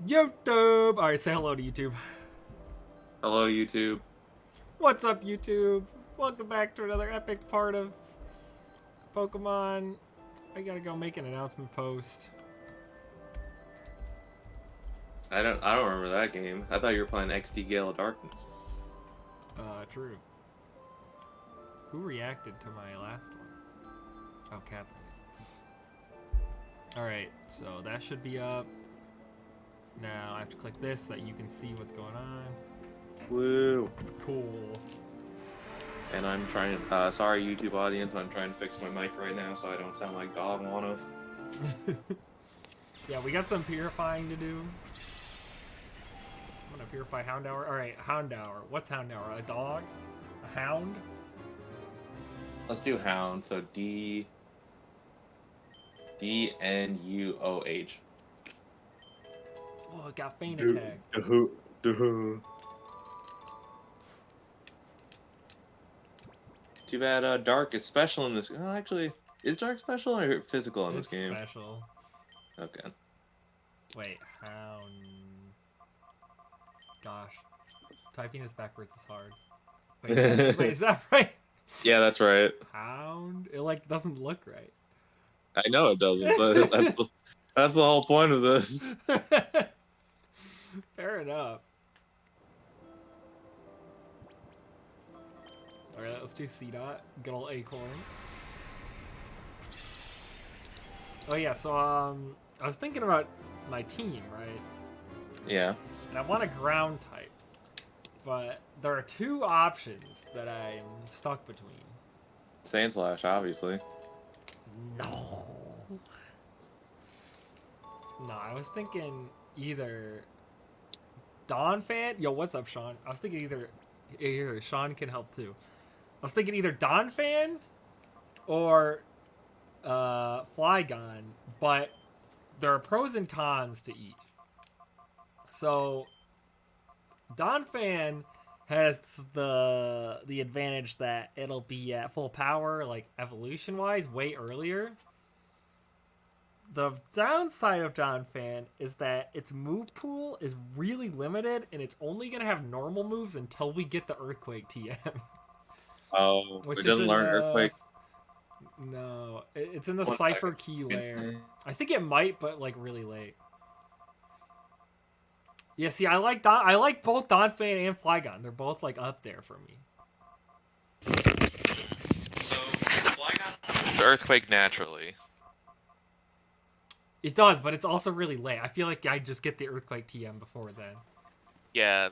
YouTube! Alright, say hello to YouTube. Hello, YouTube. What's up, YouTube? Welcome back to another epic part of Pokemon. I gotta go make an announcement post. I don't remember that game. I thought you were playing XD Gale of Darkness. True. Who reacted to my last one? Oh, Catherine. Alright, so that should be up. Now I have to click this so that you can see what's going on. Woo! Cool. And I'm trying. Sorry, YouTube audience. I'm trying to fix my mic right now so I don't sound like Dog Wanna. Yeah, we got some purifying to do. I'm gonna purify Houndour. Alright, Houndour. What's Houndour? A dog? A hound? Let's do Hound. So D-N-U-O-H. Oh, it got faint attack. Too bad Dark is special in this. Oh, actually, is Dark special or physical in this game? It's special. Okay. Wait, hound. Gosh. Typing this backwards is hard. Wait, is that right? Yeah, that's right. Hound? It, like, doesn't look right. I know it doesn't, but that's the whole point of this. Fair enough. Alright, let's do C-Dot. Good old Acorn. Oh yeah, so I was thinking about my team, right? Yeah. And I want a ground type. But there are two options that I'm stuck between. Sandslash, obviously. No. No, I was thinking either Donphan. Yo, what's up, Sean? I was thinking either here, Sean can help too. I was thinking either Donphan or Flygon, but there are pros and cons to each. So Donphan has the advantage that it'll be at full power, like evolution wise, way earlier. The downside of Donphan is that its move pool is really limited, and it's only gonna have normal moves until we get the Earthquake TM. Oh, it doesn't learn Earthquake. No, it's in the Cypher Key layer. I think it might, but like really late. Yeah, see, I like both Donphan and Flygon. They're both like up there for me. So Flygon, the Earthquake naturally. It does, but it's also really late. I feel like I just get the Earthquake TM before then. Yeah.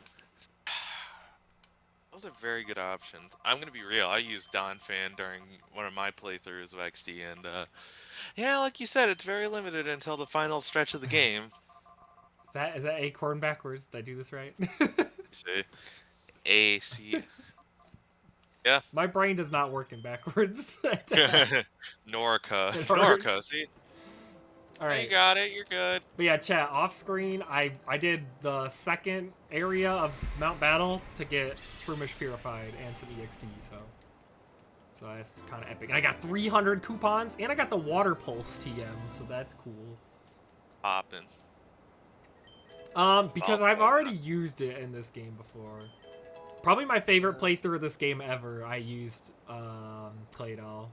Those are very good options. I'm gonna be real. I used Donphan during one of my playthroughs of XD, and yeah, like you said, it's very limited until the final stretch of the game. Is that Acorn backwards? Did I do this right? See, A C. Yeah. My brain does not work in backwards. Norica. See. All right. You got it. You're good. But yeah, chat, off screen, I did the second area of Mount Battle to get Shroomish Purified and some EXP, so that's kind of epic. And I got 300 coupons, and I got the Water Pulse TM, so that's cool. Poppin'. Because I've already used it in this game before. Probably my favorite playthrough of this game ever, I used Claydol.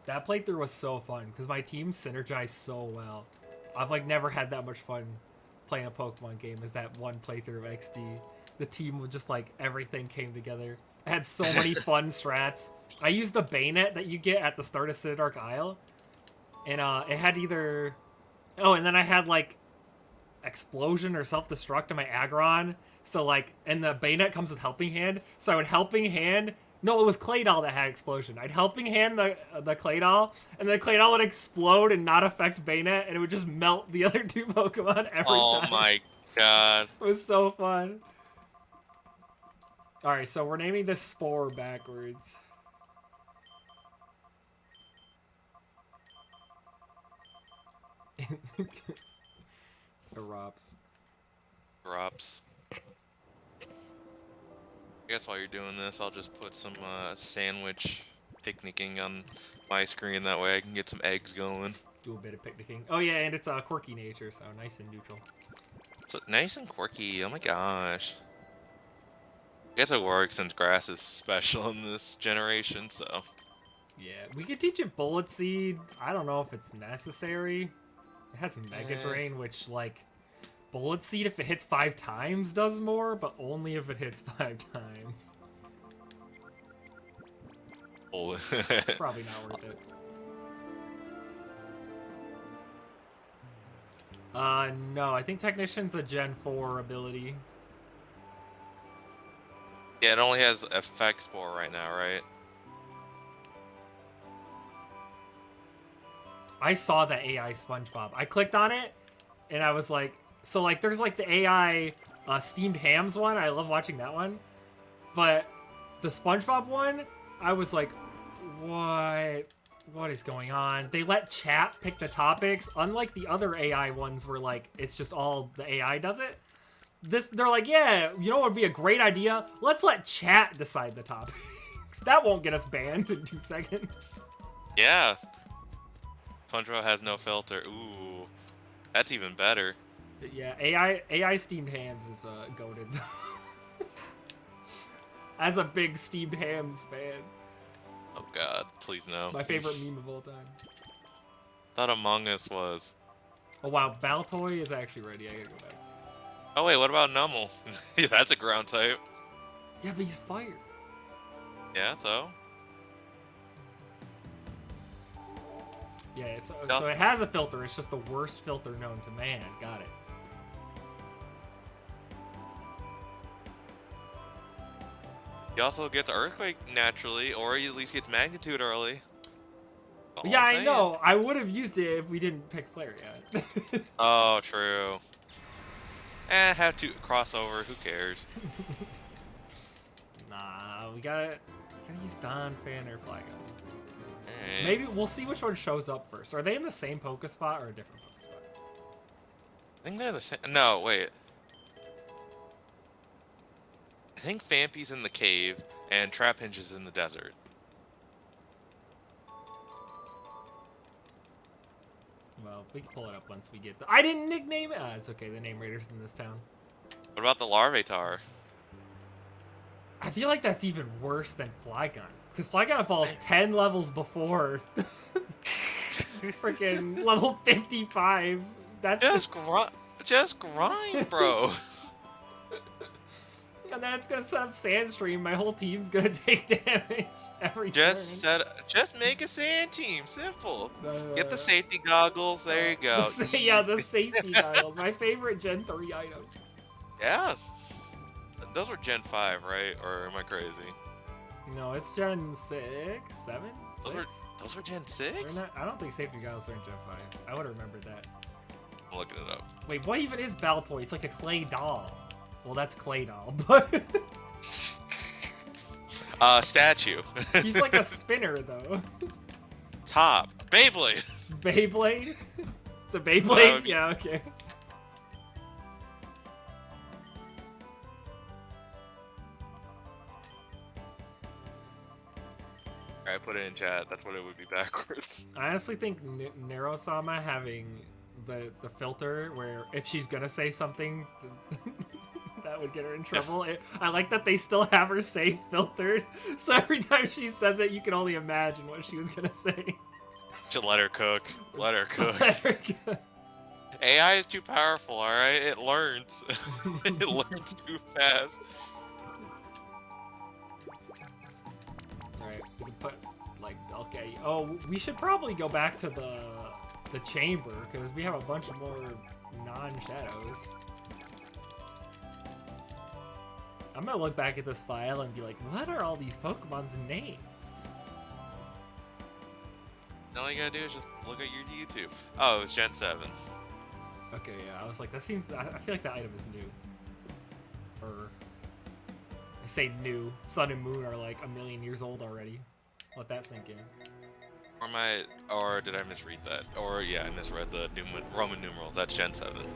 That playthrough was so fun because my team synergized so well. I've like never had that much fun playing a Pokemon game as that one playthrough of XD. The team was just like everything came together. I had so many fun strats. I used the Bayonet that you get at the start of Cidark Isle, and it had either and then I had like Explosion or Self-Destruct in my Aggron. So like, and the Bayonet comes with Helping Hand, so I would Helping Hand. No, it was Claydol that had Explosion. I'd Helping Hand the Claydol, and the Claydol would explode and not affect Bayonet, and it would just melt the other two Pokemon every time. Oh my god. It was so fun. Alright, so we're naming this Spore backwards. Erops. I guess while you're doing this, I'll just put some sandwich picnicking on my screen. That way I can get some eggs going. do a bit of picnicking. Oh yeah, and it's quirky nature, so nice and neutral. It's nice and quirky. Oh my gosh. I guess it works since grass is special in this generation, so. Yeah, we could teach it Bullet Seed. I don't know if it's necessary. It has Mega Drain, which, like, Bullet Seed, if it hits 5 times, does more, but only if it hits 5 times. Oh. Probably not worth it. No, I think Technician's a Gen 4 ability. Yeah, it only has effect spore right now, right? I saw the AI SpongeBob. I clicked on it, and I was like, so like, there's like the AI Steamed Hams one. I love watching that one. But the SpongeBob one, I was like, what? What is going on? They let chat pick the topics, unlike the other AI ones where like, it's just all the AI does it. They're like, yeah, you know what would be a great idea? Let's let chat decide the topics. That won't get us banned in 2 seconds. Yeah. SpongeBob has no filter. Ooh. That's even better. But yeah, AI Steamed Hams is goated. As a big Steamed Hams fan. Oh god, please no. My favorite meme of all time. Thought Among Us was. Oh wow, Baltoy is actually ready. I gotta go back. Oh wait, what about Nummel? Yeah, that's a ground type. Yeah, but he's fire. Yeah, so? Yeah, so it has a filter. It's just the worst filter known to man. Got it. He also gets Earthquake naturally, or he at least gets Magnitude early. All Yeah, I'm I saying. know. I would have used it if we didn't pick Flare yet. Oh, true. Have to crossover. Who cares? Nah, we gotta use Don, Fan, or Flygon. Alright. Maybe we'll see which one shows up first. Are they in the same Poké spot or a different Poké spot? I think they're the same. No, wait. I think Fampy's in the cave and Trapinch is in the desert. Well, we can pull it up once we get the... I didn't nickname it! Ah, it's okay, the name raiders in this town. What about the Larvitar? I feel like that's even worse than Flygon. Because Flygon falls 10 levels before freaking level 55. That's Just grind, bro. And then it's gonna set up Sandstream. My whole team's gonna take damage every turn. Just make a sand team. Simple. No. Get the safety goggles. There you go. Yeah, the safety goggles. My favorite Gen 3 item. Yeah. Those were Gen 5, right? Or am I crazy? No, it's Gen 6, 7? Those were Gen 6? I don't think safety goggles are in Gen 5. I would have remembered that. I'm looking it up. Wait, what even is Baltoy? It's like a clay doll. Well, that's clay doll, but... Statue. He's like a spinner, though. Top. Beyblade. Beyblade? It's a Beyblade? Yeah, okay. I put it in chat. That's what it would be backwards. I honestly think Narosama having the filter where if she's gonna say something that would get her in trouble. I like that they still have her say filtered, so every time she says it, you can only imagine what she was gonna say. Just let her cook. Let her cook. Let her go. AI is too powerful, alright? It learns. It learns too fast. Alright, we can put, like, okay. Oh, we should probably go back to the chamber, because we have a bunch of more non-shadows. I'm gonna look back at this file and be like, what are all these Pokemon's names? All you gotta do is just look at your YouTube. Oh, it's Gen 7. Okay, yeah, I was like, that seems, I feel like that item is new. Or, I say new. Sun and Moon are like a million years old already. Let that sink in. Or did I misread that? Or, yeah, I misread the Roman numerals. That's Gen 7.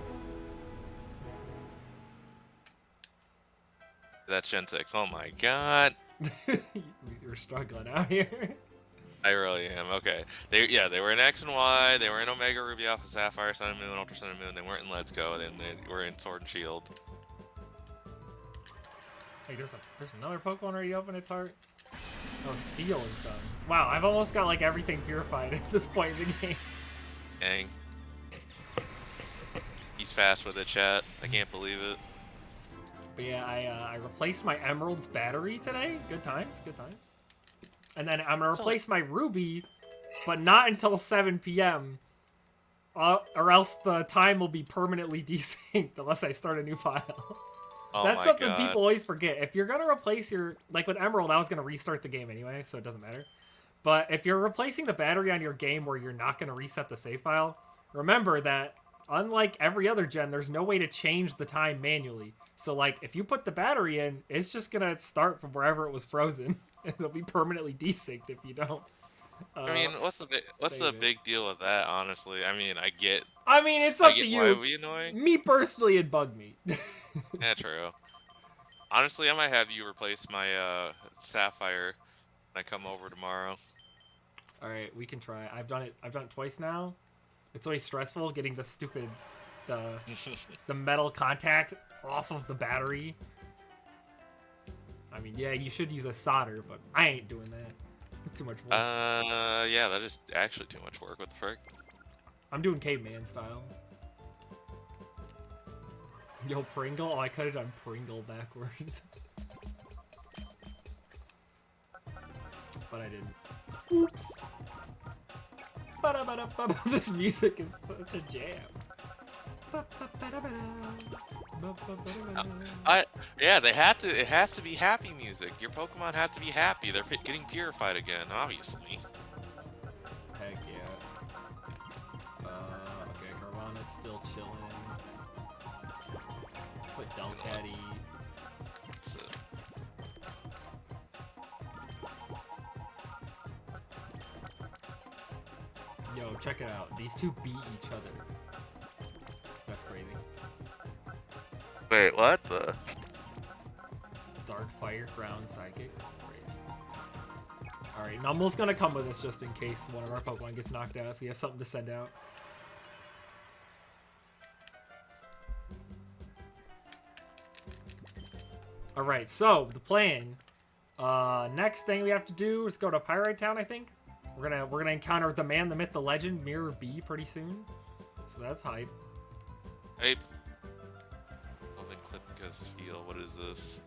That's Gen 6. Oh my god. You're struggling out here. I really am. Okay. They were in X and Y. They were in Omega Ruby Alpha Sapphire Sun and Moon Ultra Sun and Moon. They weren't in Let's Go. Then they were in Sword and Shield. Hey, there's another Pokemon already open its heart. Oh, Spiel is done. Wow, I've almost got like everything purified at this point in the game. Dang. He's fast with it, chat. I can't believe it. But yeah, I replaced my Emerald's battery today. Good times, good times. And then I'm gonna replace my Ruby, but not until 7 p.m. Or else the time will be permanently desynced unless I start a new file. Oh That's my something God. people always forget. If you're gonna replace your, like with Emerald, I was gonna restart the game anyway, so it doesn't matter. But if you're replacing the battery on your game where you're not gonna reset the save file, remember that unlike every other gen, there's no way to change the time manually. So like, if you put the battery in, it's just gonna start from wherever it was frozen. It'll be permanently desynced if you don't. I mean, what's the big deal with that? Honestly, I mean, I mean, it's I up get to why it you. would be annoying. Me personally, it bugged me. Yeah, true. Honestly, I might have you replace my Sapphire when I come over tomorrow. All right, we can try. I've done it twice now. It's always stressful getting the stupid the metal contact off of the battery. I mean, yeah, you should use a solder, but I ain't doing that. It's too much work. Yeah, that is actually too much work. What the frick? I'm doing caveman style. Yo, Pringle? Oh, I could have done Pringle backwards. But I didn't. Oops. Ba-da-ba-da-ba-ba. This music is such a jam. Yeah, they had to. It has to be happy music. Your Pokemon have to be happy. They're getting purified again, obviously. Heck yeah. Okay, Carvana's still chilling. Put Delcatty. That's it. Yo, check it out. These two beat each other. That's crazy. Wait, what the? Dark Fire, Ground Psychic. Alright, Numble's gonna come with us just in case one of our Pokemon gets knocked out, so we have something to send out. Alright, so the plan. Next thing we have to do is go to Pyrite Town, I think. We're gonna encounter the man, the myth, the legend, Mirror B pretty soon. So that's hype. Hey. Open clip because feel. What is this?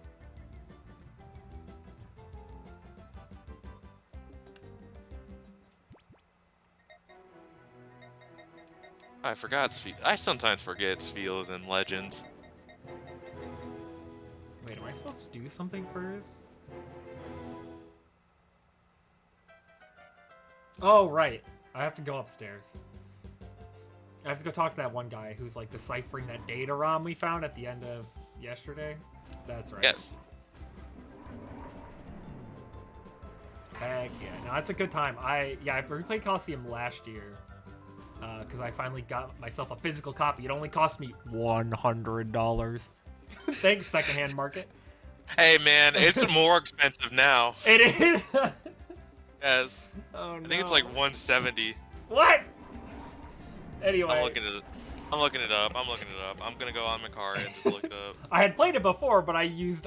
I forgot Spheal. I sometimes forget Spheals and Legends. Wait, am I supposed to do something first? Oh, right. I have to go upstairs. I have to go talk to that one guy who's like deciphering that data ROM we found at the end of yesterday. That's right. Yes. Heck yeah. No, that's a good time. I replayed Coliseum last year. Because I finally got myself a physical copy. It only cost me $100. Thanks, secondhand market. Hey man, it's more expensive now. It is. Yes. Oh no. I think it's like 170. What? Anyway. I'm looking it up. I'm gonna go on my car and just look it up. I had played it before, but I used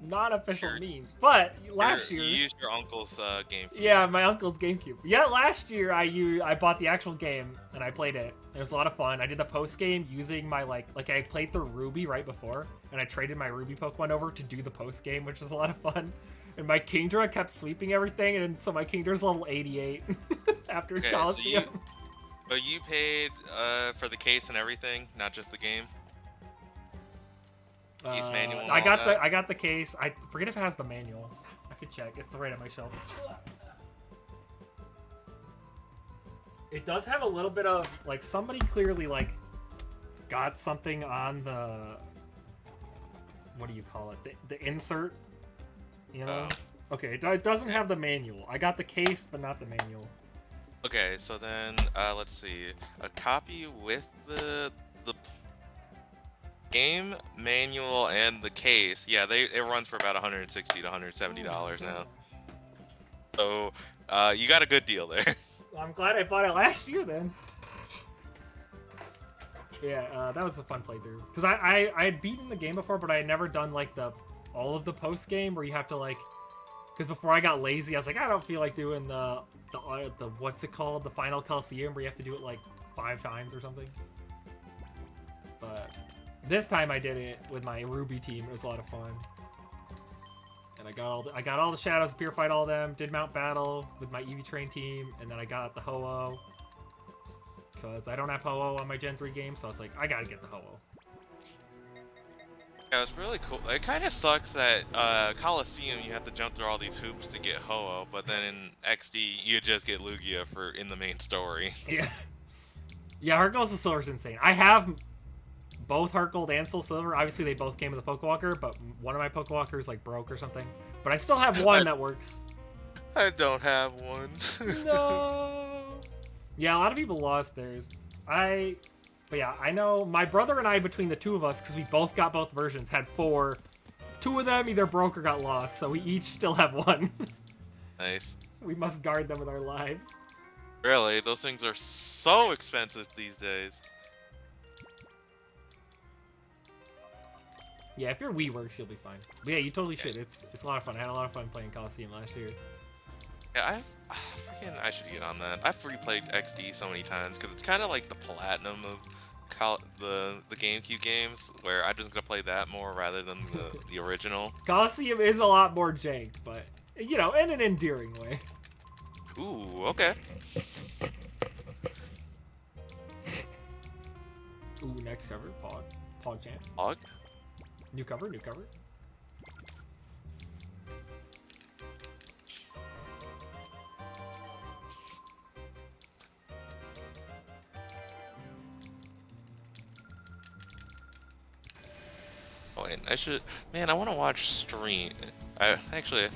non-official means. But last year, you used your uncle's GameCube. Yeah, my uncle's GameCube. Yeah, last year I bought the actual game and I played it. It was a lot of fun. I did the post game using my like I played through Ruby right before, and I traded my Ruby Pokemon over to do the post game, which was a lot of fun. And my Kingdra kept sweeping everything, and so my Kingdra's level 88 after Coliseum. But you paid for the case and everything, not just the game. Case manual. I got the case. I forget if it has the manual. I could check. It's right on my shelf. It does have a little bit of like somebody clearly like got something on the what do you call it? The insert. You know. Okay, it doesn't have the manual. I got the case, but not the manual. Okay, so then let's see. A copy with the game manual and the case. Yeah, it runs for about $160 to $170 now. So, you got a good deal there. I'm glad I bought it last year then. Yeah, that was a fun playthrough. Because I had beaten the game before, but I had never done like all of the post game where you have to like. Because before I got lazy, I was like, I don't feel like doing the what's it called, the final Coliseum, where you have to do it like 5 times or something. But this time I did it with my Ruby team. It was a lot of fun. And I got all the shadows, purified all of them, did Mount Battle with my EV Train team, and then I got the Ho-Oh. Because I don't have Ho-Oh on my Gen 3 game, so I was like, I gotta get the Ho-Oh. Yeah, it was really cool. It kind of sucks that Coliseum, you have to jump through all these hoops to get Ho-Oh, but then in XD, you just get Lugia in the main story. Yeah. Yeah, Heart Gold Soul Silver is insane. I have both Heart Gold and Soul Silver. Obviously, they both came with a Pokewalker, but one of my Pokewalkers like broke or something. But I still have one that works. I don't have one. No. Yeah, a lot of people lost theirs. But yeah, I know my brother and I, between the two of us, because we both got both versions, had 4. 2 of them either broke or got lost, so we each still have one. Nice. We must guard them with our lives. Really? Those things are so expensive these days. Yeah, if your Wii works, you'll be fine. But yeah, you totally should. It's a lot of fun. I had a lot of fun playing Coliseum last year. Yeah, I should get on that. I've replayed XD so many times because it's kind of like the platinum of the GameCube games, where I'm just gonna play that more rather than the original. Coliseum is a lot more jank, but you know, in an endearing way. Ooh, okay. Ooh, next cover, PogChamp. Pog? New cover, new cover. Oh, and I should. Man, I want to watch stream. I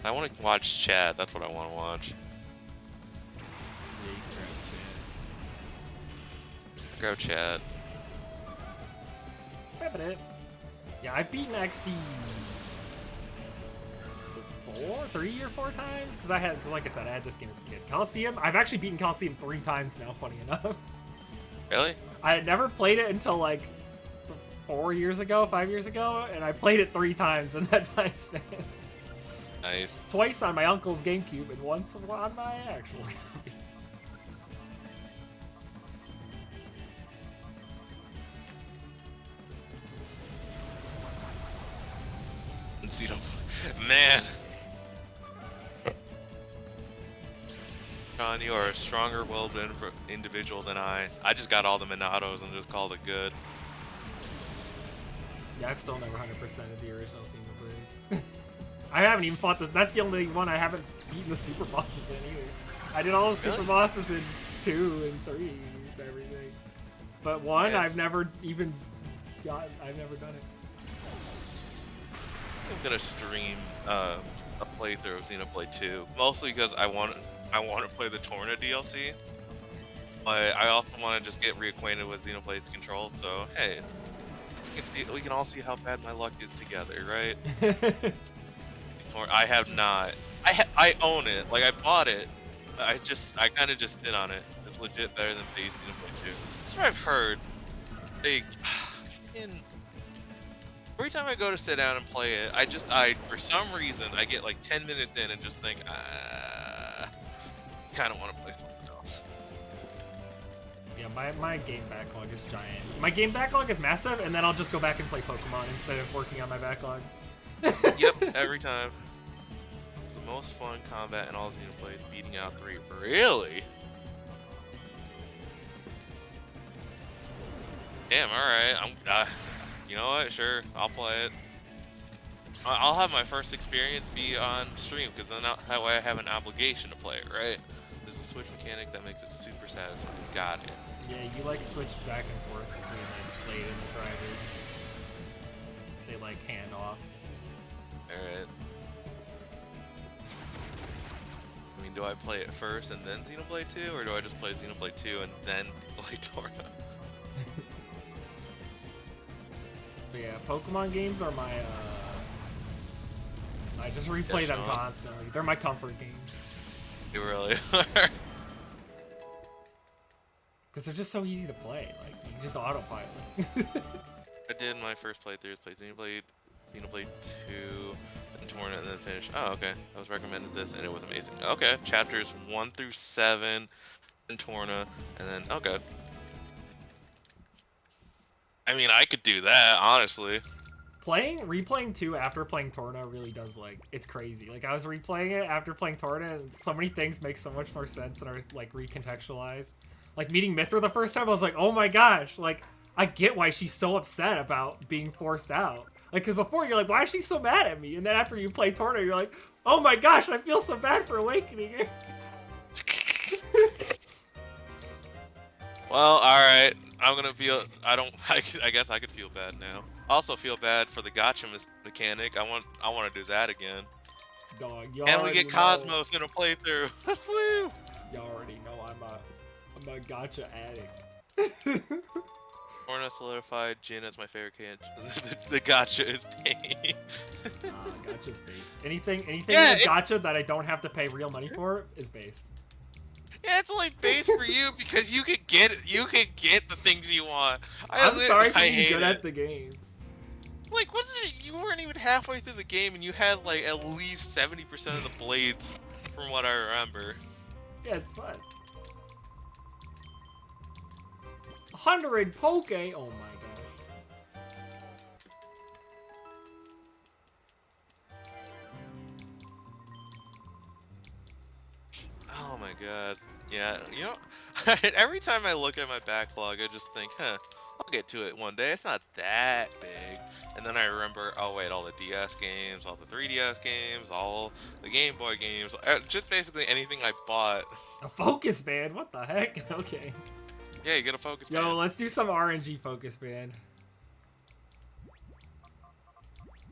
want to watch chat. That's what I want to watch. Grab chat. Yeah, I've beaten XD 3 or 4 times because like I said, I had this game as a kid. Coliseum, I've actually beaten Coliseum 3 times now. Funny enough. Really? I had never played it until like 5 years ago, and I played it 3 times in that time span. Nice. Twice on my uncle's GameCube and once on my actual copy. Man. John, you are a stronger, well-bred individual than I. I just got all the Minatos and just called it good. Yeah, I've still never 100%ed the original Xenoblade. I haven't even fought this. That's the only one I haven't beaten the super bosses in either. I did all the super bosses in 2 and 3 and everything. But 1, yeah. I've never done it. I'm gonna stream a playthrough of Xenoblade 2, mostly because I want to play the Torna DLC. But I also want to just get reacquainted with Xenoblade's controls. So hey, we can all see how bad my luck is together, right? I have not. I own it. Like I bought it. I kind of just sit on it. It's legit better than base Xenoblade 2. That's what I've heard. Like, every time I go to sit down and play it, I for some reason I get like 10 minutes in and just think, kind of want to play something else. Yeah, my game backlog is giant. My game backlog is massive, and then I'll just go back and play Pokemon instead of working on my backlog. Yep, every time. It's the most fun combat in all Xenoblade, beating out 3. Really? Damn, alright. You know what? Sure, I'll play it. I'll have my first experience be on stream, because then that way I have an obligation to play it, right? There's a switch mechanic that makes it super satisfying. Got it. Yeah, you like switch back and forth between like Blade and the drivers. They like hand off. Alright. I mean, do I play it first and then Xenoblade 2, or do I just play Xenoblade 2 and then play Torna? But yeah, Pokemon games are my, I just replay them constantly. They're my comfort games. You really Because they're just so easy to play. Like, you can just autopilot. I did my first playthrough. Played Xenoblade 2, then Torna, and then finished. Oh, okay. I was recommended this, and it was amazing. Okay, chapters 1 through 7, then Torna, and then oh god. I mean, I could do that honestly. Replaying 2 after playing Torna really does, like, it's crazy. Like, I was replaying it after playing Torna, and so many things make so much more sense and are, like, recontextualized. Like, meeting Mithra the first time, I was like, oh my gosh, like, I get why she's so upset about being forced out. Like, because before, you're like, why is she so mad at me? And then after you play Torna, you're like, oh my gosh, I feel so bad for awakening her. Well, alright. I'm gonna feel. I guess I could feel bad now. I also feel bad for the gotcha mechanic. I want to do that again. Dog, And we get Cosmos in a playthrough. Woo! You already know I'm a gotcha addict. Torna solidified Jin as my favorite character. The gotcha is pain. Gotcha's based. Anything Yeah, with gotcha that I don't have to pay real money for is based. Yeah, it's only based for you because you could get the things you want. I'm sorry for I being hate good it. at the game. Like, wasn't it? You weren't even halfway through the game, and you had like at least 70% of the blades, from what I remember. Yeah, it's fun. 100 Poke. Oh my gosh. Oh my god. Yeah, you know, every time I look at my backlog, I just think, I'll get to it one day. It's not that big. And then I remember, oh wait, all the DS games, all the 3DS games, all the Game Boy games, just basically anything I bought. A focus band? What the heck? Okay. Yeah, you get a focus Yo, band. let's do some RNG focus band.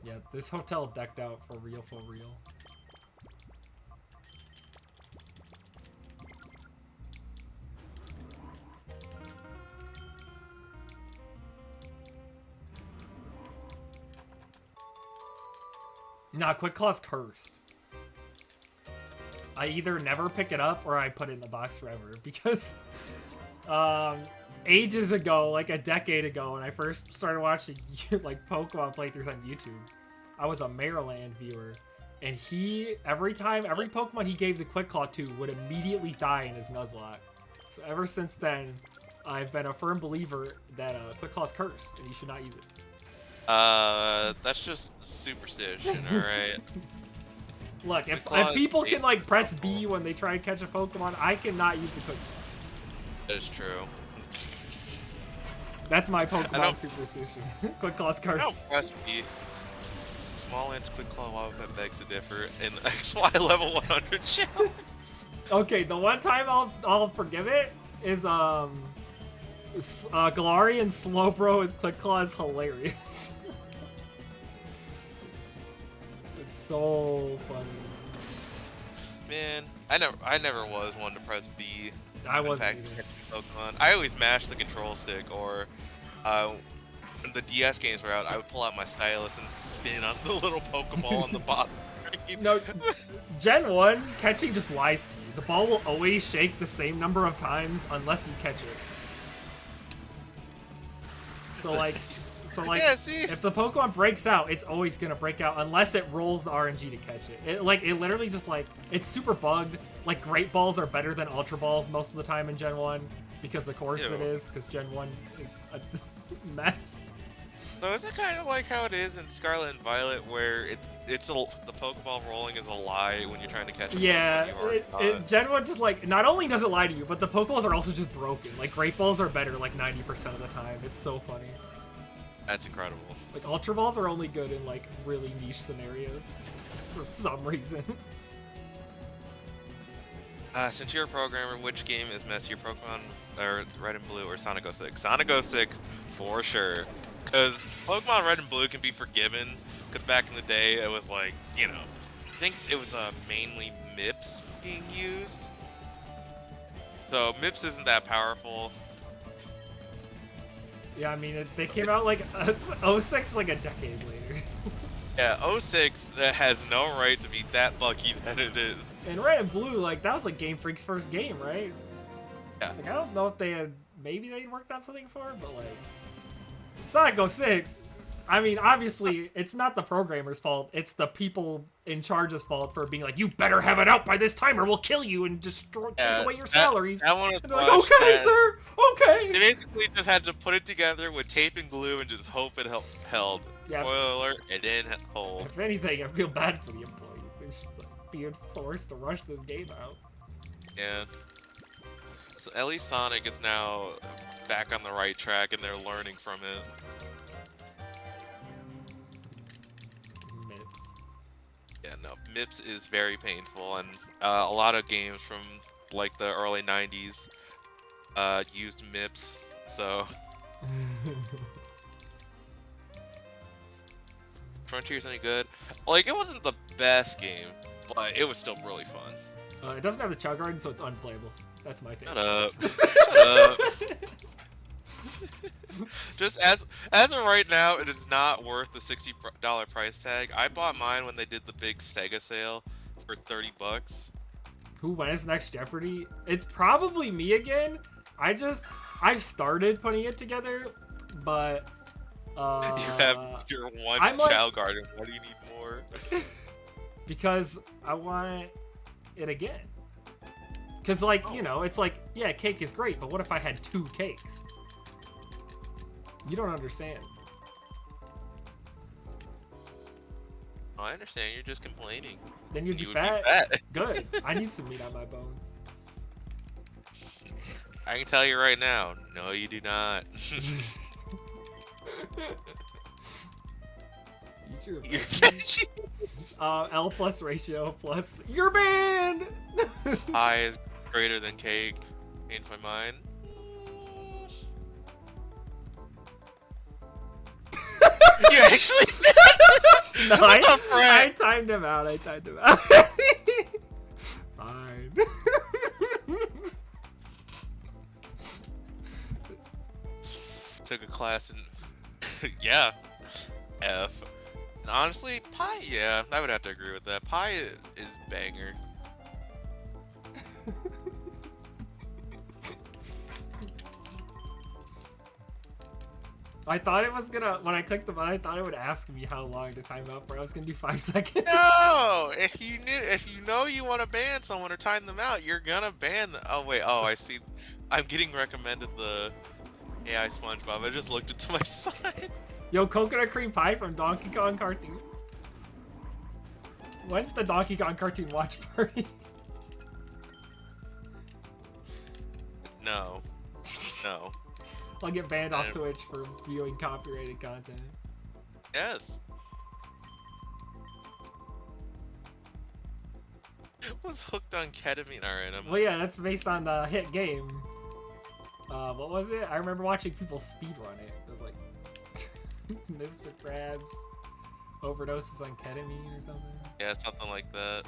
Yeah, this hotel decked out for real, for real. Nah, Quick Claw's cursed. I either never pick it up or I put it in the box forever because ages ago, like a decade ago, when I first started watching like Pokemon playthroughs on YouTube, I was a Maryland viewer, and every Pokemon he gave the Quick Claw to would immediately die in his Nuzlocke. So ever since then, I've been a firm believer that Quick Claw's cursed and you should not use it. That's just superstition, alright? Look, if Claw people is can like press B when they try and catch a Pokemon, I cannot use the Quick Claw. That is true. That's my Pokemon superstition. Quick Claw's I don't cursed. press B. Small Ant's Quick Claw Wildcat begs to differ in XY level 100 challenge. Okay, the one time I'll forgive it is Galarian Slowbro with Quick Claw is hilarious. It's so funny. Man, I never was one to press B. I wasn't In fact, either. Pokemon. I always mashed the control stick, or when the DS games were out, I would pull out my stylus and spin on the little Pokeball on the bottom screen. No, Gen 1, catching just lies to you. The ball will always shake the same number of times unless you catch it. So like, Yeah, see? if the Pokemon breaks out, it's always gonna break out unless it rolls the RNG to catch it. It literally just like, it's super bugged. Like, Great Balls are better than Ultra Balls most of the time in Gen 1, because of course Ew. it is, because Gen 1 is a mess. So is it kind of like how it is in Scarlet and Violet, where the Pokeball rolling is a lie when you're trying to catch a Yeah, Pokemon you already caught? Gen 1 just like, not only does it lie to you, but the Pokeballs are also just broken. Like, Great Balls are better like 90% of the time. It's so funny. That's incredible. Like, Ultra Balls are only good in like really niche scenarios for some reason. Since you're a programmer, which game is messier, Pokemon or Red and Blue or Sonic 06? Sonic 06 for sure, because Pokemon Red and Blue can be forgiven. Because back in the day, it was like, you know, I think it was mainly MIPS being used. So MIPS isn't that powerful. Yeah, I mean, they came out like 06 like a decade later. Yeah, 06 has no right to be that bucky that it is. And Red and Blue, like, that was like Game Freak's first game, right? Yeah. Like, I don't know if they had, maybe they'd worked on something for it, but like, Sonic 06, I mean, obviously, it's not the programmer's fault. It's the people in charge's fault for being like, you better have it out by this time or we'll kill you and destroy, take away your salaries. That one was And they're like, okay, sir, okay. They basically just had to put it together with tape and glue and just hope it held. Yeah. Spoiler alert, it didn't hold. If anything, I feel bad for the employees. They're just like, being forced to rush this game out. Yeah. So at least Sonic is now back on the right track and they're learning from it. Mips. Yeah, no, MIPS is very painful, and a lot of games from like the early 90s used MIPS, so... Frontier's any good? Like, it wasn't the best game, but it was still really fun. It doesn't have the Chug Garden, so it's unplayable. That's my take. Shut up. Shut up. Just as of right now, it is not worth the $60 price tag. I bought mine when they did the big Sega sale for $30. Who wins next Jeopardy? It's probably me again. I've started putting it together, but You have your one I'm like- Chow Garden. What do you need more? because I want it again. Because, like, you know, it's like, yeah, cake is great, but what if I had 2 cakes? You don't understand. Oh, I understand. You're just complaining. Then you'd be You would fat. be fat. Good. I need some meat on my bones. I can tell you right now. No, you do not. Eat your You're veggies. L plus ratio plus. You're banned! Pie is greater than cake. Change my mind. You actually? No, What the frick? I timed him out. Fine. Took a class in yeah, F. And honestly, pie, yeah, I would have to agree with that. Pie is banger. I thought it was gonna, when I clicked the button, I thought it would ask me how long to time out for. I was gonna do 5 seconds. No, if you know you want to ban someone or time them out, you're gonna ban them. Oh wait, oh I see. I'm getting recommended the AI SpongeBob. I just looked it to my side. Yo, coconut cream pie from Donkey Kong cartoon. When's the Donkey Kong cartoon watch party? No, no. I'll get banned off Twitch for viewing copyrighted content. Yes. Was hooked on ketamine. Alright, I'm. Well, yeah, that's based on the hit game. What was it? I remember watching people speedrun it. It was like Mr. Krabs overdoses on ketamine or something. Yeah, something like that.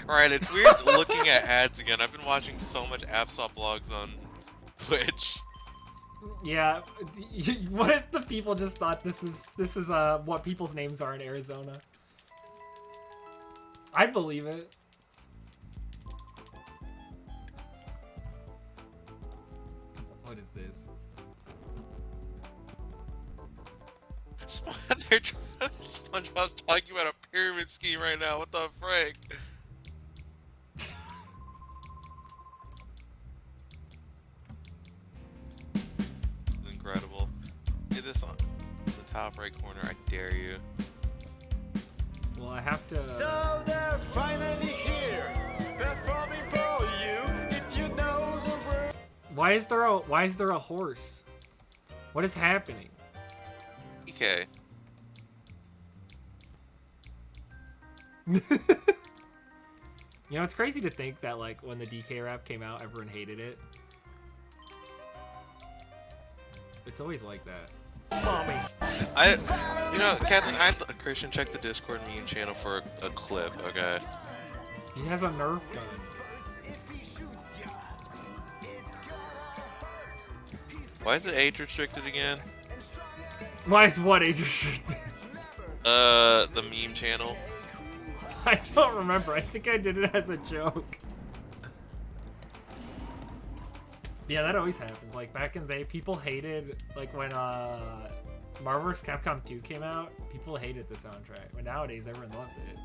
Alright, it's weird looking at ads again. I've been watching so much AppSwap blogs on Twitch. Yeah, what if the people just thought this is what people's names are in Arizona? I'd believe it. What is this? SpongeBob's talking about a pyramid scheme right now. What the frick? Incredible. Get this on the top right corner. I dare you. Well, I have to. So they're finally here, performing for you. If you know the word. Why is there a horse? What is happening? Okay. You know, it's crazy to think that like when the DK rap came out, everyone hated it. It's always like that. You know, Captain, Christian, check the Discord meme channel for a clip, okay? He has a Nerf gun. Why is it age restricted again? Why is what age restricted? The meme channel. I don't remember. I think I did it as a joke. Yeah, that always happens. Like back in the day, people hated like when Marvel vs. Capcom 2 came out. People hated the soundtrack. But nowadays, everyone loves it.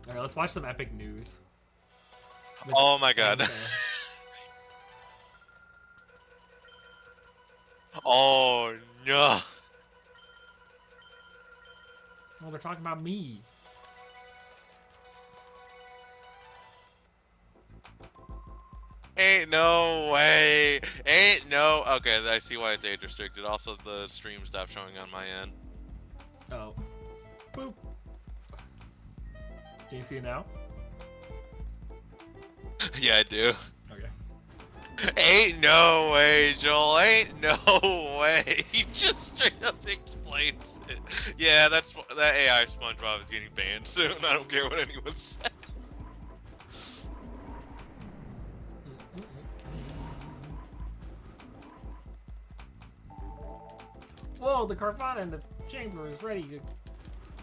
All right, let's watch some epic news. Oh my god. Oh no. Well, they're talking about me. Ain't no way. Ain't no. Okay, I see why it's age restricted. Also, the stream stopped showing on my end. Oh. Boop. Can you see it now? Yeah, I do. Okay. Ain't no way, Joel. Ain't no way. He just straight up explains it. Yeah, that AI SpongeBob is getting banned soon. I don't care what anyone says. Whoa, the Carvana in the chamber is ready to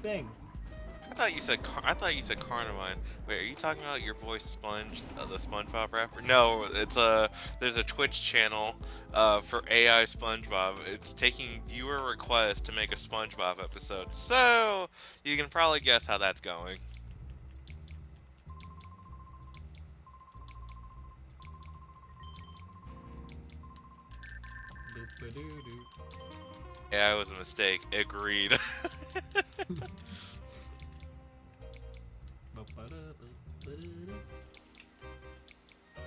thing. I thought you said Carnivine. Wait, are you talking about your boy Sponge, the SpongeBob rapper? No, it's there's a Twitch channel for AI SpongeBob. It's taking viewer requests to make a SpongeBob episode. So you can probably guess how that's going. Doop-a-doo-doo. Yeah, it was a mistake. Agreed.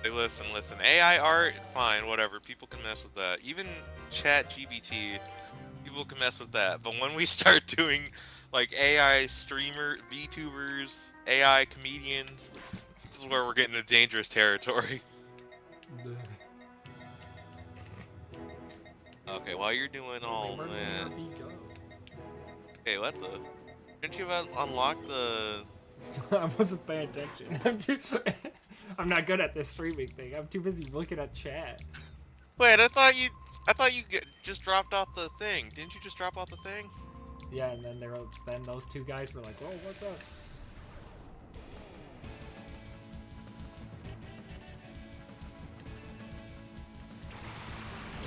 Hey, listen. AI art, fine, whatever. People can mess with that. Even Chat GBT, people can mess with that. But when we start doing like AI streamer, VTubers, AI comedians, this is where we're getting into dangerous territory. Okay, while you're doing all that. Okay, what the? Didn't you unlock the? I wasn't paying attention. I'm not good at this streaming thing. I'm too busy looking at chat. Wait, I thought you just dropped off the thing. Didn't you just drop off the thing? Yeah, and then those two guys were like, "Whoa, what's up?"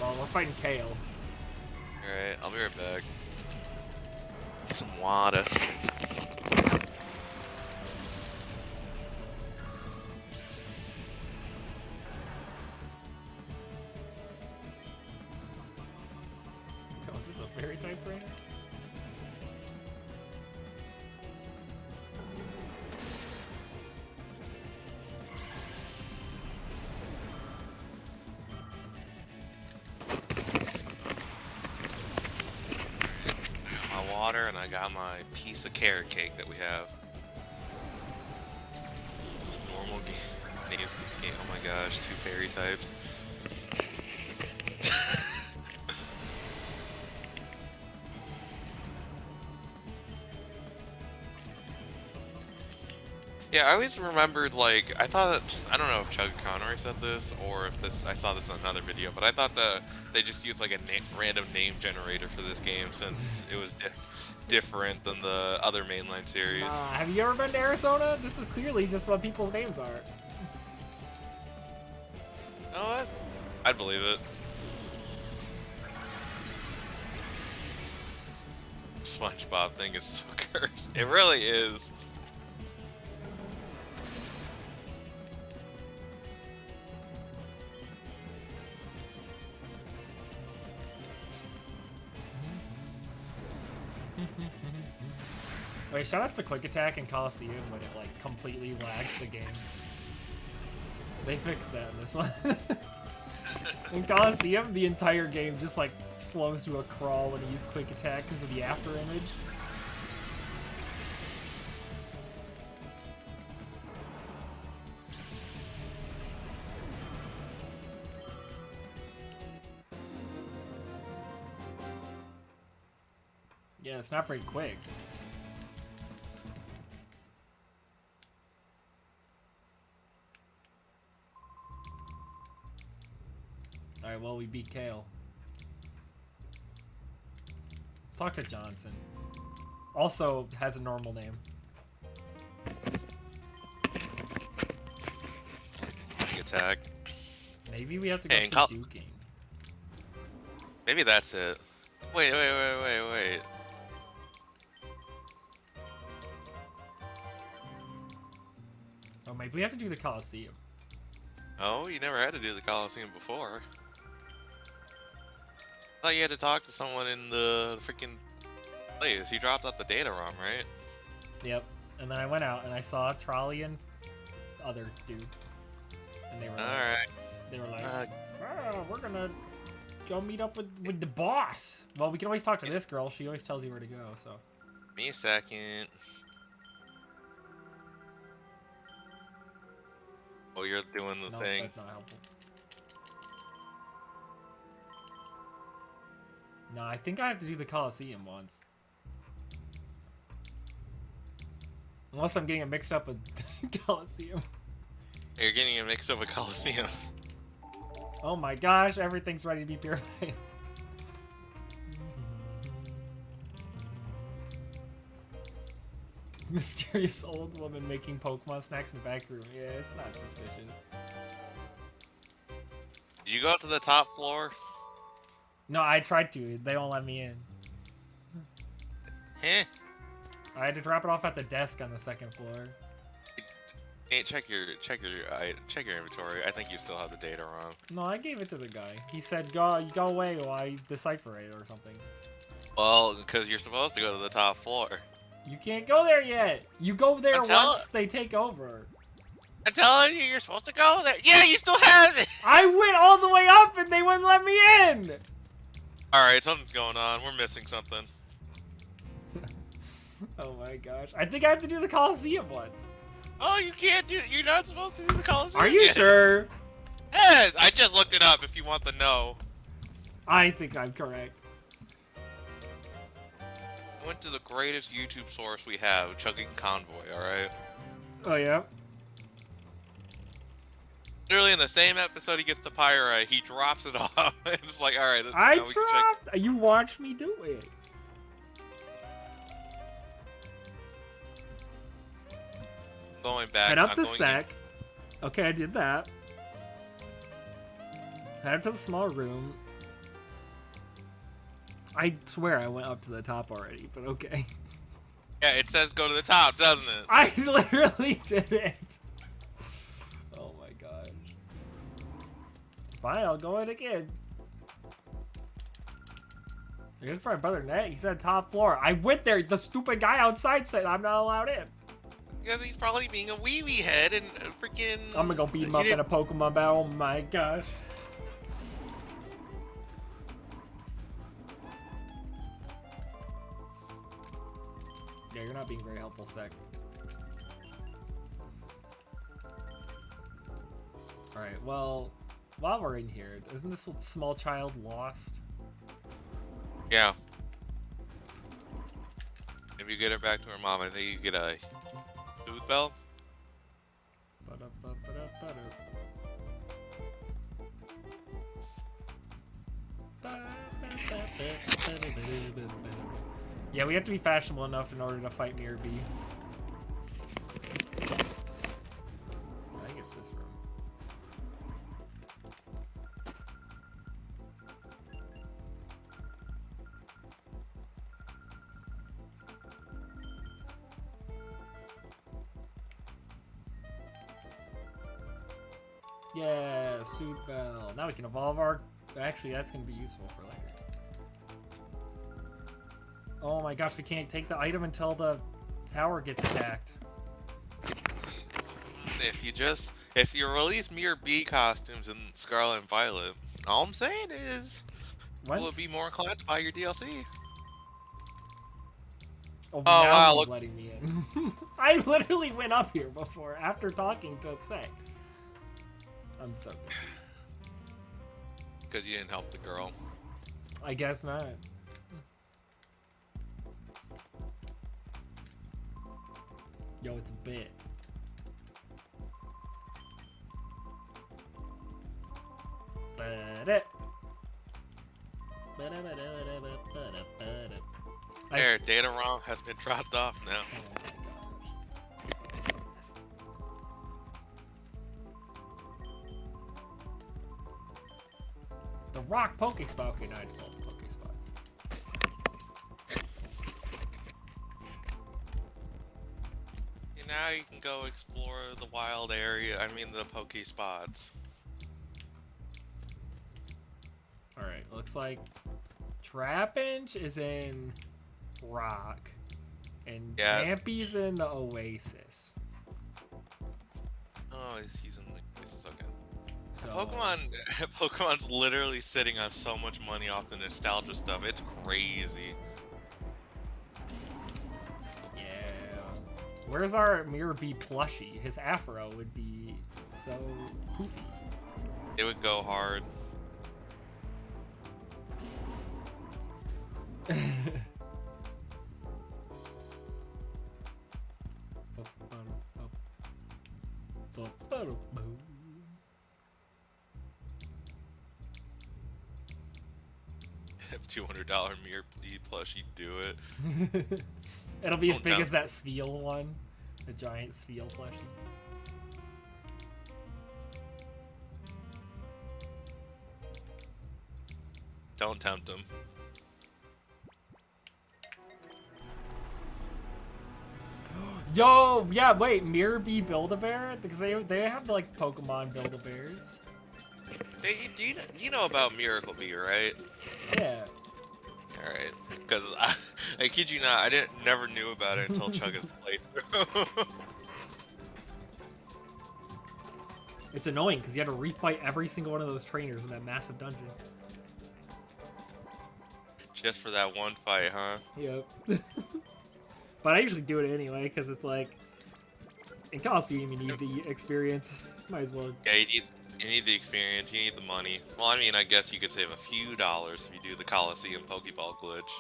Well, we're fighting Kale. Alright, I'll be right back. Get some water. Oh, is this a fairy type trainer? My water, and I got my piece of carrot cake that we have. Just normal names in this game. Oh my gosh, 2 fairy types. Yeah, I always remembered, like, I thought, I don't know if Chug Conroy said this, or if I saw this in another video, but I thought that they just used, like, a random name generator for this game, since it was different than the other mainline series. Have you ever been to Arizona? This is clearly just what people's names are. You know what? I'd believe it. SpongeBob thing is so cursed. It really is. Wait, shoutouts to Quick Attack and Coliseum when it like completely lags the game. They fixed that in this one. In Coliseum, the entire game just like slows to a crawl when you use Quick Attack because of the after image. Yeah, it's not very quick. Alright, well, we beat Kale. Talk to Johnson. Also has a normal name. Attack. Maybe we have to go Hey, see Duking. Maybe that's it. Wait. Oh, maybe we have to do the Coliseum. Oh, you never had to do the Coliseum before. I thought you had to talk to someone in the freaking place. You dropped out the data ROM, right? Yep. And then I went out and I saw Trolley and other dude. And they were Alright. we're gonna go meet up with the boss. Well, we can always talk to this girl. She always tells you where to go, so. Me a second. Oh, you're doing the thing. That's not helpful. No, I think I have to do the Coliseum once. Unless I'm getting it mixed up with Coliseum. You're getting it mixed up with Coliseum. Oh my gosh, everything's ready to be purified. Mysterious old woman making Pokemon snacks in the back room. Yeah, it's not suspicious. Did you go up to the top floor? No, I tried to. They won't let me in. Heh. I had to drop it off at the desk on the second floor. Hey, check your inventory. I think you still have the data wrong. No, I gave it to the guy. He said, go away while I decipher it or something. Well, because you're supposed to go to the top floor. You can't go there yet. You go there once they take over. I'm telling you, you're supposed to go there. Yeah, you still have it. I went all the way up and they wouldn't let me in. All right, something's going on. We're missing something. Oh my gosh. I think I have to do the Coliseum once. Oh, you can't do. You're not supposed to do the Coliseum. Are you yet. sure? Yes, I just looked it up. If you want to know. I think I'm correct. I went to the greatest YouTube source we have, Chugging Convoy. All right. Oh yeah. Literally in the same episode he gets the Pyrite, he drops it off. It's like, all right. I now we can check. dropped. You watched me do it. Going back. Head up I'm to going sec. Okay, I did that. Head up to the small room. I swear I went up to the top already, but okay. Yeah, it says go to the top, doesn't it? I literally did it. Oh my gosh. Fine, I'll go in again. You're looking for my brother Ned? He said top floor. I went there. The stupid guy outside said I'm not allowed in. Because he's probably being a wee head and freaking. I'm gonna go beat him up in a Pokemon battle. Oh my gosh. Yeah, you're not being very helpful, Sec. Alright, well, while we're in here, isn't this small child lost? Yeah. If you get her back to her mom, I think you get a tooth belt. Yeah, we have to be fashionable enough in order to fight Mirror B. I think it's this room. Yeah, suit bell. Now we can evolve our... Actually, that's going to be useful for later. Oh my gosh, we can't take the item until the tower gets attacked. If you release Mirror B costumes in Scarlet and Violet, all I'm saying is, will it be more inclined to buy your DLC? Oh, wow, now he's look. letting me in. I literally went up here before, after talking to Sek. I'm so good. Because you didn't help the girl. I guess not. Yo, it's a bit. But it. There, data ROM has been dropped off now. Oh my gosh. The rock Pokespot. Okay, now I just call them Pokespots. And now you can go explore the wild area. I mean, the Pokespots. Alright, looks like Trapinch is in Rock. And Yeah. Champy's in the Oasis. Oh, he's in the places. Okay. So, Pokemon's literally sitting on so much money off the nostalgia stuff. It's crazy. yeah. Where's our Mirror B plushie? His afro would be so poofy. It would go hard. $200 Mirror B plushie, do it. It'll be as Don't big tell- as that Spheal one. The giant Spheal plushie. Don't tempt him. Yo, yeah, wait, Mirror B Build-A-Bear? Because they have like Pokemon Build-A-Bears. Hey, you know about Miracle Bee, right? Yeah. Alright. Because I kid you not, I never knew about it until Chugga's playthrough. It's annoying because you had to refight every single one of those trainers in that massive dungeon. Just for that one fight, huh? Yep. But I usually do it anyway because it's like in Coliseum you need the experience. Might as well. Yeah, you need the experience, you need the money. Well, I mean, I guess you could save a few dollars if you do the Coliseum Pokeball glitch.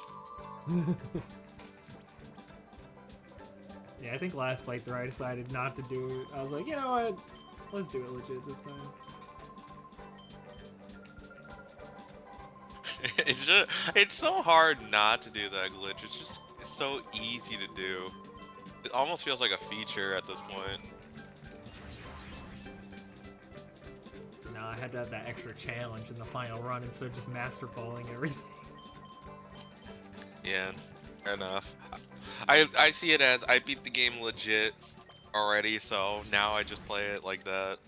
Yeah, I think last playthrough I decided not to do it. I was like, you know what? Let's do it legit this time. It's so hard not to do that glitch. It's so easy to do. It almost feels like a feature at this point. No, I had to have that extra challenge in the final run instead of just master falling everything. Yeah, fair enough. I see it as I beat the game legit already, so now I just play it like that.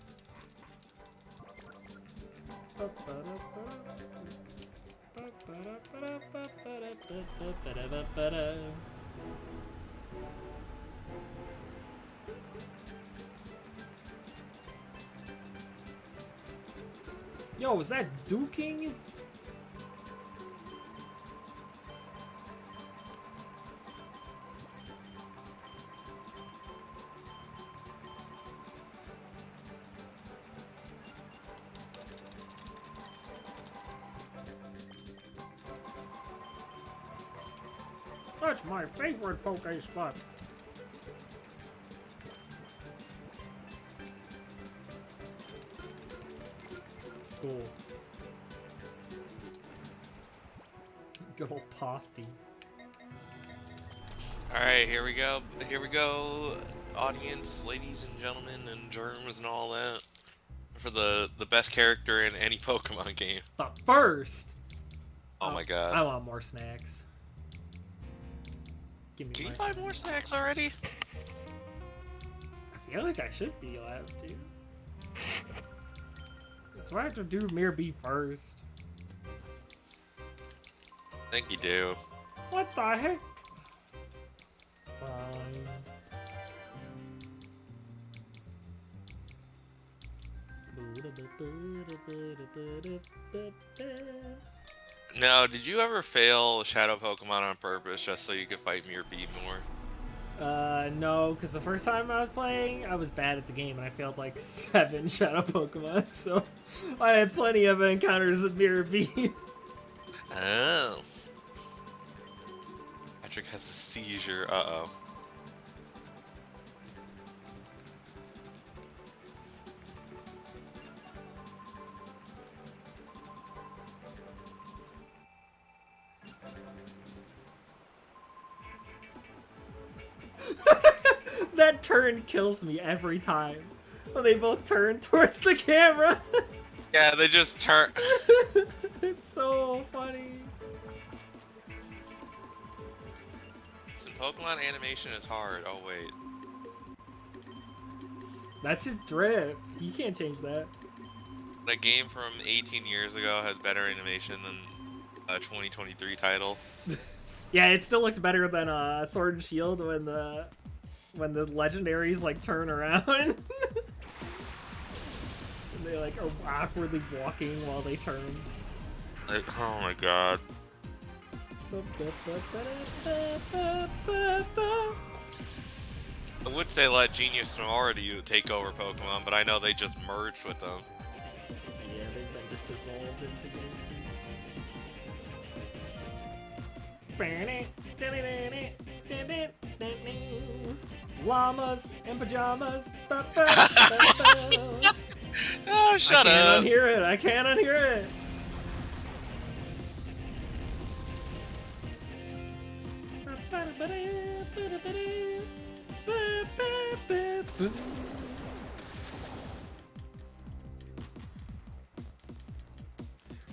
Yo, is that duking? That's my favorite Pokespot. Cool. Good old Pofty. Alright, here we go. Here we go, audience, ladies and gentlemen, and germs and all that. For the best character in any Pokemon game. But first, Oh my god. I want more snacks. Give me Can you my... buy more snacks already? I feel like I should be allowed to. So I have to do Mirror B first. I think you do. What the heck? Fine. Now, did you ever fail Shadow Pokemon on purpose just so you could fight Mirror B more? No, because the first time I was playing, I was bad at the game, and I failed like 7 Shadow Pokemon, so I had plenty of encounters with Mirror B. Oh. Patrick has a seizure. Uh-oh. That turn kills me every time. When they both turn towards the camera. Yeah, they just turn. It's so funny. Listen, Pokemon animation is hard. Oh wait. That's his drip. You can't change that. That game from 18 years ago has better animation than a 2023 title. Yeah, it still looks better than Sword and Shield when the legendaries like turn around. And they like are awkwardly walking while they turn. Like, oh my god. I would say let Genius Sonority take over Pokemon, but I know they just merged with them. Yeah, they've been just dissolved into game. Llamas in pajamas. Oh, shut I up! can't unhear it. I can't unhear it.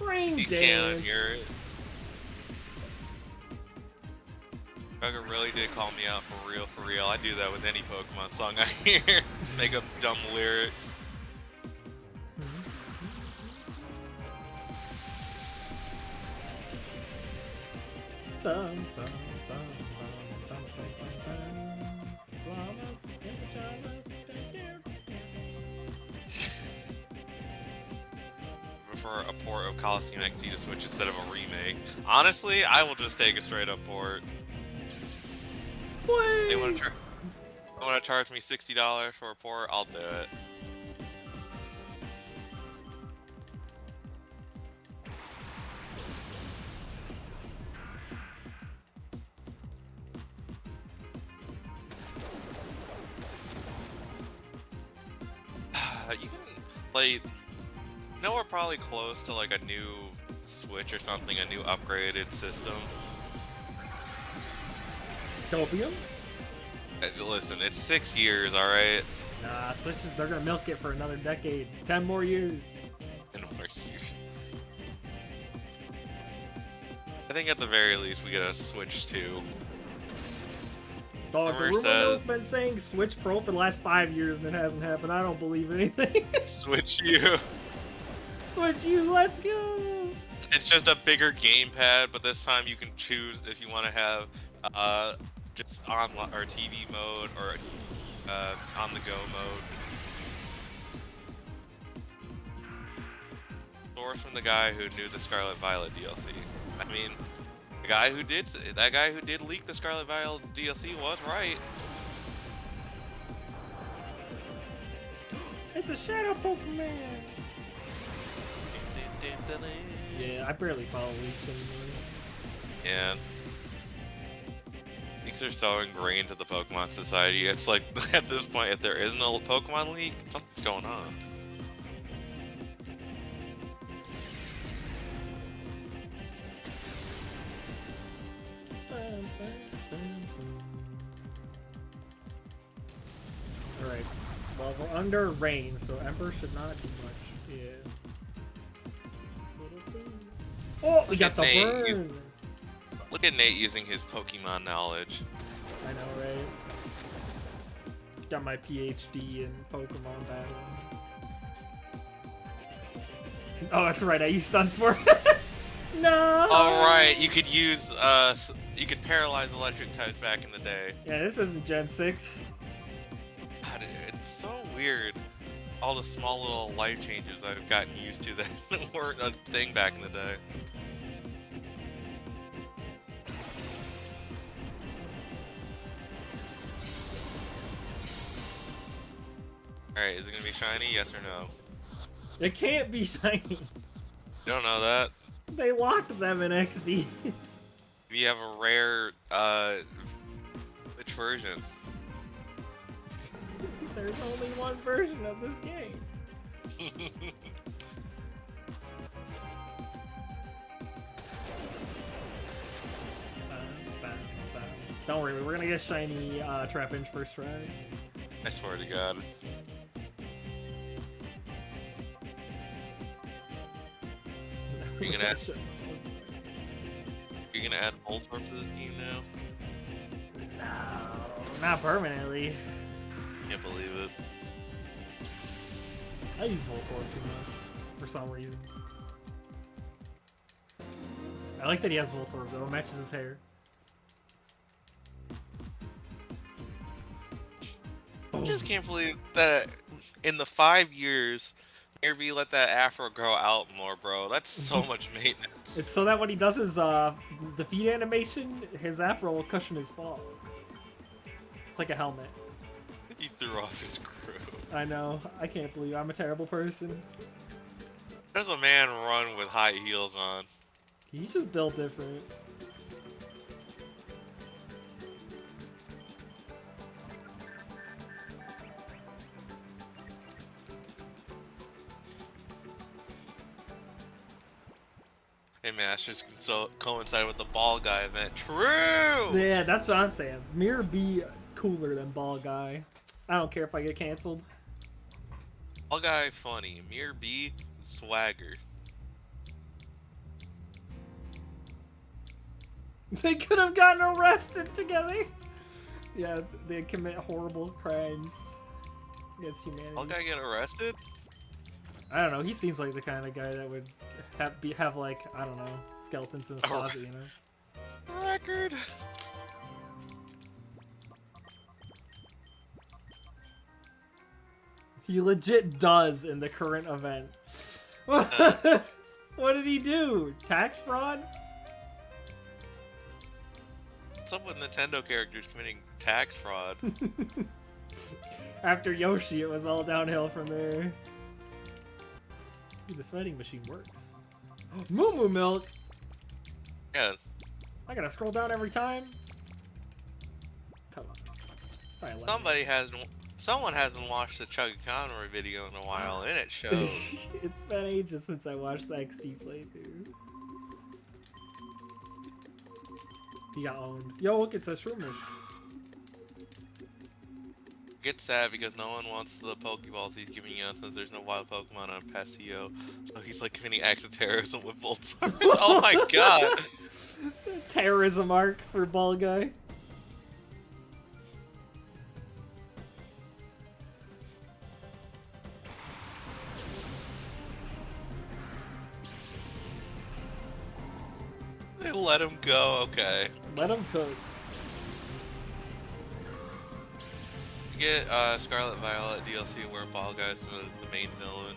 Rain You dance. can't unhear it. Gregor really did call me out for real, for real. I do that with any Pokemon song I hear. Make up dumb lyrics. Bum, bum, bum, bum, bum, bum, bum. Llamas in pajamas. Prefer a port of Coliseum XD to Switch instead of a remake. Honestly, I will just take a straight up port. They want to charge me $60 for a port, I'll do it. You can play. No, we're probably close to like a new Switch or something, a new upgraded system. Dopium? Listen, it's 6 years, alright? Nah, Switches, they're gonna milk it for another decade. 10 more years. 10 more years. I think at the very least we get a Switch 2. Dog, the Rumor rumor mill's says- been saying Switch Pro for the last 5 years and it hasn't happened. I don't believe anything. Switch U. Switch U, let's go! It's just a bigger gamepad, but this time you can choose if you want to have just online or TV mode or on the go mode. Source from the guy who knew the Scarlet Violet DLC. I mean, that guy who did leak the Scarlet Violet DLC was right. It's a shadow Pokemon! Yeah, I barely follow leaks anymore. Yeah. Leaks are so ingrained to the Pokemon society. It's like, at this point, if there isn't a Pokemon leak, something's going on. Alright. Well, we're under rain, so Emperor should not do much. Yeah. Oh, we got the Nate, he's- burn! Look at Nate using his Pokemon knowledge. I know, right? Got my PhD in Pokemon battling. Oh, that's right, I used Stun Spore. No! Alright, you could use, you could paralyze electric types back in the day. Yeah, this isn't Gen 6. God, it's so weird. All the small little life changes I've gotten used to that weren't a thing back in the day. Alright, is it gonna be shiny? Yes or no? It can't be shiny. You don't know that? They locked them in XD. If you have a rare, which version? There's only one version of this game. Don't worry, we're gonna get shiny Trapinch first try. I swear to God. Are you gonna add Voltorb to the team now? No, not permanently. Can't believe it. I use Voltorb too much for some reason. I like that he has Voltorb though, it matches his hair. I just can't believe that in the 5 years, Mirby let that afro grow out more, bro. That's so much maintenance. It's so that when he does his defeat animation, his afro will cushion his fall. It's like a helmet. He threw off his crew. I know. I can't believe I'm a terrible person. There's a man run with high heels on. He's just built different. Hey man, that's just coincide with the ball guy event. True! Yeah, that's what I'm saying. Mirror be cooler than Ball Guy. I don't care if I get canceled. Ball guy funny. Mirror B swagger. They could have gotten arrested together. Yeah, they commit horrible crimes against humanity. Ball guy get arrested? I don't know. He seems like the kind of guy that would have like, I don't know, skeletons in his closet, you know? Record. He legit does in the current event. What did he do? Tax fraud? What's up with Nintendo characters committing tax fraud? After Yoshi, it was all downhill from there. Dude, this vending machine works. Moo Moo Milk! Yeah. I gotta scroll down every time. Come on. Someone hasn't watched the Chugga Conroy video in a while, and it shows. It's been ages since I watched the XD playthrough. He got owned. Yo, look, it's a Shroomish. Get sad because no one wants the Pokeballs he's giving out since there's no wild Pokemon on Paseo. So he's like committing acts of terrorism with Voltorb. Oh my god! Terrorism arc for Ball Guy. They let him go, okay. Let him cook. Get Scarlet Violet DLC where Ball Guy's the main villain.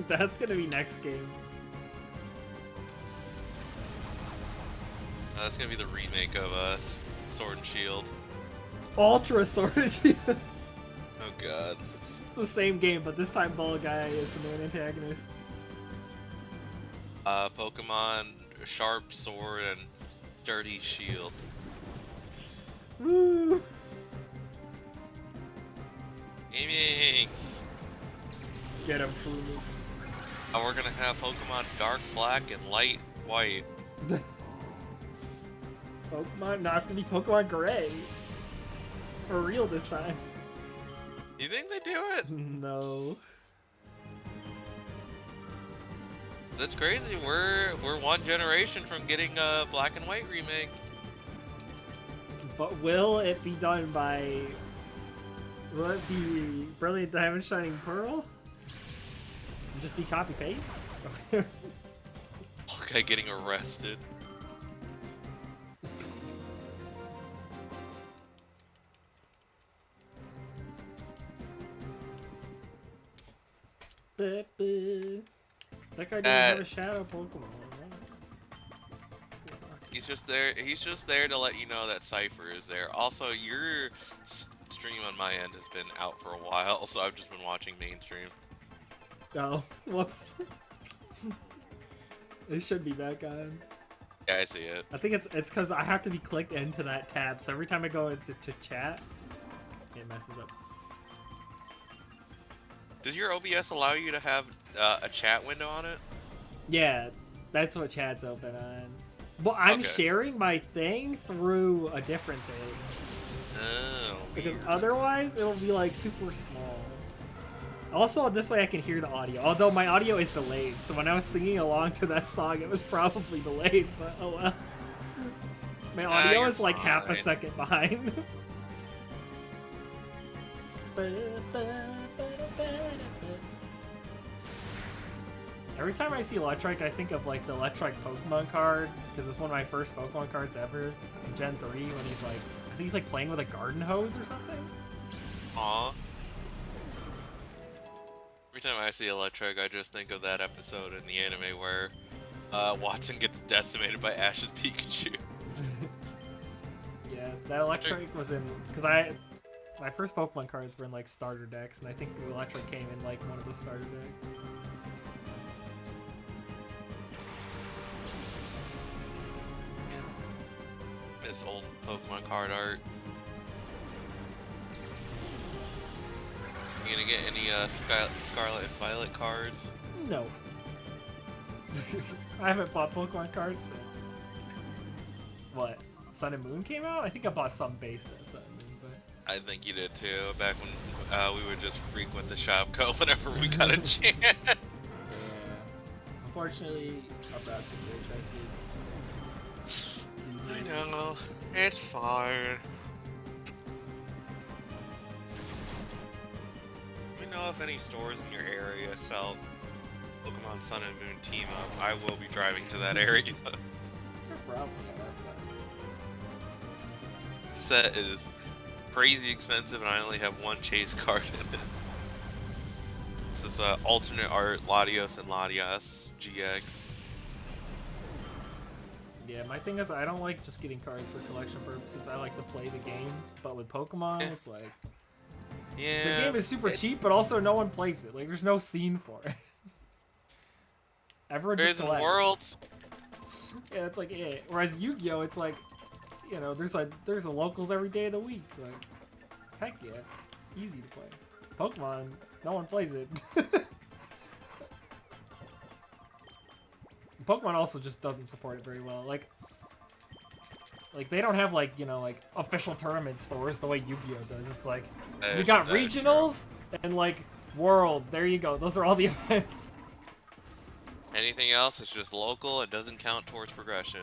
That's gonna be next game. That's gonna be the remake of Sword and Shield. Ultra Sword and Shield. Oh god. It's the same game, but this time Ball Guy is the main antagonist. Pokemon Sharp Sword and Sturdy Shield. Woo! Gaming! Get him, Shroomish. We're gonna have Pokemon Dark Black and Light White. Pokemon? No, it's gonna be Pokemon Gray. For real this time. You think they do it? No. That's crazy. We're one generation from getting a Black and White remake. But will it be done by... Will it be Brilliant Diamond Shining Pearl? Just be copy-paste? Okay, getting arrested. That guy doesn't have a shadow Pokemon. He's just there. He's just there to let you know that Cypher is there. Also, your stream on my end has been out for a while, so I've just been watching mainstream. Oh, whoops. It should be back on. Yeah, I see it. I think it's because I have to be clicked into that tab, so every time I go into chat, it messes up. Does your OBS allow you to have a chat window on it? Yeah, that's what chat's open on. Well, I'm Okay. sharing my thing through a different thing. Oh, Because weird. otherwise, it'll be like super small. Also, this way I can hear the audio. Although my audio is delayed, so when I was singing along to that song, it was probably delayed, but oh well. My audio you're is like half a fine. second behind. Every time I see Electric, I think of like the Electric Pokemon card, because it's one of my first Pokemon cards ever in Gen 3 when he's like, I think he's like playing with a garden hose or something. Aw. Every time I see Electric, I just think of that episode in the anime where Watson gets decimated by Ash's Pikachu. Yeah, that Electric was in, because my first Pokemon cards were in like starter decks, and I think the Electric came in like one of the starter decks. This old Pokemon card art. You gonna get any Scarlet and Violet cards? No. I haven't bought Pokemon cards since, what, Sun and Moon came out? I think I bought some base at Sun and Moon, but... I think you did too, back when we would just frequent the Shopko whenever we got a chance. Yeah. Unfortunately, our browser's rich, I see. I know, it's fine. Let me know if any stores in your area sell Pokemon Sun and Moon Team Up. I will be driving to that area. You're probably The set is crazy expensive and I only have one chase card in it. This is alternate art Latios and Latias GX. Yeah, my thing is I don't like just getting cards for collection purposes. I like to play the game, but with Pokemon, it's like Yeah. the game is super cheap, but also no one plays it. Like there's no scene for it. Everyone just Crazy collects. Worlds. Yeah, it's like whereas Yu-Gi-Oh, it's like, you know, there's a locals every day of the week. Like, heck yeah, easy to play. Pokemon, no one plays it. Pokemon also just doesn't support it very well. Like they don't have like, you know, like official tournament stores the way Yu-Gi-Oh does. It's like we got That is true. regionals and like worlds. There you go. Those are all the events. Anything else is just local and doesn't count towards progression.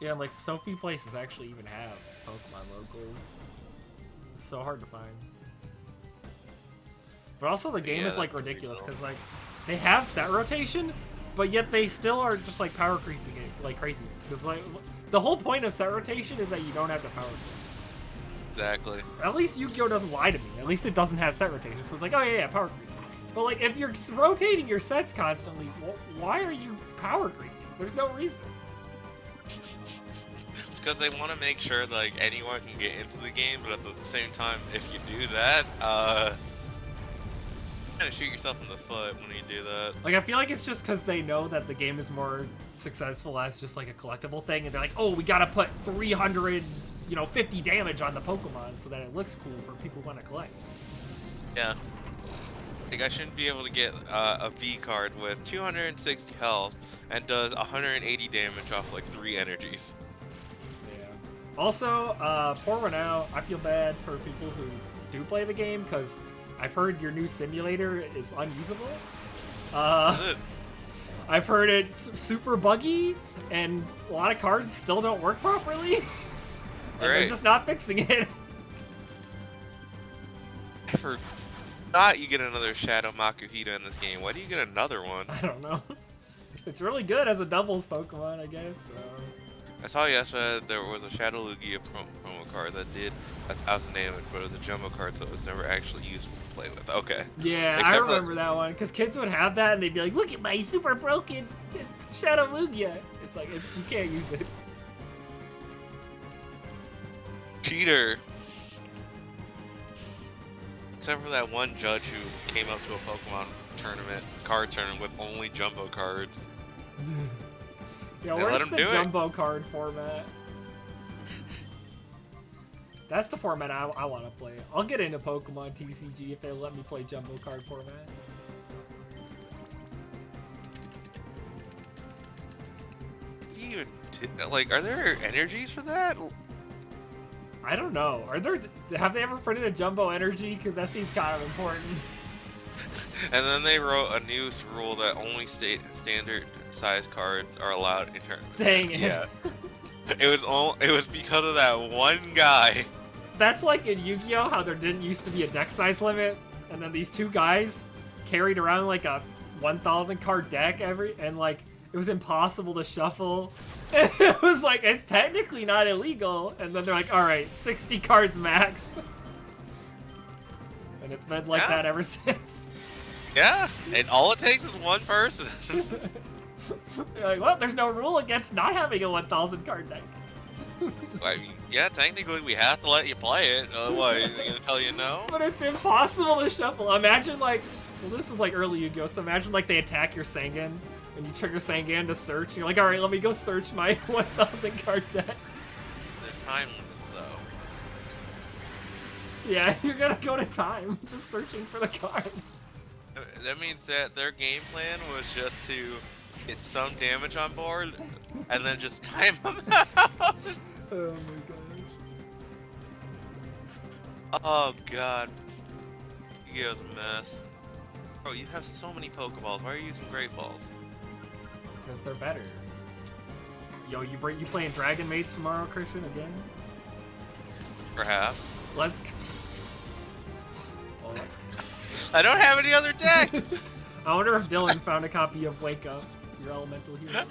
Yeah, and like so few places actually even have Pokemon locals. It's so hard to find. But also the game Yeah, is like that's pretty ridiculous cool. because like they have set rotation, but yet they still are just like power creeping it like crazy. Because like the whole point of set rotation is that you don't have to power creep. Exactly. At least Yu-Gi-Oh doesn't lie to me. At least it doesn't have set rotation, so it's like, oh yeah, power creep. But like if you're rotating your sets constantly, why are you power creeping? There's no reason. It's because they want to make sure like anyone can get into the game, but at the same time, if you do that, kind of shoot yourself in the foot when you do that. Like, I feel like it's just because they know that the game is more successful as just, like, a collectible thing, and they're like, oh, we gotta put 350 damage on the Pokemon so that it looks cool for people who want to collect. Yeah. Like, I shouldn't be able to get a V card with 260 health and does 180 damage off, like, 3 energies. Yeah. Also, pour one out, I feel bad for people who do play the game, because I've heard your new simulator is unusable. I've heard it's super buggy, and a lot of cards still don't work properly. And they're Great. just not fixing it. I forgot you get another Shadow Makuhita in this game. Why do you get another one? I don't know. It's really good as a doubles Pokemon, I guess. So. I saw yesterday there was a Shadow Lugia promo card that did 1,000 damage, but it was a jumbo card, so it was never actually useful to play with. Okay. Yeah, Except I for- remember that one, because kids would have that and they'd be like, look at my super broken Shadow Lugia. It's like, you can't use it. Cheater. Except for that one judge who came up to a Pokemon card tournament with only jumbo cards. Yeah, They let where's him the do it. jumbo card format? That's the format I want to play. I'll get into Pokemon TCG if they let me play jumbo card format. You even Like, are there energies for that? I don't know. Have they ever printed a jumbo energy? Because that seems kind of important. And then they wrote a new rule that only standard size cards are allowed in tournaments. Dang it. Yeah. It was because of that one guy. That's like in Yu-Gi-Oh! How there didn't used to be a deck size limit, and then these two guys carried around like a 1,000 card deck and like it was impossible to shuffle. And it was like, it's technically not illegal, and then they're like, all right, 60 cards max. And it's been like that ever since. Yeah, and all it takes is one person. You're like, well, there's no rule against not having a 1,000 card deck. I mean, yeah, technically we have to let you play it. Otherwise, they're gonna tell you no. But it's impossible to shuffle. Imagine like, well, this was like early Yu-Gi-Oh! So imagine like they attack your Sengen, and you trigger Sengen to search. And you're like, all right, let me go search my 1,000 card deck. The time limits, though. Yeah, you're gonna go to time, just searching for the card. That means that their game plan was just to get some damage on board, and then just time them out. Oh my gosh. Oh god. Yu-Gi-Oh's a mess. Bro, you have so many Pokeballs. Why are you using Great Balls? Because they're better. Yo, you playing Dragon Mates tomorrow, Christian, again? Perhaps. Let's. Oh. I don't have any other decks! I wonder if Dylan found a copy of Wake Up, your elemental hero.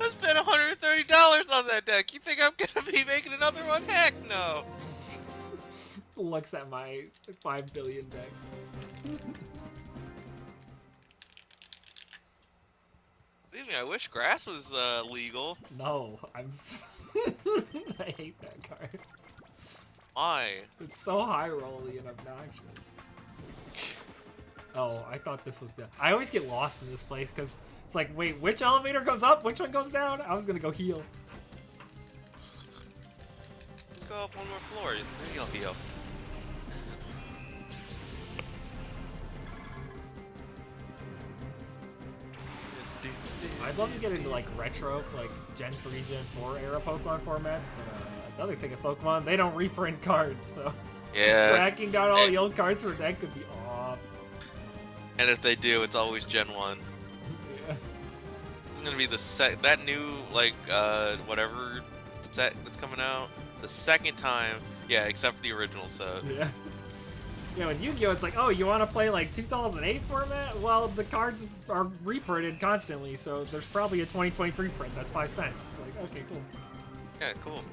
I spent $130 on that deck. You think I'm gonna be making another one? Heck no. Looks at my 5 billion decks. Believe me, I wish grass was legal. No, I'm. I hate that card. Why? It's so high rolly and obnoxious. Oh, I thought this was the. I always get lost in this place because it's like, wait, which elevator goes up? Which one goes down? I was gonna go heal. Let's go up one more floor. Then you'll heal. I'd love to get into like retro, like Gen 3, Gen 4 era Pokemon formats, but another thing of Pokemon, they don't reprint cards, so Yeah. tracking down all the old cards for a deck could be off. And if they do, it's always Gen 1. Yeah. It's gonna be that new like whatever set that's coming out. The second time, yeah, except for the original set. Yeah. Yeah, with Yu-Gi-Oh! It's like, oh, you want to play like 2008 format? Well, the cards are reprinted constantly, so there's probably a 2023 print. That's 5 cents. Like, okay, cool. Yeah, cool.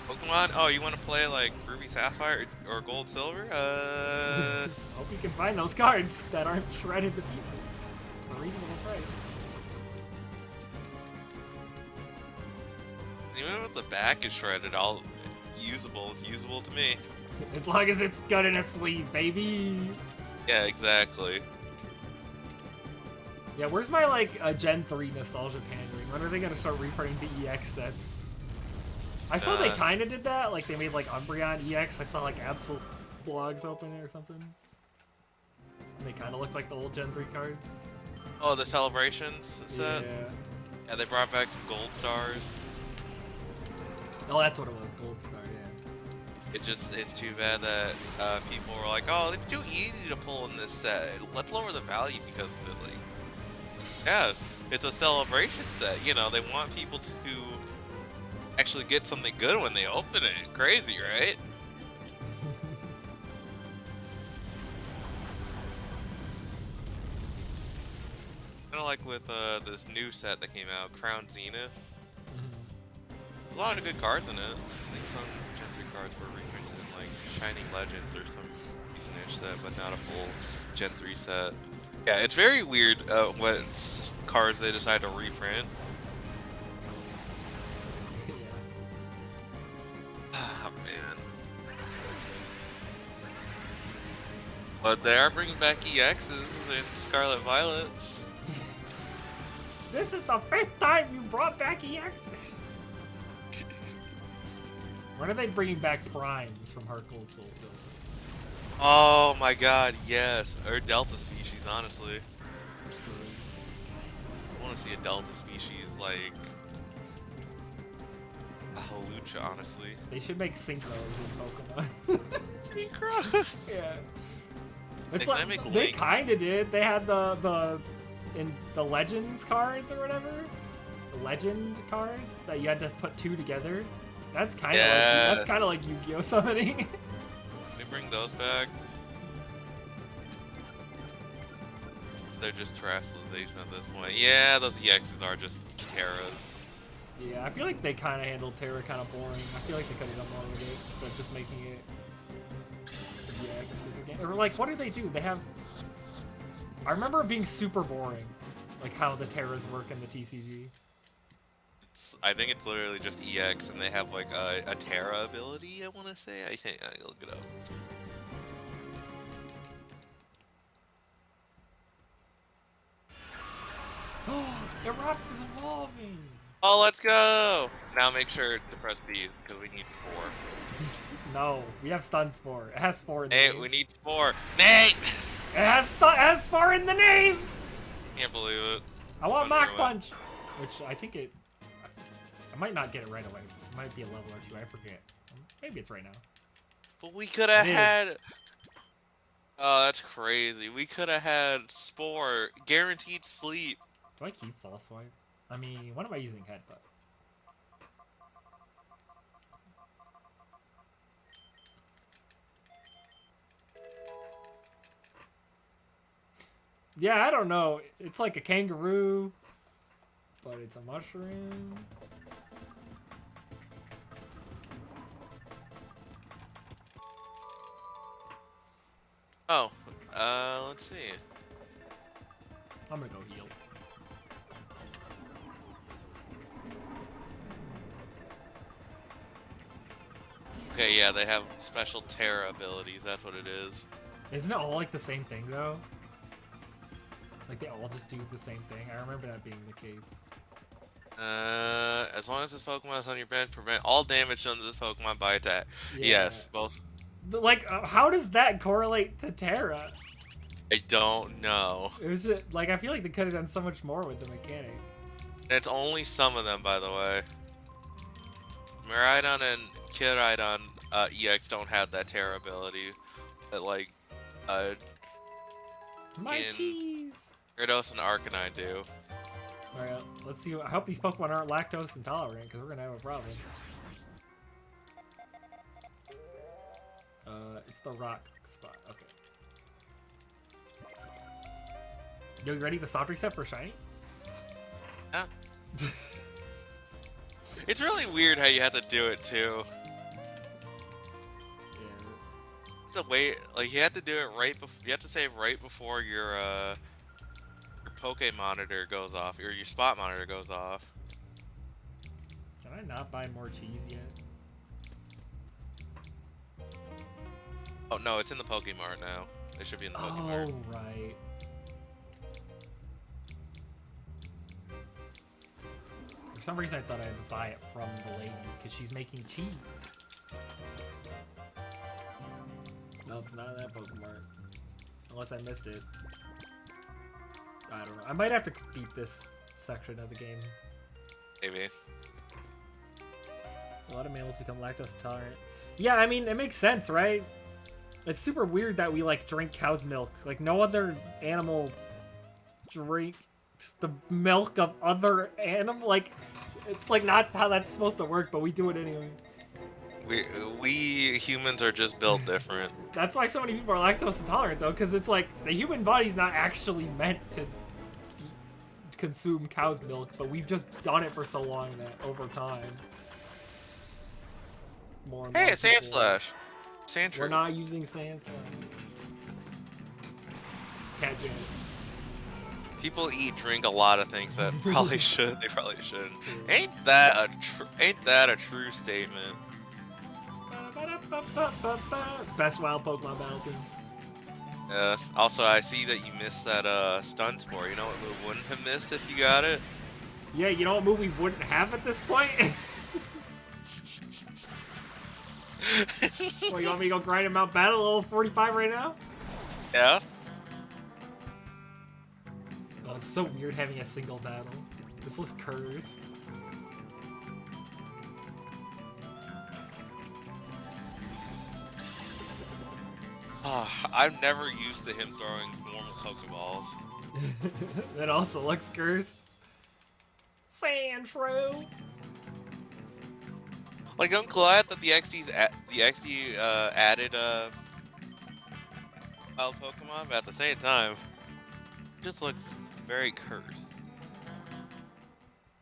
Pokemon? Oh, you want to play like Ruby Sapphire or Gold Silver? Hope you can find those cards that aren't shredded to pieces for a reasonable price. Even if the back is shredded, all usable. It's usable to me. As long as it's good in a sleeve, baby. Yeah, exactly. Yeah, where's my like Gen 3 nostalgia pandering? When are they gonna start reprinting the EX sets? I saw they kind of did that. Like they made like Umbreon EX. I saw like Absol blogs open it or something. And they kind of look like the old Gen 3 cards. Oh, the Celebrations set? Yeah. Yeah, they brought back some Gold Stars. Oh, that's what it was. Gold Star, yeah. It's too bad that people were like, oh, it's too easy to pull in this set. Let's lower the value because of it. Like, yeah, it's a celebration set. You know, they want people to actually get something good when they open it. Crazy, right? Kind of like with this new set that came out, Crown Zenith. A lot of good cards in it. I think some Gen 3 cards were reprinted in like Shining Legends or some decent-ish set, but not a full Gen 3 set. Yeah, it's very weird what cards they decide to reprint. Yeah. Ah, man. But they are bringing back EXs in Scarlet Violet. This is the 5th time you brought back EXs. When are they bringing back Primes from Heart Gold Soul Silver? Oh my god, yes. Or Delta species, honestly. I want to see a Delta species like a Halucha, honestly. They should make synchros in Pokemon. Synchros. Yeah. It's They like make they Link. kind of did. They had the Legends cards or whatever. The Legend cards that you had to put two together. That's kind of Yeah. like Yu-Gi-Oh summoning. They bring those back. They're just terrestrialization at this point. Yeah, those EXs are just Terras. Yeah, I feel like they kind of handled Terra kind of boring. I feel like they could have done more with it instead of just making it EXs again. Or like, what do they do? They have. I remember it being super boring, like how the Terras work in the TCG. I think it's literally just EX, and they have like a Terra ability. I want to say. I can't. I look it up. Erops is evolving. Oh, let's go! Now make sure to press B because we need Spore. No, we have Stun Spore. It has Spore in the Nate, name. we need Spore. Nate! It has Spore in the name! Can't believe it. I want Wonder Mach what- Punch! Which I think it... I might not get it right away. It might be a level or two, I forget. Maybe it's right now. But we could have It is. had. Oh, that's crazy. We could have had Spore, guaranteed sleep. Do I keep False Swipe? I mean, what am I using Headbutt? Yeah, I don't know. It's like a kangaroo, but it's a mushroom. Oh, let's see. I'm gonna go heal. Okay, yeah, they have special Terra abilities. That's what it is. Isn't it all like the same thing though? Like they all just do the same thing. I remember that being the case. As long as this Pokemon is on your bench, prevent all damage done to this Pokemon by attack. Yeah. Yes, both. Like, how does that correlate to Terra? I don't know. It was just like I feel like they could have done so much more with the mechanic. And it's only some of them, by the way. Miraidon and Kiraidon EX don't have that Terra ability. But like, My In- cheese. Gyarados and Arcanine do. All right, let's see. I hope these Pokemon aren't lactose intolerant because we're gonna have a problem. It's the rock spot. Okay. Yo, you ready? The soft reset for shiny? Yeah. It's really weird how you have to do it too. Yeah. The way, like, you have to do it right before. You have to save right before your Poke Monitor goes off, or your Spot Monitor goes off. Can I not buy more cheese yet? Oh no, it's in the Pokemart now. It should be in the Pokemart. Oh, right. For some reason, I thought I had to buy it from the lady because she's making cheese. No, it's not in that Pokemart. Unless I missed it. I don't know. I might have to beat this section of the game. Maybe. A lot of males become lactose intolerant. Yeah, I mean, it makes sense, right? It's super weird that we, like, drink cow's milk. Like, no other animal drinks the milk of other animal. Like, it's, like, not how that's supposed to work, but we do it anyway. We humans are just built different. That's why so many people are lactose intolerant, though, because it's like, the human body's not actually meant to consume cow's milk, but we've just done it for so long that over time... More and Hey, more it's Sand people- Slash. Sand We're Tree. not using sand slime. Cat Jam. People drink a lot of things that probably should. They probably shouldn't. True. Ain't that a true statement? Best wild Pokemon battle team. Also, I see that you missed that Stun Spore. You know what move wouldn't have missed if you got it? Yeah, you know what move we wouldn't have at this point? Well, you want me to go grind him out battle level 45 right now? Yeah. Oh, it's so weird having a single battle. This looks cursed. I'm never used to him throwing normal Pokeballs. That also looks cursed. Sandshrew. Like, I'm glad that the XD added wild Pokemon, but at the same time, it just looks very cursed.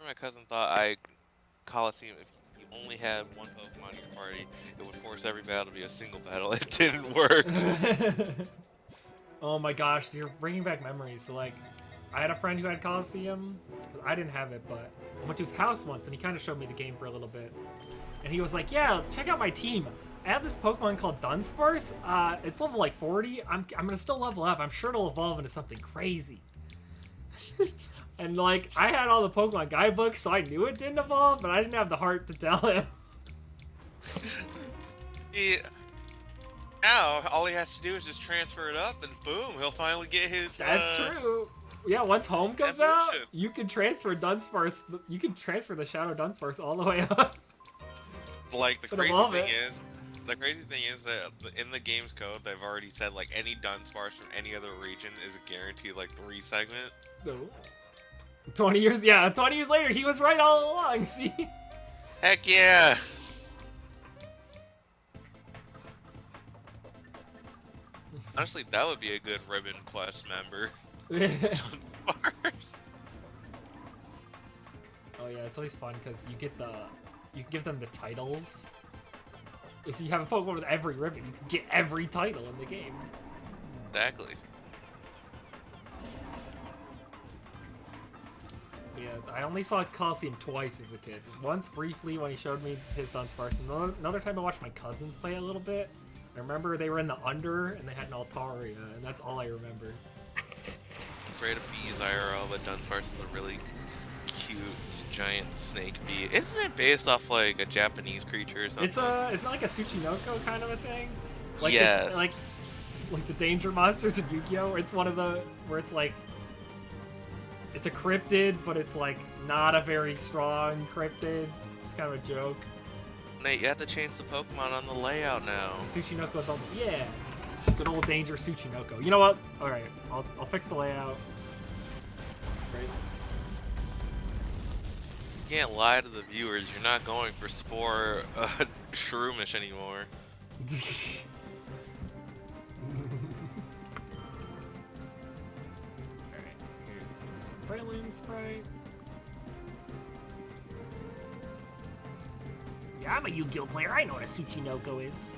My cousin thought Coliseum, if you only had one Pokemon in your party, it would force every battle to be a single battle. It didn't work. Oh my gosh, you're bringing back memories. So like, I had a friend who had Coliseum. I didn't have it, but I went to his house once, and he kind of showed me the game for a little bit. And he was like, "Yeah, check out my team. I have this Pokemon called Dunsparce. It's level like 40. I'm gonna still level up. I'm sure it'll evolve into something crazy." And like, I had all the Pokemon guidebooks, so I knew it didn't evolve, but I didn't have the heart to tell him. Yeah. Now, all he has to do is just transfer it up, and boom, he'll finally get his. That's true. Yeah, once Home comes out, evolution. you can transfer Dunsparce. You can transfer the Shadow Dunsparce all the way up. Like, the But crazy above thing it. is, that in the game's code, they've already said like any Dunsparce from any other region is a guaranteed like 3 segment. No. 20 years, yeah, 20 years later, he was right all along. See. Heck yeah! Honestly, that would be a good Ribbon Quest member. Dunsparce. Oh yeah, it's always fun because you can give them the titles. If you have a Pokemon with every ribbon, you can get every title in the game. Exactly. Yeah, I only saw Coliseum twice as a kid. Once briefly when he showed me his Dunsparce, and another time I watched my cousins play a little bit. I remember they were in the Under, and they had an Altaria, and that's all I remember. Afraid of bees IRL, but Dunsparce is a really cute giant snake bee. Isn't it based off like a Japanese creature or something? It's not like a Tsuchinoko kind of a thing. Like Yes. like the danger monsters in Yu-Gi-Oh! It's one of the where it's like it's a cryptid, but it's like not a very strong cryptid. It's kind of a joke. Nate, you have to change the Pokemon on the layout now. It's a Tsuchinoko double. Yeah. Good old danger Tsuchinoko. You know what? Alright, I'll fix the layout. Great. You can't lie to the viewers. You're not going for Spore Shroomish anymore. Alright, here's the Breloom sprite. Yeah, I'm a Yu-Gi-Oh player. I know what a Tsuchinoko is.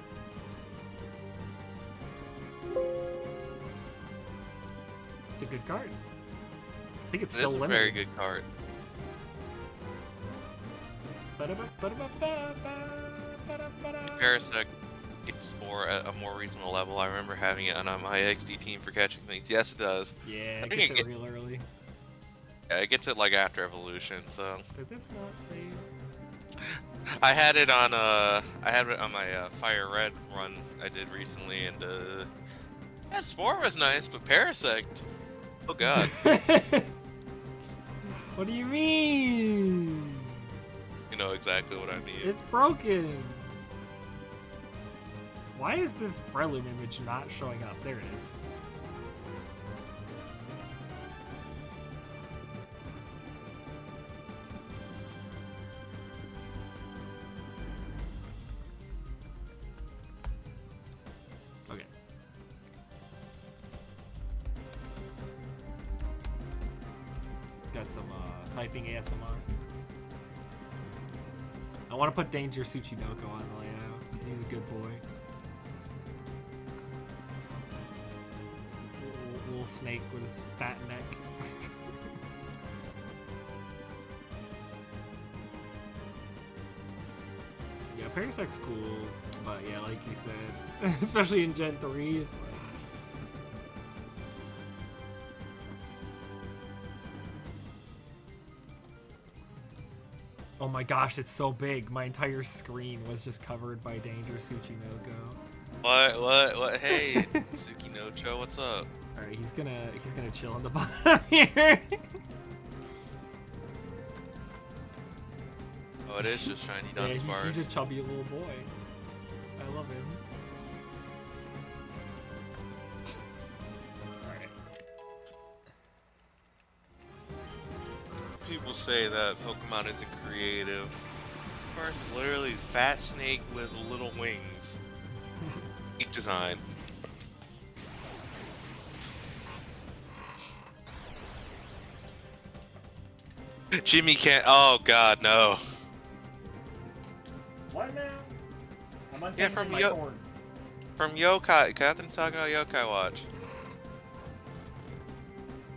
It's a good card. I think it's This still is a limited. very good card. Parasect gets Spore at a more reasonable level. I remember having it on my XD team for catching things. Yes, it does. Yeah, I it think gets it it real early. Yeah, it gets it like after evolution. So Did this not save? I had it on my Fire Red run I did recently, and yeah, Spore was nice, but Parasect, oh god. What do you mean? You know exactly what I mean. It's broken. Why is this Breloom image not showing up? There it is. Okay. Got some typing ASMR. I want to put Danger Tsuchinoko on the layout because he's a good boy. Little snake with his fat neck. Yeah, Parasect's cool, but yeah, like you said, especially in Gen 3, it's like... Oh my gosh, it's so big. My entire screen was just covered by Danger Tsuchinoko. What? Hey, Tsukinocho, what's up? Alright, he's gonna chill on the bottom here. Oh, it is just shiny Yeah, Dunsparce. he's a chubby little boy. I love him. Alright. People say that Pokemon isn't creative. Dunsparce is literally fat snake with little wings. Unique design. Jimmy can't. Oh God, no. What now? I'm on Yeah, from from Yokai. Catherine's talking about Yokai Watch.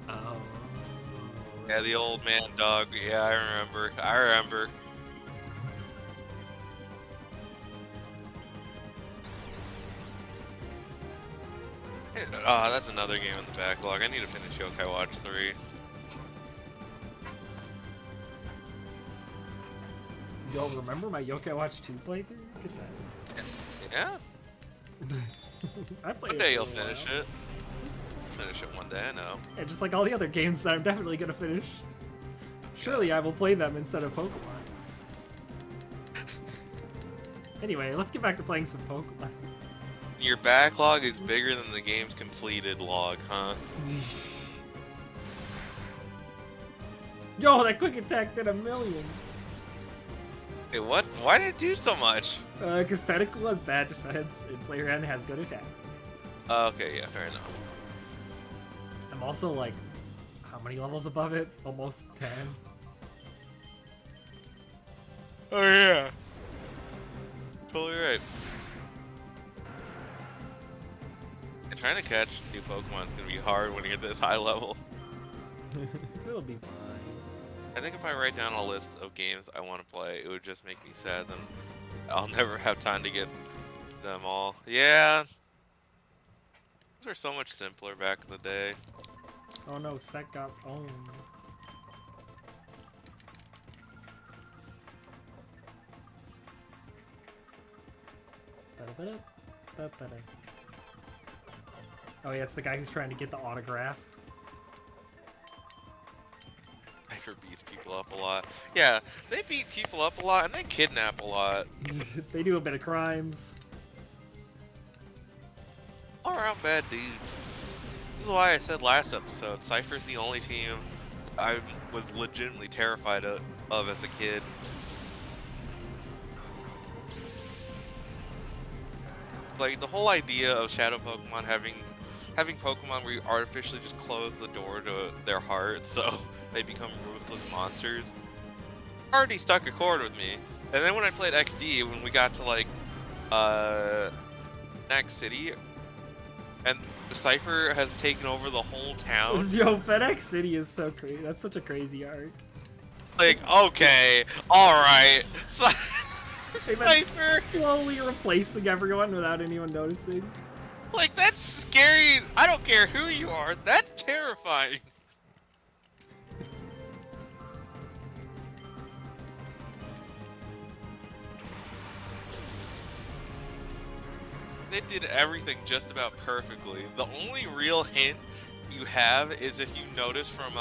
Oh. Yeah, the old man dog. Yeah, I remember. I remember. That's another game in the backlog. I need to finish Yokai Watch 3. Yo, remember my Yokai Watch 2 playthrough? Look at Yeah? that. I played One it day for you'll a finish while. it. Finish it one day, I know. Yeah, just like all the other games that I'm definitely gonna finish. Surely I will play them instead of Pokemon. Anyway, let's get back to playing some Pokemon. Your backlog is bigger than the game's completed log, huh? Yo, that quick attack did 1,000,000. Hey, what? Why did it do so much? Because Tentacle has bad defense and Player N has good attack. Okay, yeah, fair enough. I'm also like, how many levels above it? Almost 10. Oh yeah. Totally right. And trying to catch new Pokemon is gonna be hard when you're this high level. It'll be fine. I think if I write down a list of games I want to play, it would just make me sad. Then I'll never have time to get them all. Yeah. Those were so much simpler back in the day. Oh no, Sek got owned. Oh yeah, it's the guy who's trying to get the autograph. Cypher beats people up a lot. Yeah, they beat people up a lot and they kidnap a lot. They do a bit of crimes. All around bad dudes. This is why I said last episode, Cypher's the only team I was legitimately terrified of as a kid. Like, the whole idea of Shadow Pokemon having Pokemon where you artificially just close the door to their heart so they become ruthless monsters already stuck a chord with me. And then when I played XD, when we got to like next city, and Cypher has taken over the whole town. Yo, FedEx City is so crazy. That's such a crazy arc. Like, okay, alright. They've been Cypher, slowly replacing everyone without anyone noticing. like, that's scary. I don't care who you are. That's terrifying. They did everything just about perfectly. The only real hint you have is if you notice from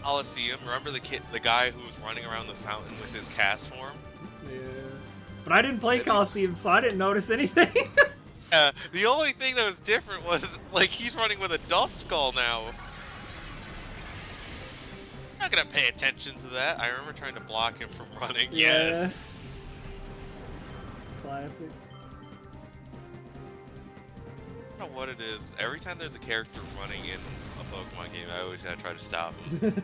Coliseum. Remember the guy who was running around the fountain with his cast form? Yeah. But I didn't play Coliseum, so I didn't notice anything. Yeah, the only thing that was different was, like, he's running with a dust skull now. I'm not gonna pay attention to that. I remember trying to block him from running. Yes. Classic. I don't know what it is. Every time there's a character running in a Pokemon game, I always gotta try to stop him.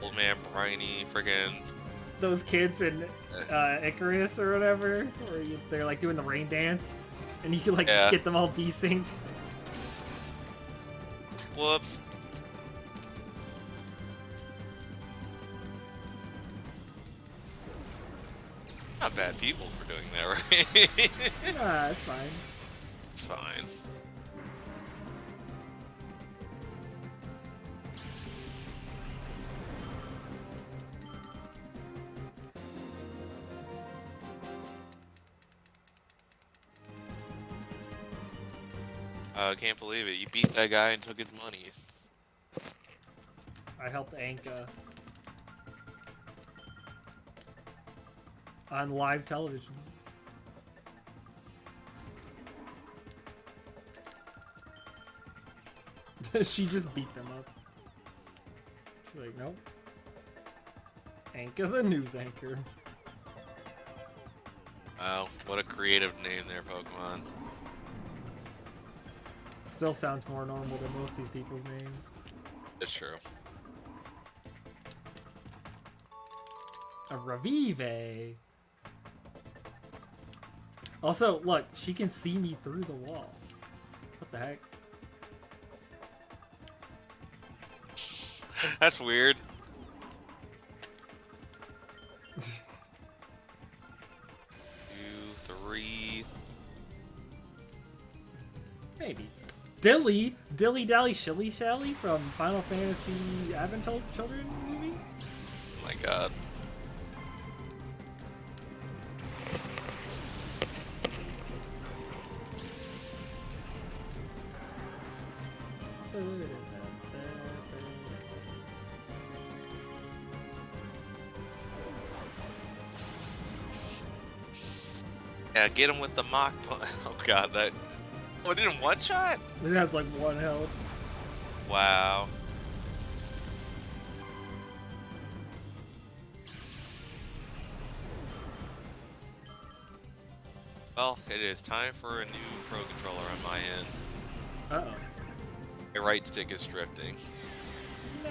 Old man Briny, friggin'. Those kids in Icarus or whatever, where they're like doing the rain dance, and you can like get them all desynced. Whoops. Not bad people for doing that, right? Ah, it's fine. It's fine. I can't believe it. You beat that guy and took his money. I helped Anka. on live television. She just beat them up. She's like, nope. Anka the news anchor. Wow, what a creative name there, Pokemon. Still sounds more normal than most of these people's names. It's true. A Revive. Also, look, she can see me through the wall. What the heck? That's weird. 2, 3. Maybe. Dilly Dally Shilly Shally from Final Fantasy Advent Children movie? Oh my god. Yeah, get him with the mock. Oh god, that. Oh, it did him one shot? It has like 1 health. Wow. Well, it is time for a new Pro Controller on my end. Uh-oh. My right stick is drifting. No.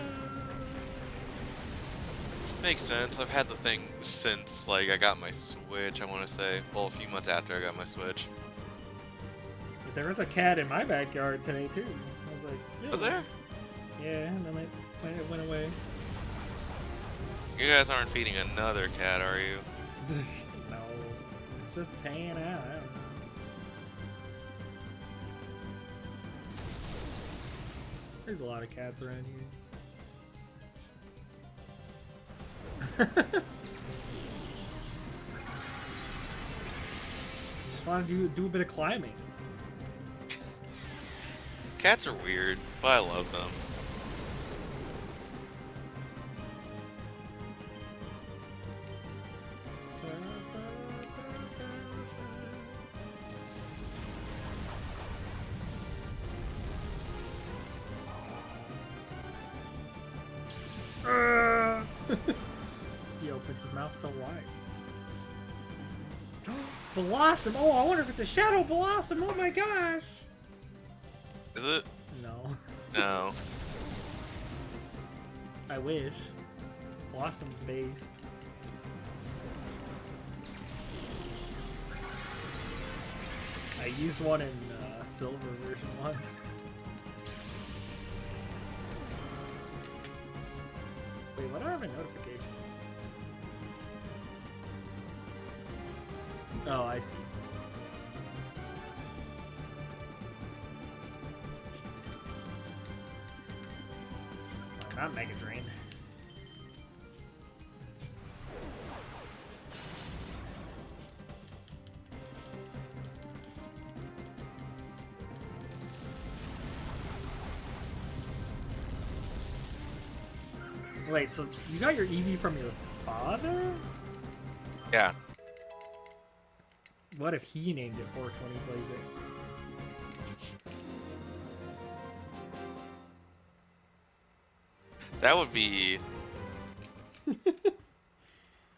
Makes sense. I've had the thing since, like, I got my Switch, I want to say. Well, a few months after I got my Switch. But there was a cat in my backyard today, too. I was like, yeah. Was there? Yeah, and then it went away. You guys aren't feeding another cat, are you? No. It's just hanging out. I don't know. There's a lot of cats around here. Just want to do a bit of climbing. Cats are weird, but I love them. He opens his mouth so wide. Blossom! Oh, I wonder if it's a Shadow Blossom! Oh my gosh! Is it? No. No. I wish. Blossom's based. I used one in silver version once. Wait, what do I have a notification? Oh, I see. Not Mega Drain. Wait, so you got your Eevee from your father? Yeah. What if he named it 420 plays it? That would be.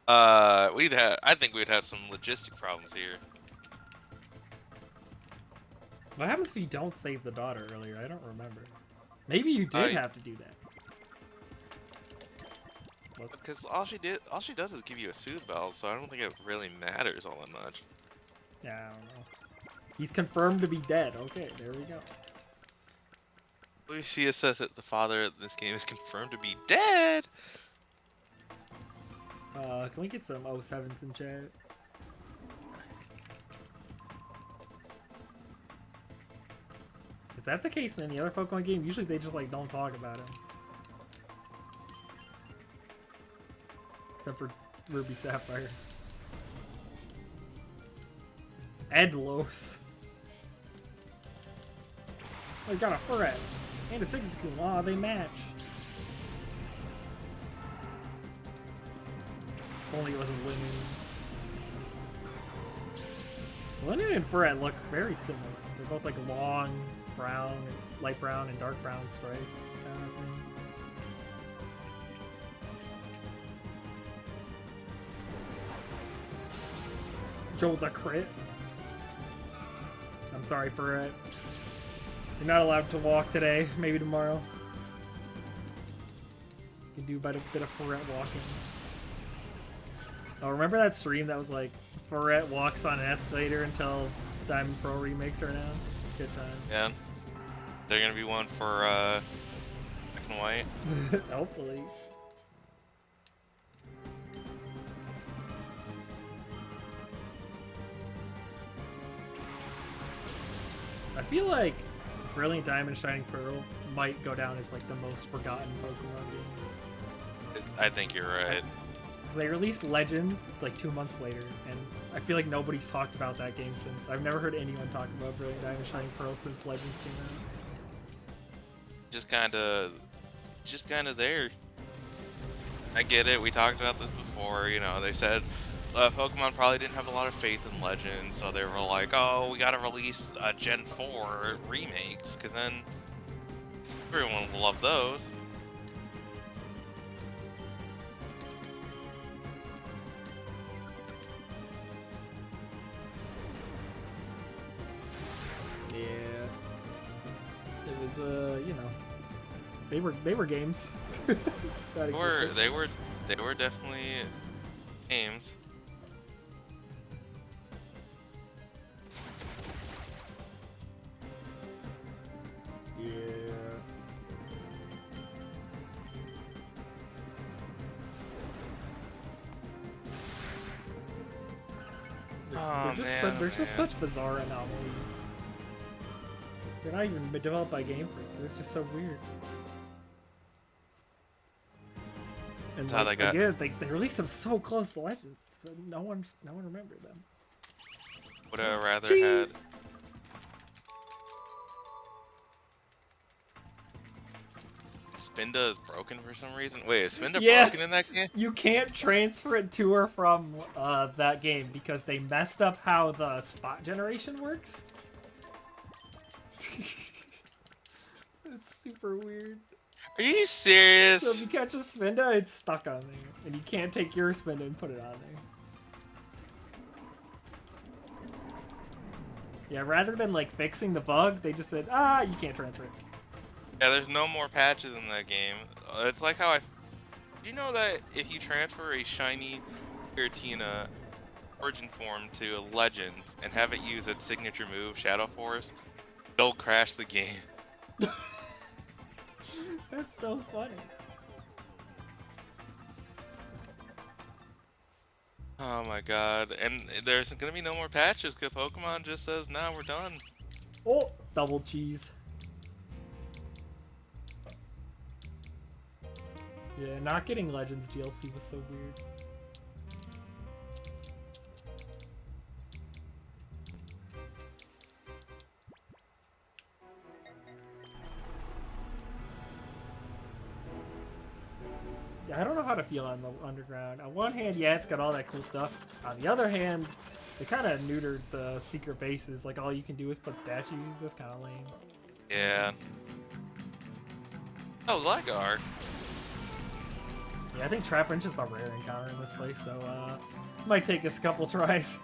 I think we'd have some logistic problems here. What happens if you don't save the daughter earlier? I don't remember. Maybe you did have to do that. Whoops. Because all she does is give you a soothe bell, so I don't think it really matters all that much. Yeah, I don't know. He's confirmed to be dead. Okay, there we go. Lucia says that the father of this game is confirmed to be dead. Can we get some 07s in chat? Is that the case in any other Pokemon game? Usually they just like don't talk about him. Except for Ruby Sapphire. Edlos. Oh, you got a Furret and a Sixacoon. Aw, they match. If only it wasn't winning. Linen and Furret look very similar. They're both like long brown, light brown, and dark brown stripe kind of thing. Joel the crit. I'm sorry, Furret. You're not allowed to walk today. Maybe tomorrow. You can do a bit of Furret walking. Oh, remember that stream that was like Furret walks on an escalator until Diamond Pro remakes are announced? Good time. Yeah. They're gonna be one for black and white. Hopefully. I feel like Brilliant Diamond Shining Pearl might go down as like the most forgotten Pokemon games. I think you're right. They released Legends like 2 months later, and I feel like nobody's talked about that game since. I've never heard anyone talk about Brilliant Diamond Shining Pearl since Legends came out. Just kind of there. I get it. We talked about this before. You know, they said Pokemon probably didn't have a lot of faith in Legends, so they were like, "Oh, we gotta release Gen 4 remakes, because then everyone will love those." Yeah. It was you know, they were games. That existed. They were definitely games. Yeah. They're just such bizarre anomalies. They're not even developed by Game Freak. They're just so weird. And That's how they got. again, they released them so close to Legends, so no one remembered them. Would I rather Jeez. had? Spinda is broken for some reason. Wait, is Spinda broken in that game? You can't transfer it to or from that game because they messed up how the spot generation works. It's super weird. Are you serious? So if you catch a Spinda, it's stuck on there, and you can't take your Spinda and put it on there. Yeah, rather than like fixing the bug, they just said, you can't transfer it. Yeah, there's no more patches in that game. It's like how do you know that if you transfer a shiny Giratina origin form to Legends and have it use its signature move, Shadow Force, it'll crash the game. That's so funny. Oh my god. And there's gonna be no more patches because Pokemon just says, nah, we're done. Oh, double cheese. Yeah, not getting Legends DLC was so weird. Yeah, I don't know how to feel on the Underground. On one hand, yeah, it's got all that cool stuff. On the other hand, they kind of neutered the secret bases. Like, all you can do is put statues. That's kind of lame. Yeah. Oh, Zygarde. Yeah, I think Trapinch is the rare encounter in this place, so might take us a couple tries.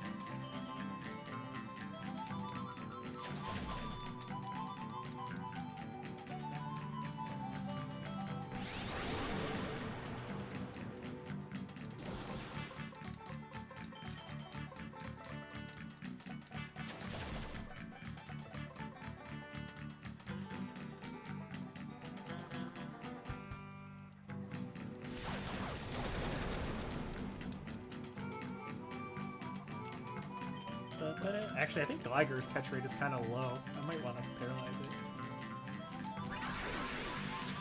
Actually, I think Gliger's catch rate is kind of low. I might want to paralyze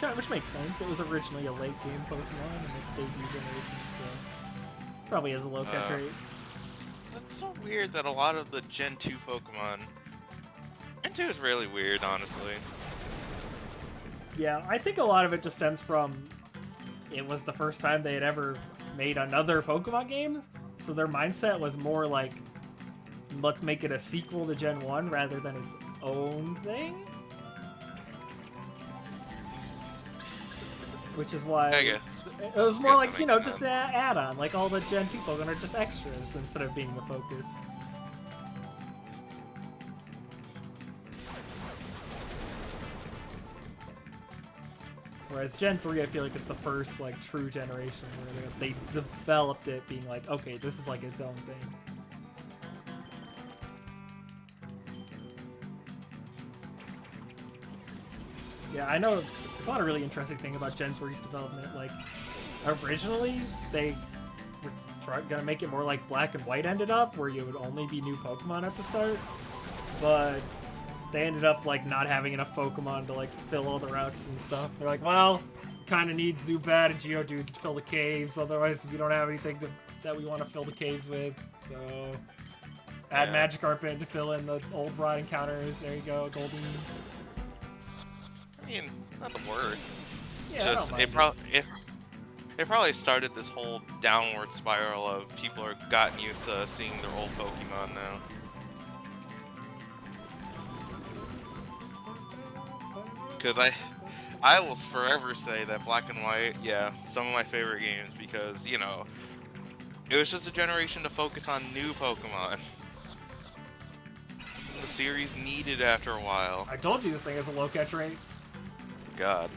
it. Which makes sense. It was originally a late game Pokemon in its debut generation, so probably has a low catch rate. That's so weird that a lot of the Gen 2 Pokemon... Gen 2 is really weird, honestly. Yeah, I think a lot of it just stems from it was the first time they had ever made another Pokemon game, so their mindset was more like, let's make it a sequel to Gen 1 rather than its own thing. Which is why it was more like, you know, just an add-on. Like all the Gen 2 Pokemon are just extras instead of being the focus. Whereas Gen 3, I feel like it's the first like true generation where they developed it being like, okay, this is like its own thing. Yeah, I know there's a lot of really interesting thing about Gen 3's development. Like, originally, they were gonna make it more like Black and White ended up, where you would only be new Pokemon at the start. But they ended up, like, not having enough Pokemon to, like, fill all the routes and stuff. They're like, well, kind of need Zubat and Geodudes to fill the caves, otherwise we don't have anything that we want to fill the caves with. So, add Magikarp in to fill in the old rod encounters. There you go, Golden. I mean, not the worst. Yeah, Just it probably started this whole downward spiral of people are gotten used to seeing their old Pokemon now. Because I will forever say that Black and White, yeah, some of my favorite games because, you know, it was just a generation to focus on new Pokemon. The series needed after a while. I told you this thing has a low catch rate. God.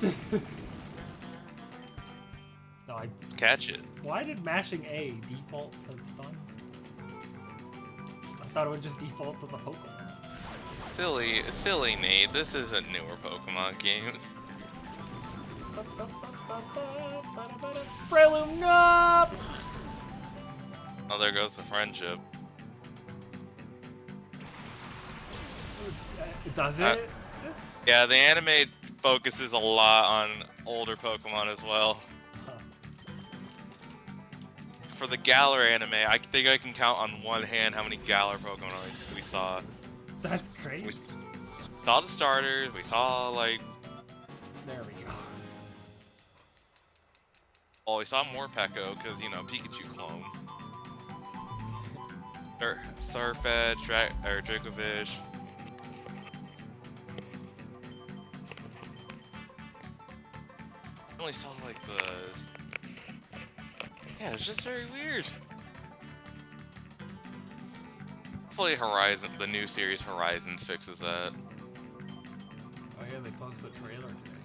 No, I Catch it. Why did mashing A default to stuns? I thought it would just default to the Pokemon. Silly Nate, this isn't newer Pokemon games. Breloom, no! Oh, there goes the friendship. Does it? Yeah, the anime focuses a lot on older Pokemon as well. Huh. For the Galar anime, I think I can count on one hand how many Galar Pokemon we saw. That's great. We saw the starters, we saw, like... There we go. Well, we saw more Pekko, because, you know, Pikachu clone. Surfetch, Dracovish. I only saw, like, the... Yeah, it's just very weird. Hopefully Horizon, the new series Horizons fixes that. Oh yeah, they posted a trailer today.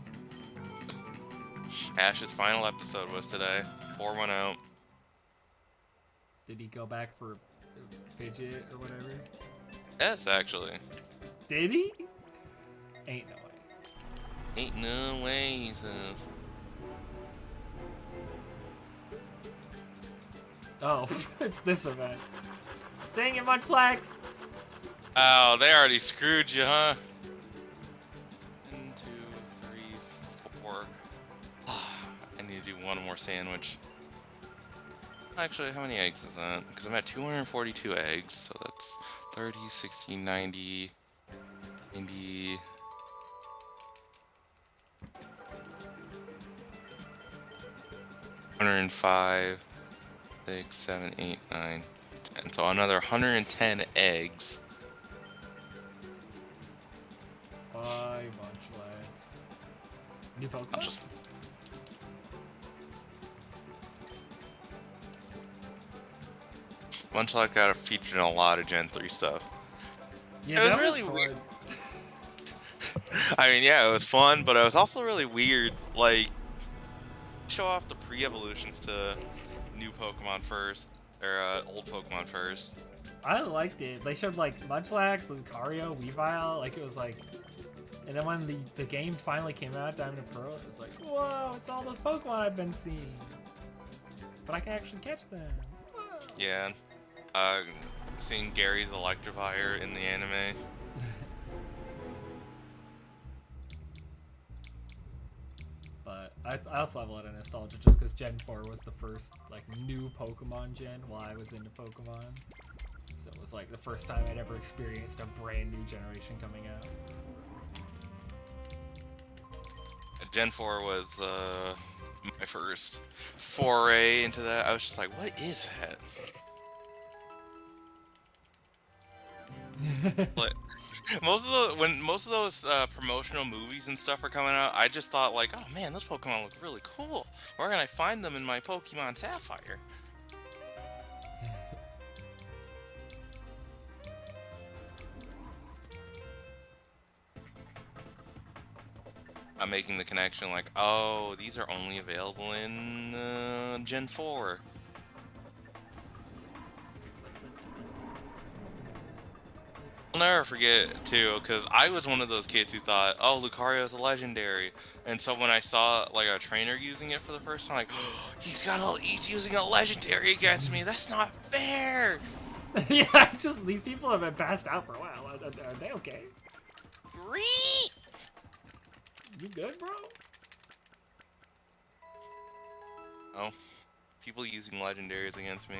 Ash's final episode was today. 4 went out. Did he go back for Fidget or whatever? Yes, actually. Did he? Ain't no way. Ain't no way, he says. Oh, it's this event. Dang it, Munchlax! Oh, they already screwed you, huh? 1, 2, 3, 4. I need to do one more sandwich. Actually, how many eggs is that? Because I'm at 242 eggs, so that's 30, 60, 90, 90... 105, 6, 7, 8, 9, 10. So another 110 eggs. Bye, Munchlax. New Pokemon? I'll just... Munchlax got featured in a lot of Gen 3 stuff. Yeah, it was that really fun. weird. I mean, yeah, it was fun, but it was also really weird. Like, show off the pre-evolutions to new Pokemon first, or old Pokemon first. I liked it. They showed like Munchlax, Lucario, Weavile, like it was like, and then when the game finally came out, Diamond and Pearl, it was like, whoa, it's all those Pokemon I've been seeing, but I can actually catch them. Whoa. Yeah, seeing Gary's Electivire in the anime. But I also have a lot of nostalgia just because Gen 4 was the first like new Pokemon gen while I was into Pokemon. So it was like the first time I'd ever experienced a brand new generation coming out. Gen 4 was my first foray into that. I was just like, what is that? Like most of those promotional movies and stuff are coming out, I just thought like, oh man, those Pokemon look really cool. Where can I find them in my Pokemon Sapphire? I'm making the connection like, oh, these are only available in Gen 4. I'll never forget, too, because I was one of those kids who thought, oh, Lucario's a legendary. And so when I saw, like, a trainer using it for the first time, like, oh, he's using a legendary against me. That's not fair. Yeah, just these people have been passed out for a while. Are they okay? Great. You good, bro? Oh, people using legendaries against me.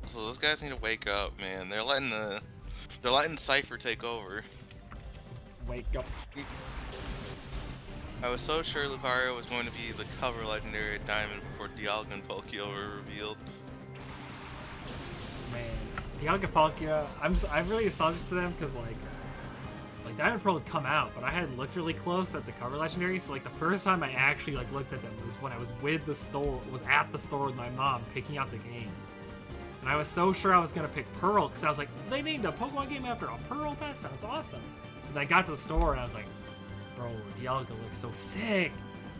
So those guys need to wake up, man. They're letting Cypher take over. Wake up. I was so sure Lucario was going to be the cover legendary at Diamond before Dialga and Palkia were revealed. Man, Dialga Palkia, I'm really nostalgic to them because like Diamond Pearl had come out, but I had looked really close at the cover legendary. So like the first time I actually like looked at them was when I was at the store with my mom picking out the game, and I was so sure I was gonna pick Pearl because I was like, they named a Pokemon game after a Pearl. That sounds awesome. And I got to the store and I was like, bro, Dialga looks so sick.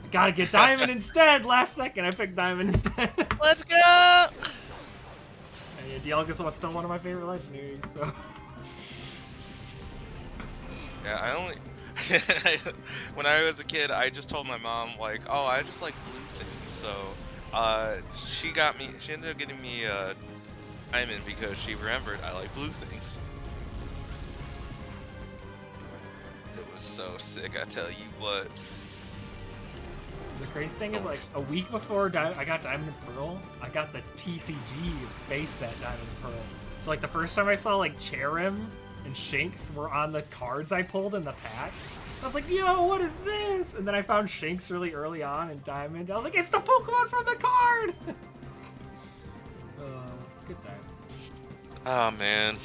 I gotta get Diamond instead. Last second, I picked Diamond instead. Let's go! And yeah, Dialga's still one of my favorite legendaries. So. Yeah, I only when I was a kid, I just told my mom like, oh, I just like blue things. So she ended up getting me a Diamond because she remembered I like blue things. It was so sick, I tell you what. The crazy thing is, like, a week before I got Diamond and Pearl, I got the TCG base set Diamond and Pearl. So, like, the first time I saw, like, Cherim and Shinx were on the cards I pulled in the pack, I was like, yo, what is this? And then I found Shinx really early on in Diamond. I was like, it's the Pokemon from the card! Good times. Oh man.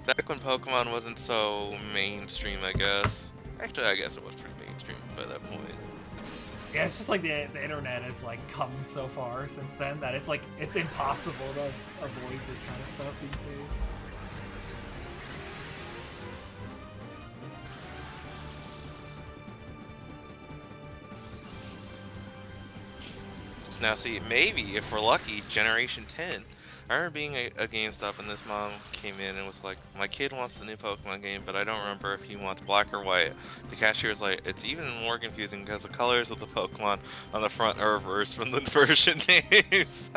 Back when Pokemon wasn't so mainstream, I guess. Actually, I guess it was pretty mainstream by that point. Yeah, it's just like the internet has like come so far since then that it's like it's impossible to avoid this kind of stuff these days. Now see, maybe if we're lucky, Generation 10. I remember being a GameStop and this mom came in and was like, my kid wants the new Pokemon game, but I don't remember if he wants black or white. The cashier was like, it's even more confusing because the colors of the Pokemon on the front are reversed from the version names.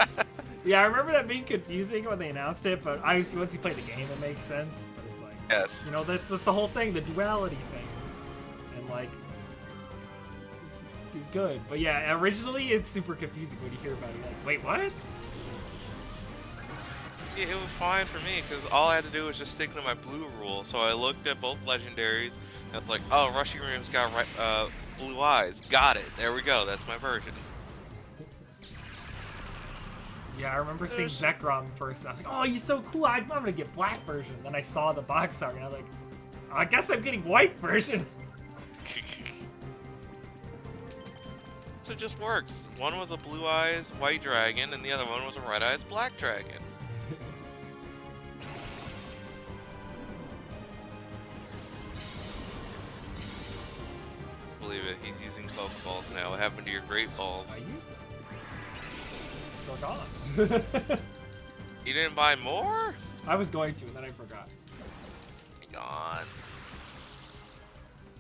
Yeah, I remember that being confusing when they announced it, but obviously once you play the game it makes sense. But it's like, Yes. you know, that's the whole thing, the duality thing. And like, he's good. But yeah, originally it's super confusing when you hear about it. You're like, wait, what? Yeah, it was fine for me because all I had to do was just stick to my blue rule. So I looked at both legendaries and it's like, oh, Rushing Room's got blue eyes. Got it. There we go. That's my version. Yeah, I remember seeing Zekrom first. And I was like, oh, he's so cool. I'm gonna get black version. Then I saw the box art and I was like, I guess I'm getting white version. So it just works. One was a blue eyes white dragon and the other one was a red eyes black dragon. Believe it, he's using Pokeballs now. What happened to your Great Balls? I use it. Still gone. You didn't buy more? I was going to, and then I forgot. Gone.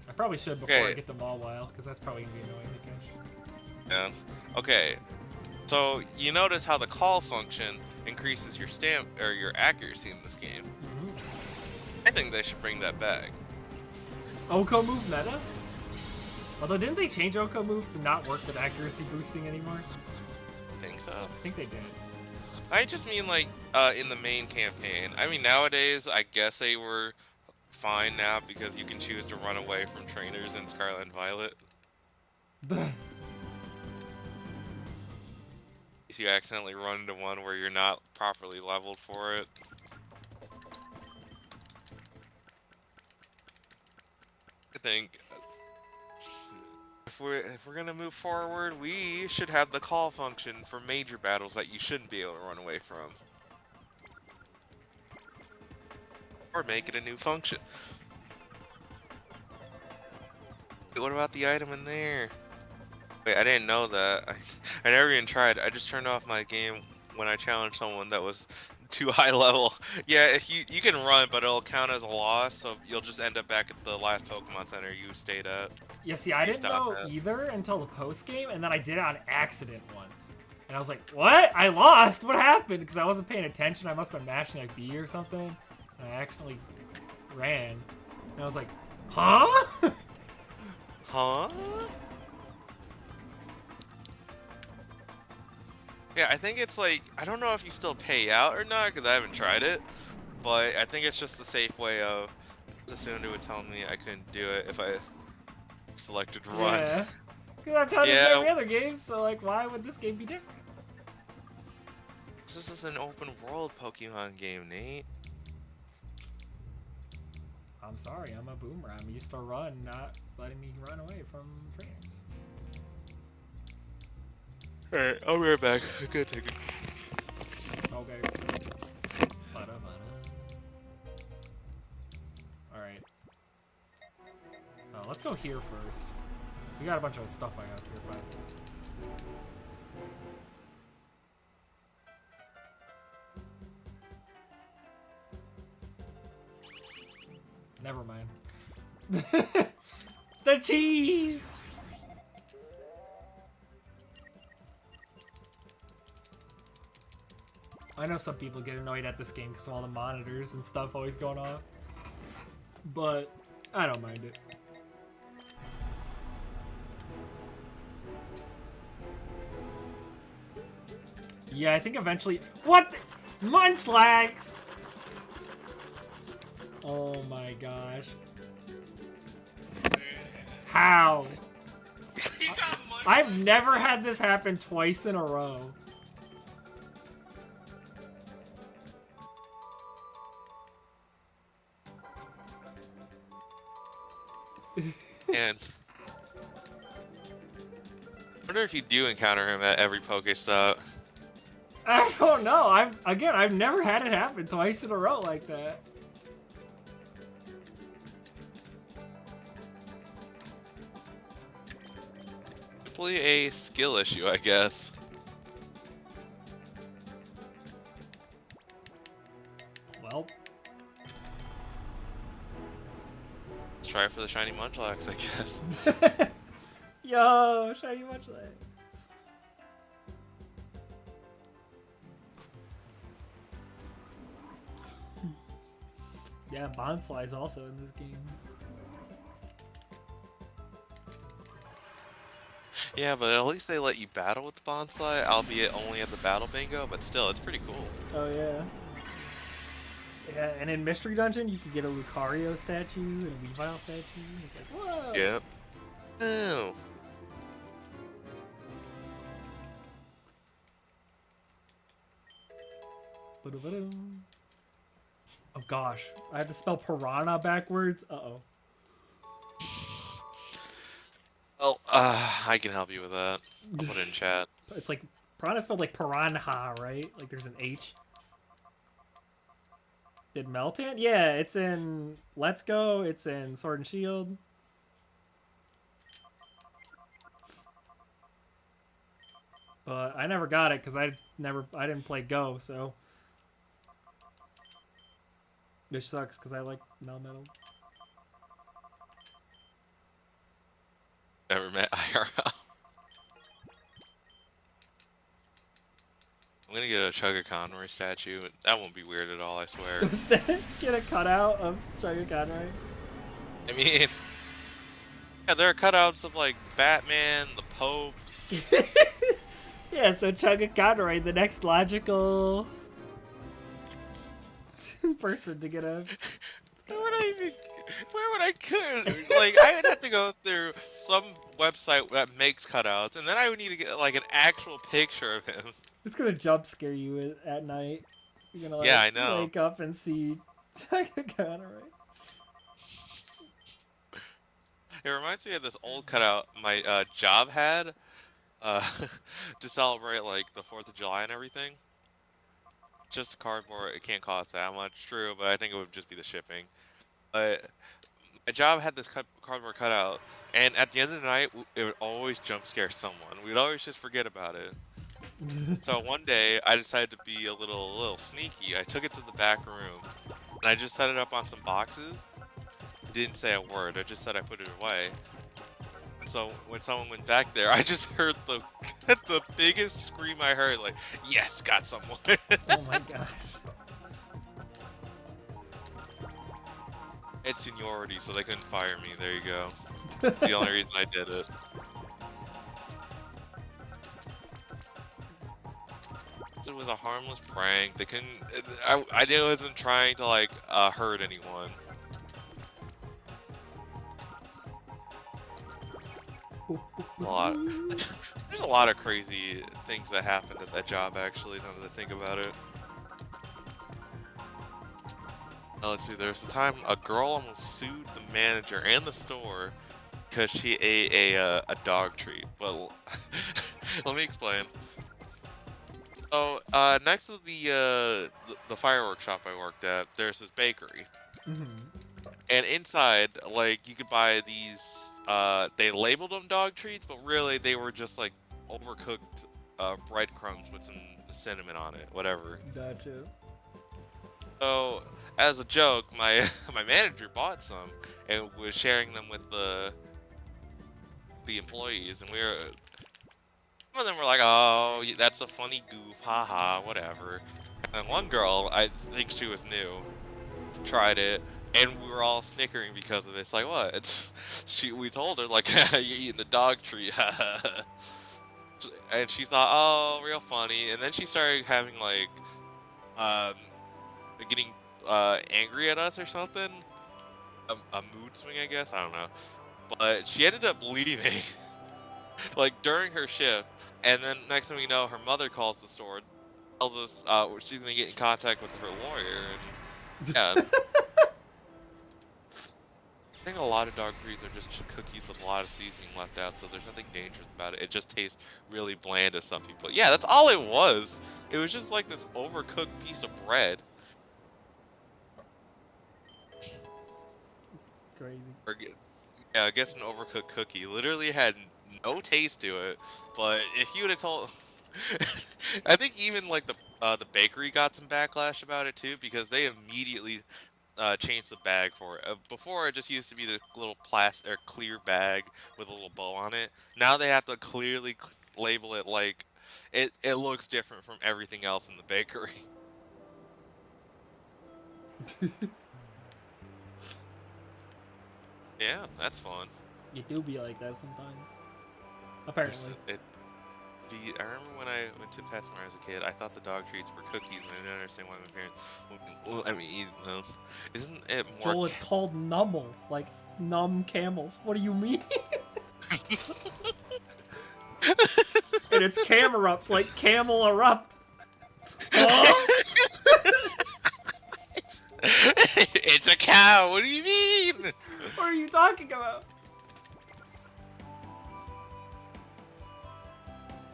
I probably should before Okay. I get to Mawile, because that's probably gonna be annoying to catch. Yeah. Okay. So you notice how the call function increases your your accuracy in this game. Mm-hmm. I think they should bring that back. Oko move meta? Although, didn't they change Oko moves to not work with accuracy boosting anymore? I think so. I think they did. I just mean like in the main campaign. I mean nowadays I guess they were fine now because you can choose to run away from trainers in Scarlet and Violet. if you accidentally run into one where you're not properly leveled for it. I think if we're gonna move forward, we should have the call function for major battles that you shouldn't be able to run away from, or make it a new function. Wait, what about the item in there? Wait, I didn't know that. I never even tried. I just turned off my game when I challenged someone that was too high level. Yeah, if you can run, but it'll count as a loss, so you'll just end up back at the last Pokemon Center you stayed at. Yeah, see, I didn't stopped know at. either until the post game, and then I did it on accident once. And I was like, what? I lost? What happened? Because I wasn't paying attention. I must have been mashing like B or something. And I actually ran. And I was like, huh? Huh? Yeah, I think it's like, I don't know if you still pay out or not, because I haven't tried it. But I think it's just the safe way of, assumed it would tell me I couldn't do it if I selected run. Yeah. 'Cause that's how it is Yeah. in every other game, so like, why would this game be different? This is an open world Pokemon game, Nate. I'm sorry, I'm a boomer. I'm used to run, not letting me run away from frames. Alright, I'll be right back. I gotta take it. Okay. Alright. Let's go here first. We got a bunch of stuff I got here, fine. Never mind. The cheese! I know some people get annoyed at this game because of all the monitors and stuff always going off. But I don't mind it. Yeah, I think eventually... What? Munchlax! Oh my gosh. How? I've never had this happen twice in a row. And I wonder if you do encounter him at every Pokestop. I don't know. I've never had it happen twice in a row like that. Simply a skill issue, I guess. Well, Let's try for the shiny Munchlax, I guess. yo, shiny Munchlax. Yeah, Bonsly's also in this game. Yeah, but at least they let you battle with the Bonsly, albeit only at the Battle Bingo, but still, it's pretty cool. Oh yeah. Yeah, and in Mystery Dungeon, you could get a Lucario statue and a Weavile statue. It's like, whoa! Yep. Oh. Ba-da-ba-dum. Oh gosh, I have to spell piranha backwards. Uh-oh. Well, I can help you with that. I'll put it in chat. It's like, piranha spelled like piranha, right? Like there's an H. Did Meltan? Yeah, it's in Let's Go, it's in Sword and Shield. But I never got it because I didn't play Go, so. Which sucks because I like Melmetal. Never met IRL. I'm gonna get a Chuggaaconroy statue. That won't be weird at all, I swear. Does that get a cutout of Chuggaaconroy? I mean, yeah, there are cutouts of like Batman, the Pope. Yeah, so Chuggaaconroy, the next logical person to get a. Where would I like, I would have to go through some website that makes cutouts, and then I would need to get like an actual picture of him. It's gonna jump scare you at night. You're gonna like Yeah, I know. wake up and see Takagana, right? It reminds me of this old cutout my job had uh, to celebrate like the 4th of July and everything. Just a cardboard. It can't cost that much, true, but I think it would just be the shipping. But my job had this cardboard cutout, and at the end of the night, it would always jump scare someone. We'd always just forget about it. So one day, I decided to be a little sneaky. I took it to the back room, and I just set it up on some boxes. Didn't say a word. I just said I put it away. And so when someone went back there, I just heard the the biggest scream I heard, like, "Yes, got someone!" Oh my gosh. It's seniority, so they couldn't fire me. There you go. That's the only reason I did it. It was a harmless prank. They couldn't. I knew I wasn't trying to like hurt anyone. A lot. There's a lot of crazy things that happened at that job. Actually, now that I think about it. Let's see. There's a time a girl almost sued the manager and the store because she ate a dog treat. But let me explain. So next to the fireworks shop I worked at, there's this bakery, and inside, like, you could buy these. They labeled them dog treats, but really they were just like overcooked breadcrumbs with some cinnamon on it, whatever. Gotcha. So, as a joke, my my manager bought some and was sharing them with the employees, and some of them were like, "Oh, that's a funny goof, haha, whatever." And one girl, I think she was new, tried it, and we were all snickering because of it. It's like, what? We told her like, "You're eating a dog treat," and she thought, "Oh, real funny." And then she started having like, getting angry at us or something. A mood swing, I guess. I don't know. But she ended up leaving, like during her shift. And then next thing we know, her mother calls the store, tells us she's gonna get in contact with her lawyer. And yeah, I think a lot of dog treats are just cookies with a lot of seasoning left out, so there's nothing dangerous about it. It just tastes really bland to some people. Yeah, that's all it was. It was just like this overcooked piece of bread. Crazy. Yeah, I guess an overcooked cookie. Literally had no taste to it. But if you would have told, I think even like the bakery got some backlash about it too, because they immediately changed the bag for it. Before it just used to be the little plastic or clear bag with a little bow on it. Now they have to clearly label it like it looks different from everything else in the bakery. Yeah, that's fun. You do be like that sometimes. Apparently. I remember when I went to PetSmart as a kid, I thought the dog treats were cookies, and I didn't understand why my parents wouldn't let me eat them. Isn't it more? Joel, it's called Nummel, like numb camel. What do you mean? And it's Camerupt, like camel erupt. Oh? It's a cow. What do you mean? What are you talking about?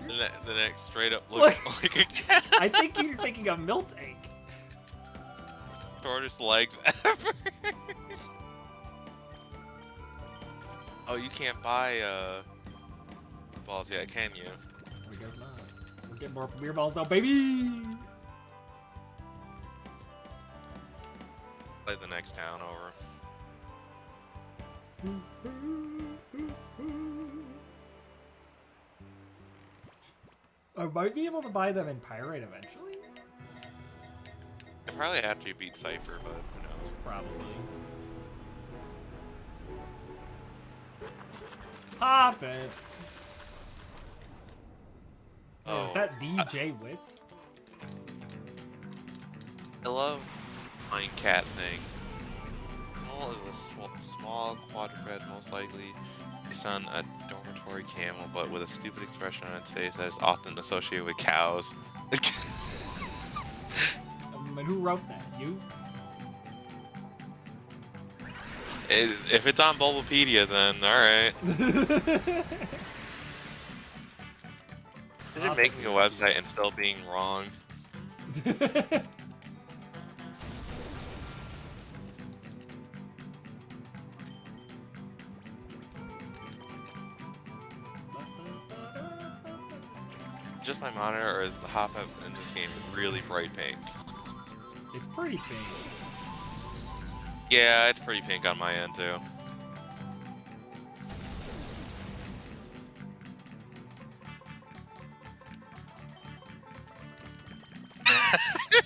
The next straight up looks like a cow. I think you're thinking of milk tank. Shortest legs ever. Oh, you can't buy balls yet, can you? I guess not. We'll get more beer balls now, baby. Play the next town over. I might be able to buy them in Pirate eventually. Probably after you beat Cypher, but who knows? Probably. Pop it. Oh, Is that DJ Wits? I love Mine Cat thing. Camel is a small quadruped, most likely based on a dormitory camel, but with a stupid expression on its face that is often associated with cows. And who wrote that? You? If it's on Bulbapedia, then alright. Imagine making a website and still being wrong. Just my monitor, or is the hop-up in this game really bright pink? It's pretty pink. Yeah, it's pretty pink on my end too.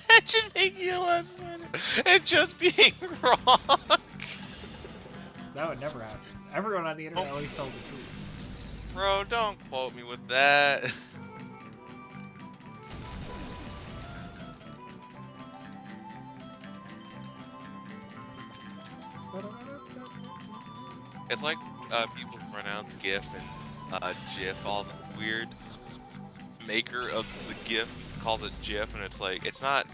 Imagine making a website and just being wrong. That would never happen. Everyone on the internet always told the truth. Bro, don't quote me with that. It's like people pronounce GIF and GIF, all the weird maker of the GIF calls it GIF, and it's like, it's not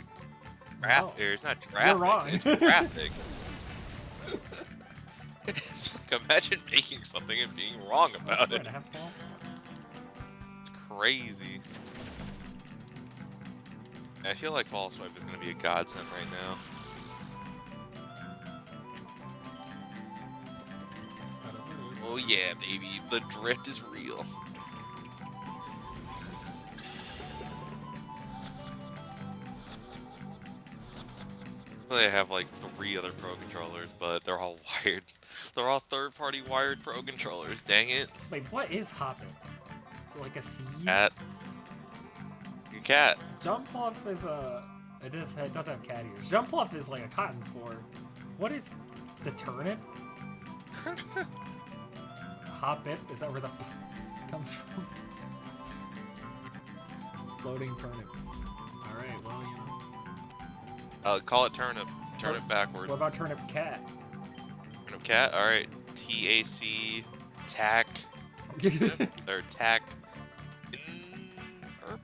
graphic, it's not graphics, wrong. it's graphic. It's like, imagine making something and being wrong about it. It's crazy. I feel like Fall Swipe is going to be a godsend right now. Oh yeah, baby, the drift is real. They have like 3 other Pro controllers, but they're all wired. They're all third-party wired Pro controllers. Dang it! Wait, what is hopping? Is it like a seed? Cat. Your cat. Jump Off is a. It does have cat ears. Jump Off is like a cotton spore. What is? It's a turnip. Hop it? Is that where the comes from? Floating turnip. Alright, well, you know. Call it turnip. Turnip backwards. What about turnip cat? Turnip cat? Alright. TAC. Tack. Or tack. Erp.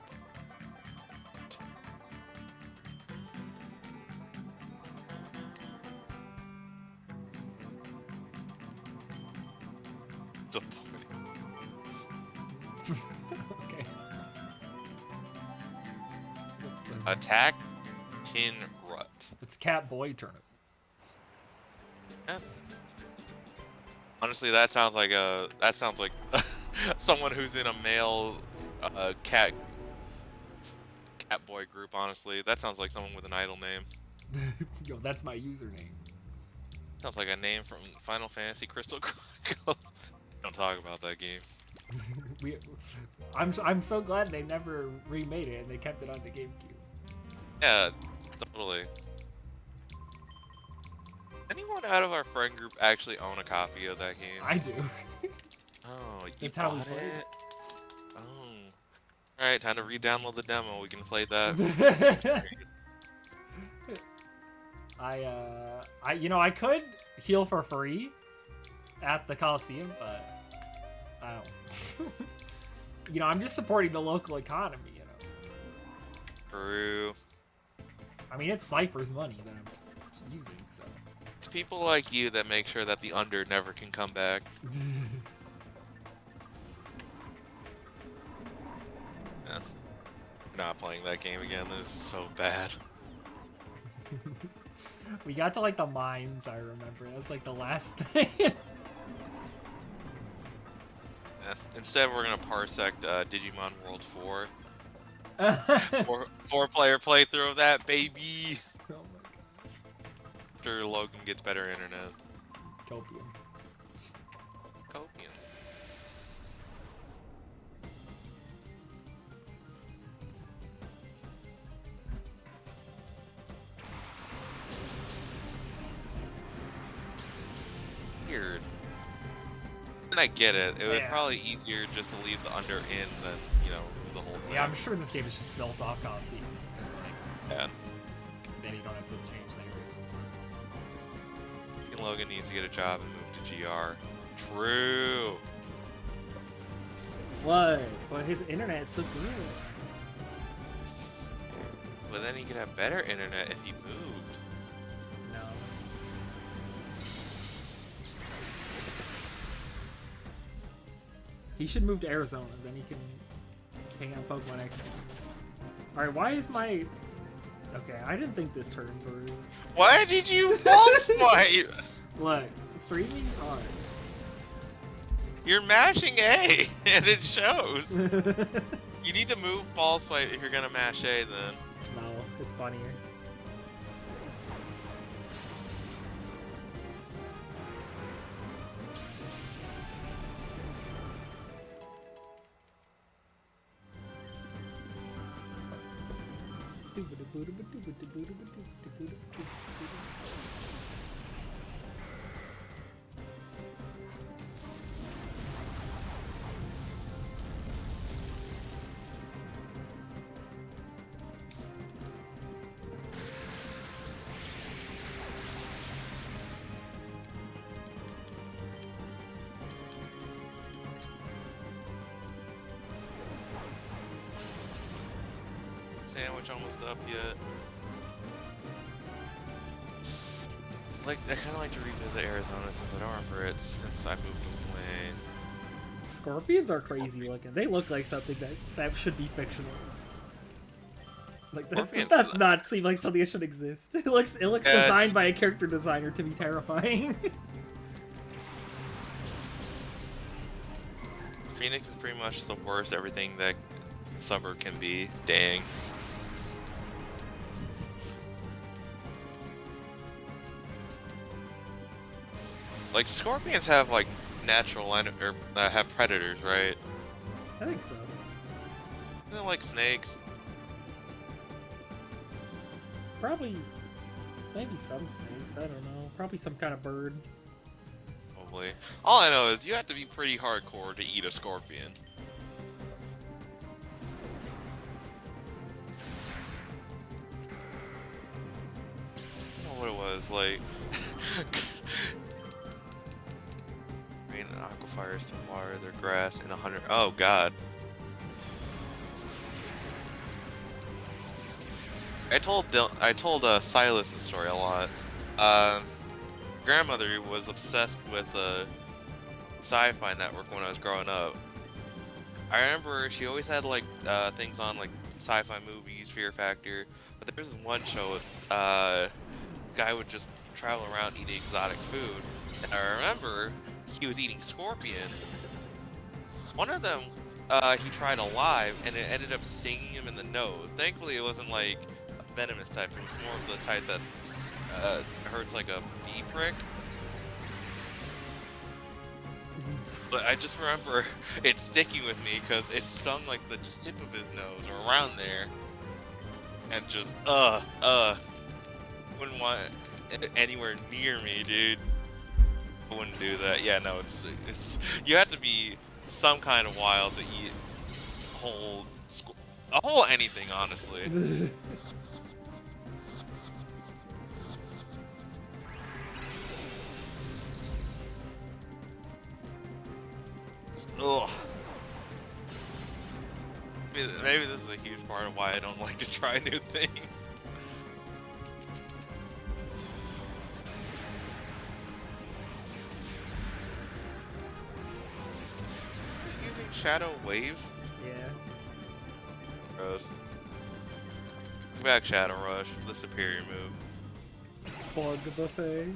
Okay. Attack. Kin rut. It's cat boy turnip. Yeah. Honestly, that sounds like someone who's in a male cat boy group. Honestly, that sounds like someone with an idol name. Yo, that's my username. Sounds like a name from Final Fantasy Crystal Chronicles. Don't talk about that game. I'm so glad they never remade it and they kept it on the GameCube. Yeah, totally. Anyone out of our friend group actually own a copy of that game? I do. Oh, you That's how we bought played it? it. Oh. Alright, time to re-download the demo. We can play that. I could heal for free at the Coliseum, but I don't. I'm just supporting the local economy, True. I mean, it's Cypher's money that I'm using, so. It's people like you that make sure that the under never can come back. Yeah. Not playing that game again. This is so bad. We got to like the mines, I remember. That was like the last thing. Instead, we're gonna parsec Digimon World 4. Four-player playthrough of that, baby. Oh my god. After Logan gets better internet. Copium. Copium. Weird. And I get it. It was probably easier just to leave the under in than, the whole thing. Yeah, I'm sure this game is just built off Coliseum. Yeah. Then you don't have to change things. Logan needs to get a job and move to GR. True. What? But his internet is so good. but then he could have better internet if he moved. No. He should move to Arizona, then he can hang out Pokemon XD. Alright, why is my... Okay, I didn't think this turned through. Why did you false swipe? Look, streaming's hard. You're mashing A, and it shows. You need to move false swipe if you're gonna mash A then. No, it's funnier. Sandwich almost up yet. Like, I kind of like to revisit Arizona since I don't remember it since I moved away. Scorpions are crazy looking. They look like something that should be fictional. Like that Scorpions- does not seem like something that should exist. It looks Yes. designed by a character designer to be terrifying. Phoenix is pretty much the worst everything that Suburb can be. Dang. Like, scorpions have, like, natural or have predators, right? I think so. They're like snakes. Probably, maybe some snakes. I don't know. Probably some kind of bird. Probably. All I know is you have to be pretty hardcore to eat a scorpion. I don't know what it was, like... Rain and aquifers to water their grass in 100... Oh, God. I told Silas the story a lot. Grandmother was obsessed with Sci-Fi Network when I was growing up. I remember she always had like things on like sci-fi movies, Fear Factor. But there was this one show, guy would just travel around eating exotic food, and I remember he was eating scorpion. One of them, he tried alive, and it ended up stinging him in the nose. Thankfully, it wasn't like a venomous type. It was more of the type that hurts like a bee prick. But I just remember it sticking with me because it stung like the tip of his nose or around there, and just wouldn't want it anywhere near me, dude. I wouldn't do that. Yeah, no, it's you have to be some kind of wild to eat a whole anything, honestly. Ugh. Maybe this is a huge part of why I don't like to try new things. Using Shadow Wave? Yeah. Gross. Bring back Shadow Rush, the superior move. Bug buffet.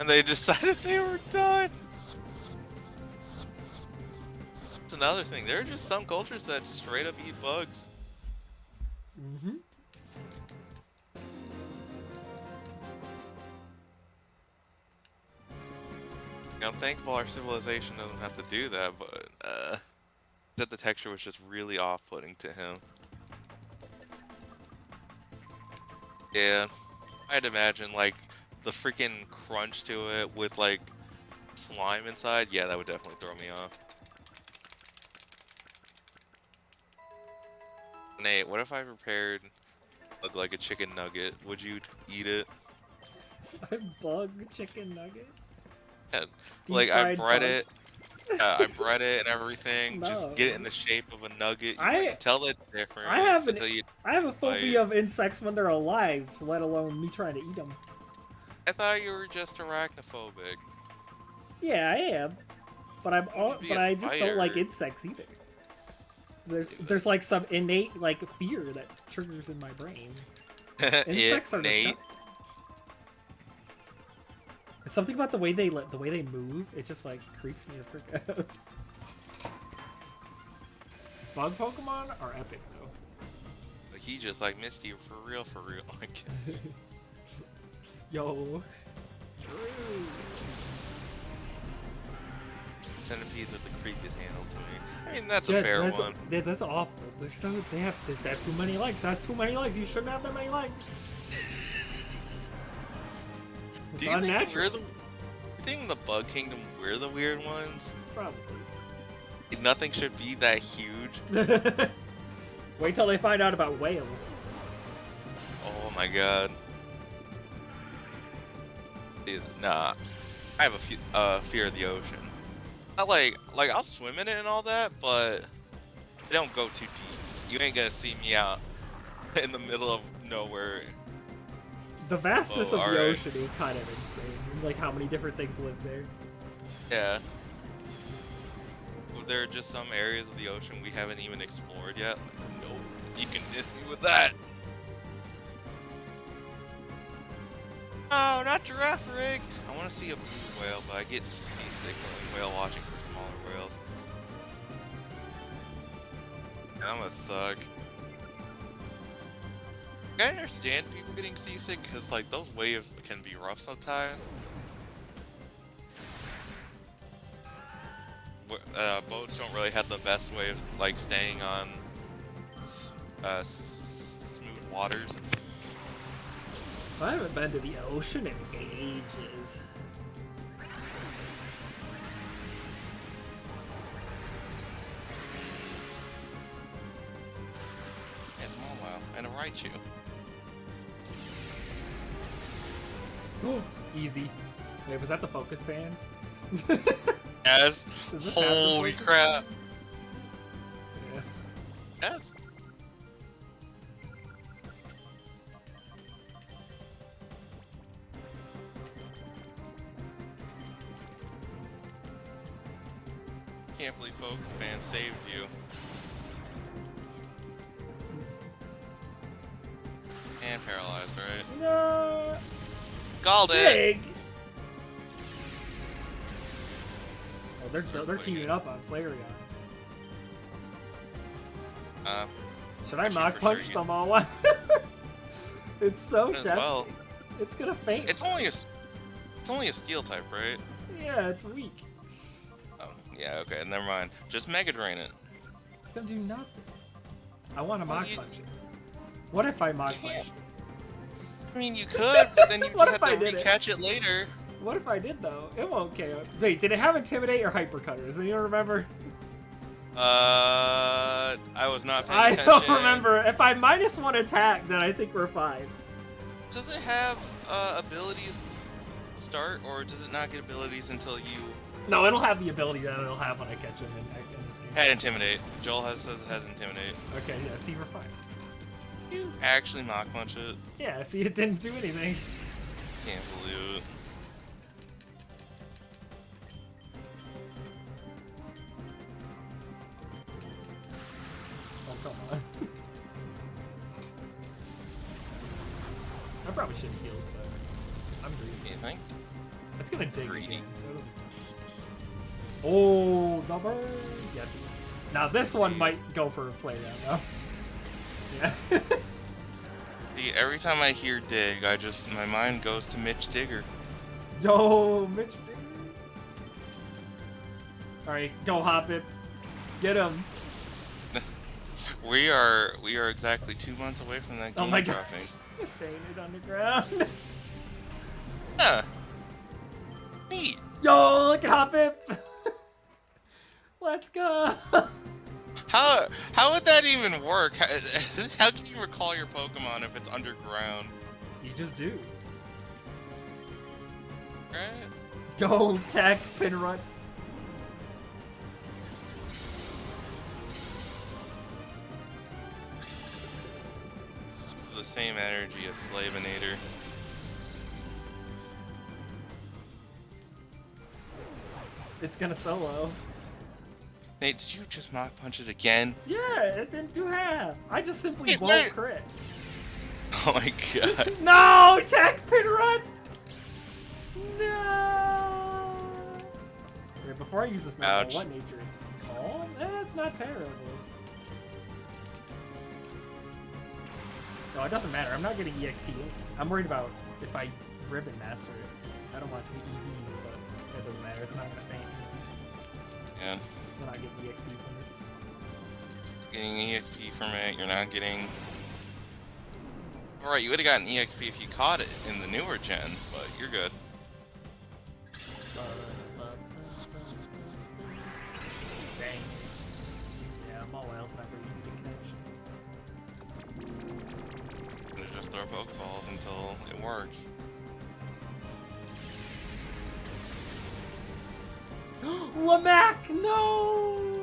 And they decided they were done. That's another thing. There are just some cultures that straight up eat bugs. Mm-hmm. I'm thankful our civilization doesn't have to do that, but that the texture was just really off-putting to him. Yeah, I'd imagine like the freaking crunch to it with like slime inside. Yeah, that would definitely throw me off. Nate, what if I prepared like a chicken nugget? Would you eat it? A bug chicken nugget? Yeah, Deep like I fried bread bug. it. I bred it and everything. No. Just get it in the shape of a nugget. You I- can tell it's different. I have until you. I have a phobia of insects when they're alive, let alone me trying to eat them. I thought you were just arachnophobic. Yeah, I am. But be a I just don't like spider. insects either. There's like some innate like fear that triggers in my brain. Insects are Innate. disgusting. Something about the way they move, it just like creeps me the frick out. Bug Pokemon are epic though. Like he just like Misty for real. Like, Yo. Centipedes with the creepiest handle to me. I mean that's Yeah, a fair that's, one. That's awful. They have too many legs. That's too many legs. You shouldn't have that many legs. It's Do you think unnatural. you think in the Bug Kingdom we're the weird ones? Probably. Nothing should be that huge. Wait till they find out about whales. Oh my god. Nah, I have a fear of the ocean. Not like I'll swim in it and all that, but I don't go too deep. You ain't gonna see me out in the middle of nowhere. The vastness Oh, of the alright. ocean is kind of insane. Like how many different things live there. Yeah. There are just some areas of the ocean we haven't even explored yet. Like, nope, you can miss me with that. Oh, not giraffe rig. I want to see a blue whale, but I get seasick when whale watching for smaller whales. That must suck. I understand people getting seasick because like those waves can be rough sometimes. Boats don't really have the best way of like staying on smooth waters. I haven't been to the ocean in ages. It's been a while, and a Raichu. Easy. Wait, was that the focus band? Yes. Does this have the Holy focus crap. band? Yeah. Yes. Can't believe Focus Band saved you. And paralyzed, right? No. Called it! Big. Oh, they're teaming up on Flareon. Should I Actually, Mach for Punch sure them all? It's so as tempting. well. It's gonna faint. It's only a steel type, right? Yeah, it's weak. Oh, yeah, okay, never mind. Just Mega Drain it. It's gonna do nothing. I want to Well, Mach you- Punch. What if I Mach can't. Punch? I mean, you could, but then you What have if I to did it? recatch it later. What if I did though? It won't KO. Wait, did it have Intimidate or Hypercutter? Does anyone remember? I was not paying I attention. don't remember. If I -1 attack, then I think we're fine. Does it have abilities to start, or does it not get abilities until you No, it'll have the ability that it'll have when I catch him in this game. had Intimidate? Joel says it has Intimidate. Okay, yeah, see, we're fine. You actually Mach Punch it? Yeah, see, it didn't do anything. Can't believe it. Oh, come on. I probably shouldn't heal, but I'm greedy. You think? It's gonna dig Greedy. again, so it'll... Oh, number! Yes. Now this one might go for a play down, though. Yeah. See, every time I hear dig, my mind goes to Mitch Digger. Yo, Mitch. Alright, go Hoppip. Get him. We are exactly 2 months away from that game Oh my god. dropping. You fainted on the ground. Yeah. Neat. Yo, look at Hoppip. Let's go. How would that even work? How can you recall your Pokemon if it's underground? You just do. Right? Go, Tech, Pinrut. the same energy as Slavinator. It's gonna solo. Nate, did you just Mach Punch it again? Yeah, it didn't do half. I just simply Wait, won't what? crit. Oh my god. No! Tech pin run! No! Wait, before I use this now, Ouch. what nature? Calm? It's not terrible. No, it doesn't matter. I'm not getting EXP. I'm worried about if I ribbon master it. I don't want it to be EVs, but it doesn't matter. It's not gonna faint. Yeah. I'm not getting EXP from this. Getting EXP from it, you're not getting... Alright, you would have gotten EXP if you caught it in the newer gens, but you're good. Dang. Yeah, Mawil's not very easy to catch. You just throw Pokeballs until it works. Lamac, no!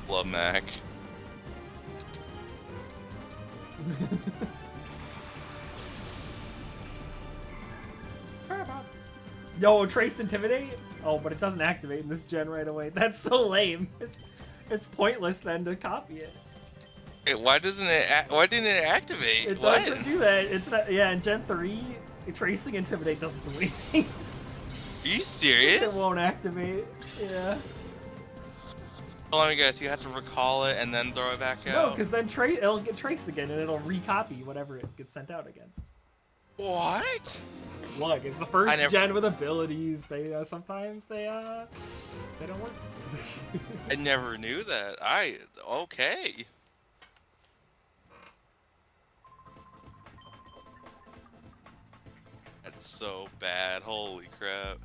Lamac. Yo, Traced Intimidate? Oh, but it doesn't activate in this gen right away. That's so lame. It's pointless then to copy it. Wait, why didn't it activate? It What? doesn't do that. It's not, yeah, in Gen 3, Tracing Intimidate doesn't do anything. Are you serious? It won't activate. Yeah. Well, let me guess, you have to recall it and then throw it back No, out? because then it'll get Trace again and it'll recopy whatever it gets sent out against. What? Look, it's the first never- gen with abilities. They sometimes they don't work. I never knew that. Okay. That's so bad. Holy crap.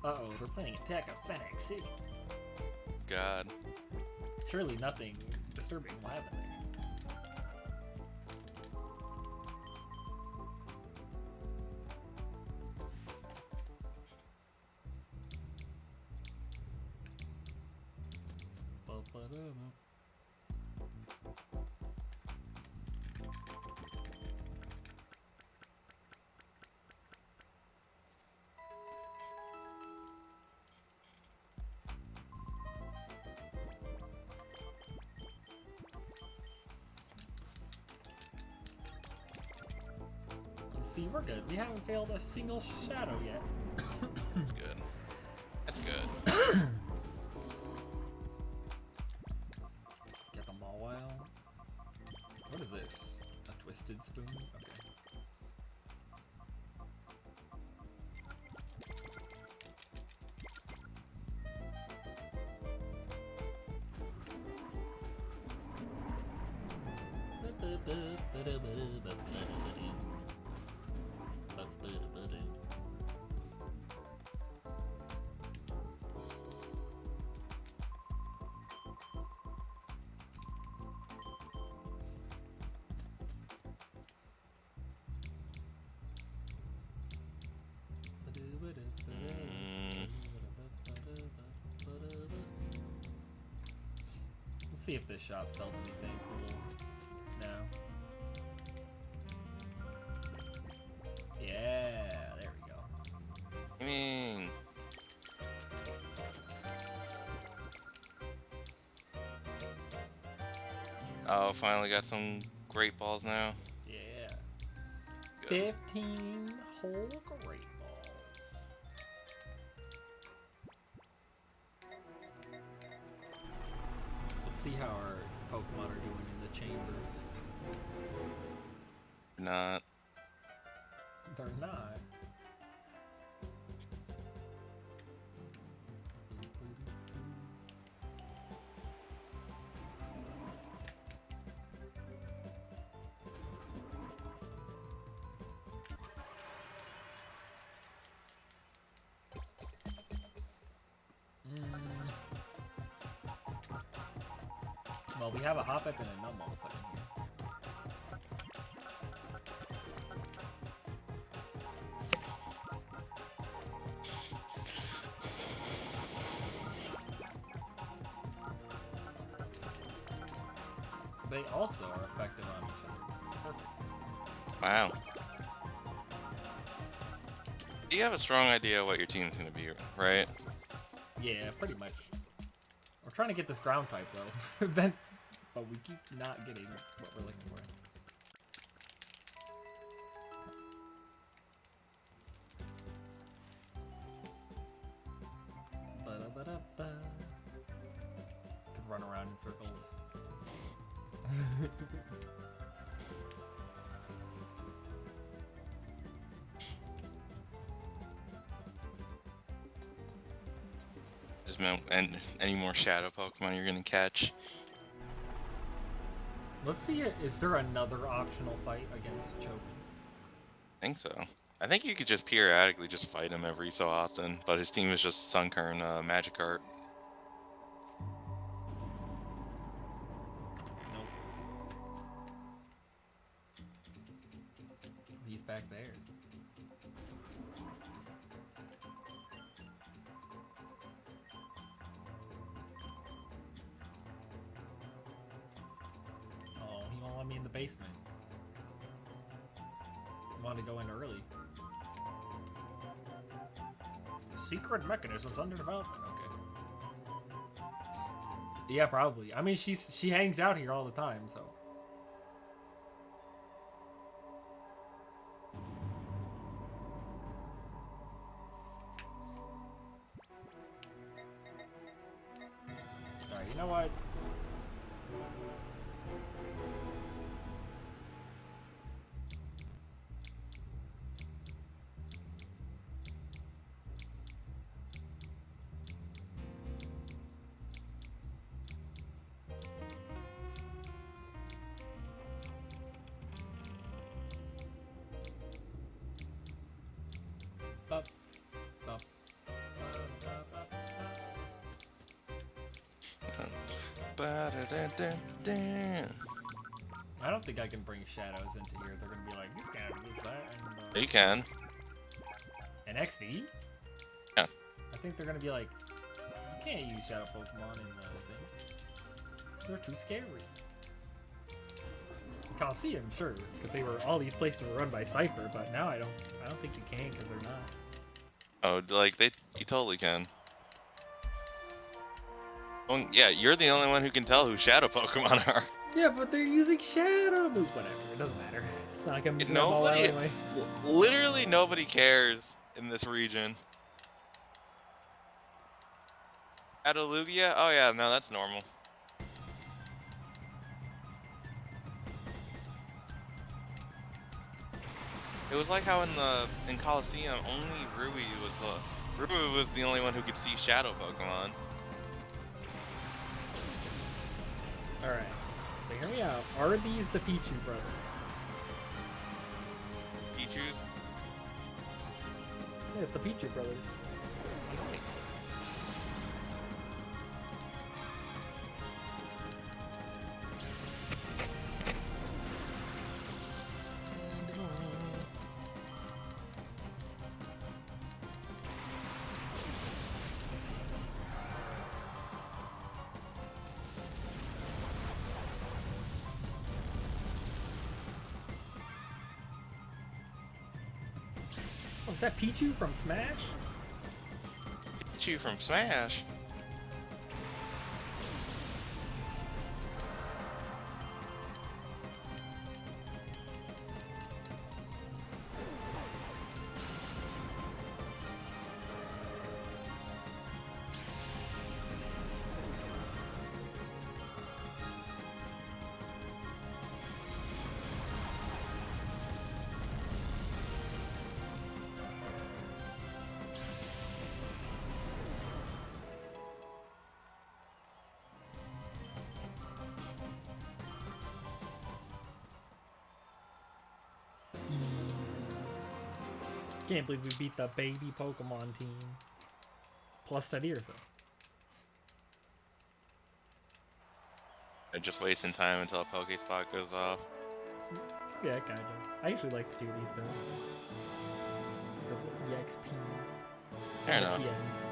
Uh-oh, they're playing Attack of Fennec City. God. Surely nothing disturbing will happen there. See, we're good. We haven't failed a single shadow yet. That's good. That's good. Get them all wild. What is this? A twisted spoon? Okay. Let's see if this shop sells anything cool now. Yeah, there we go. I mean... Oh, finally got some great balls now. Yeah. Good. 15 whole great balls. Let's see how our Pokemon are doing in the chambers. Not. They're not. Well, we have a Hoppip and a Numble to put in here. they also are effective on each other. Perfect. Wow. You have a strong idea what your team's gonna be, right? Yeah, pretty much. We're trying to get this ground type though. But we keep not getting what we're looking for. Ba-da-ba-da-ba. Could run around in circles. Just and any more shadow Pokemon you're gonna catch. Let's see, is there another optional fight against Choken? I think so. I think you could just periodically just fight him every so often, but his team is just Sunkern Magikarp. Nope. He's back there. Oh, he won't let me in the basement. I want to go in early. Secret mechanisms under development. Okay. Yeah, probably. I mean, she hangs out here all the time, so. Alright, you know what? Up, up, I don't think I can bring shadows into here. They're gonna be like, you can't use that. And, You can. and XD? Yeah. I think they're gonna be like, you can't use shadow Pokemon in the thing. They're too scary. Coliseum, sure, because all these places were run by Cypher, but now I don't think you can because they're not. Oh, like you totally can. Well, yeah, you're the only one who can tell who shadow Pokemon are. Yeah, but they're using shadow. Whatever, it doesn't matter. It's not like I'm using them all out anyway. Literally nobody cares in this region. Atalugia? Oh yeah, no, that's normal. It was like how in Coliseum only Rui was the only one who could see shadow Pokemon. Alright, so hear me out. Are these the Pichu brothers? Pichus? Yeah, it's the Pichu brothers. Nice. Oh, is that Pichu from Smash? Pichu from Smash? Can't believe we beat the baby Pokemon team. Plus that Ursa. They're just wasting time until a Pokespot goes off. Yeah, kinda. I usually like to do these though. For the EXP. Fair and the enough. TMs.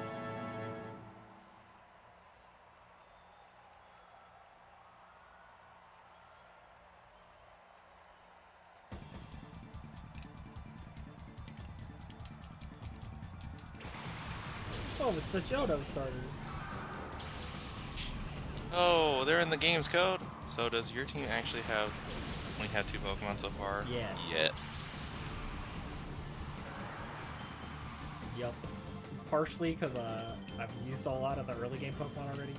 Oh, it's the Johto starters. Oh, they're in the game's code. So does your team actually have only had 2 Pokemon so far? Yes. Yet. Yep. Partially because I've used a lot of the early game Pokemon already.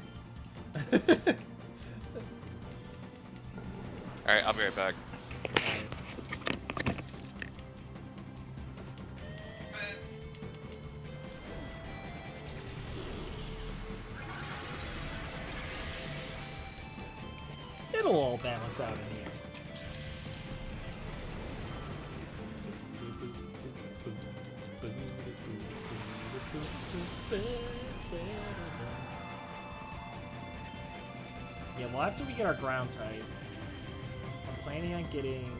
Alright, I'll be right back. It'll all balance out in the end. Yeah, well, after we get our ground type, I'm planning on getting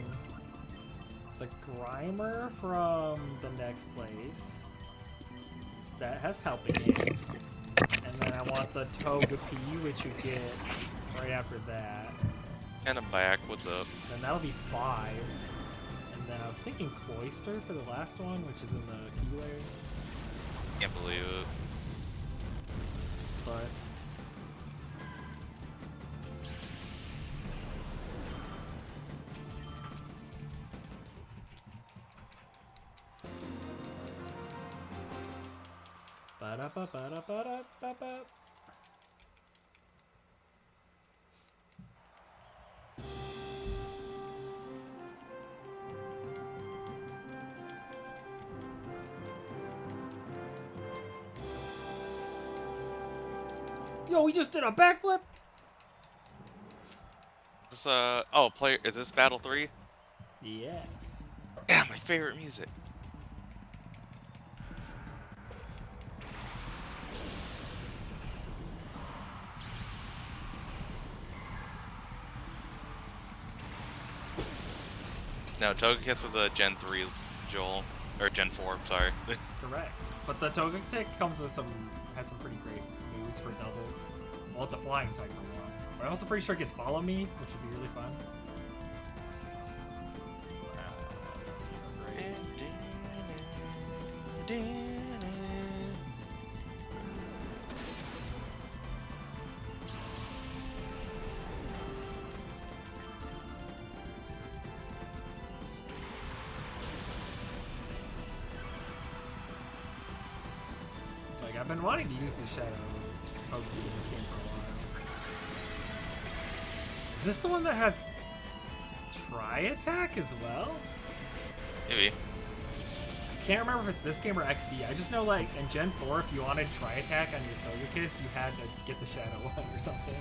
the Grimer from the next place. That has helping it. And then I want the Togepi, which you get right after that. And I'm back. What's up? Then that'll be 5. And then I was thinking Cloyster for the last one, which is in the key layer. Can't believe it. But ba-da-ba-ba-da-ba-da-ba-ba. Yo, we just did a backflip. This oh, player, is this Battle 3? Yes. Yeah, my favorite music. No, Togekiss was a Gen 3, Joel. Or Gen 4, sorry. Correct. But the Togetic comes with has some pretty great moves for doubles. Well, it's a flying type for one. But I'm also pretty sure it gets Follow Me, which would be really fun. Like, I've been wanting to use the Shadow Togepi in this game for a while. Is this the one that has Tri-Attack as well? Maybe. I can't remember if it's this game or XD. I just know, like, in Gen 4, if you wanted Tri-Attack on your Togekiss, you had to get the Shadow one or something.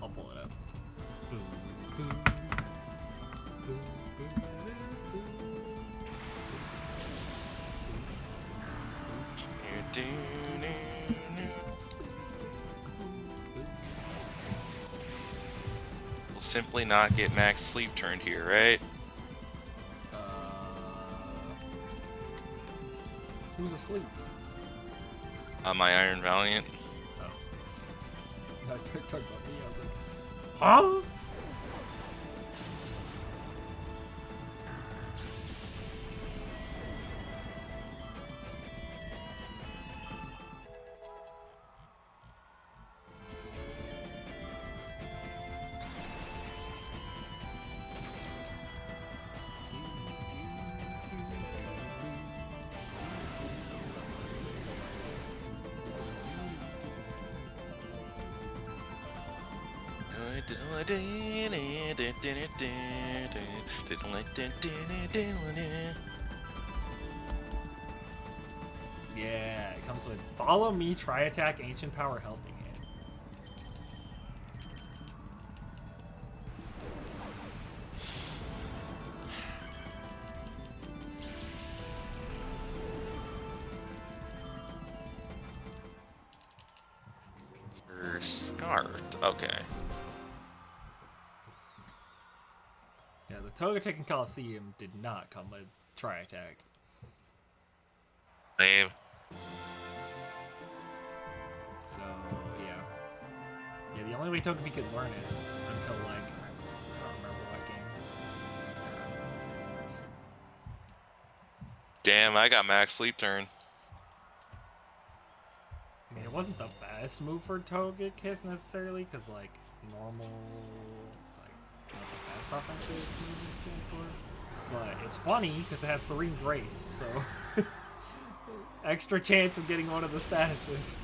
I'll pull it up. We'll simply not get max sleep turned here, right? Who's asleep? My Iron Valiant. Oh. I talked about me. I was like, huh? Yeah, it comes with Follow Me, Tri-Attack, Ancient Power, Helping Hand. Scarred. Okay. Togetic and Coliseum did not come with Tri-Attack. Lame. So, yeah. Yeah, the only way Togepi could learn it until, like, I don't remember what game. Damn, I got max sleep turn. I mean, it wasn't the best move for Togekiss necessarily, because, like, normal, it's, like, not the best offensive move in Gen 4. But it's funny, because it has Serene Grace, so... extra chance of getting one of the statuses.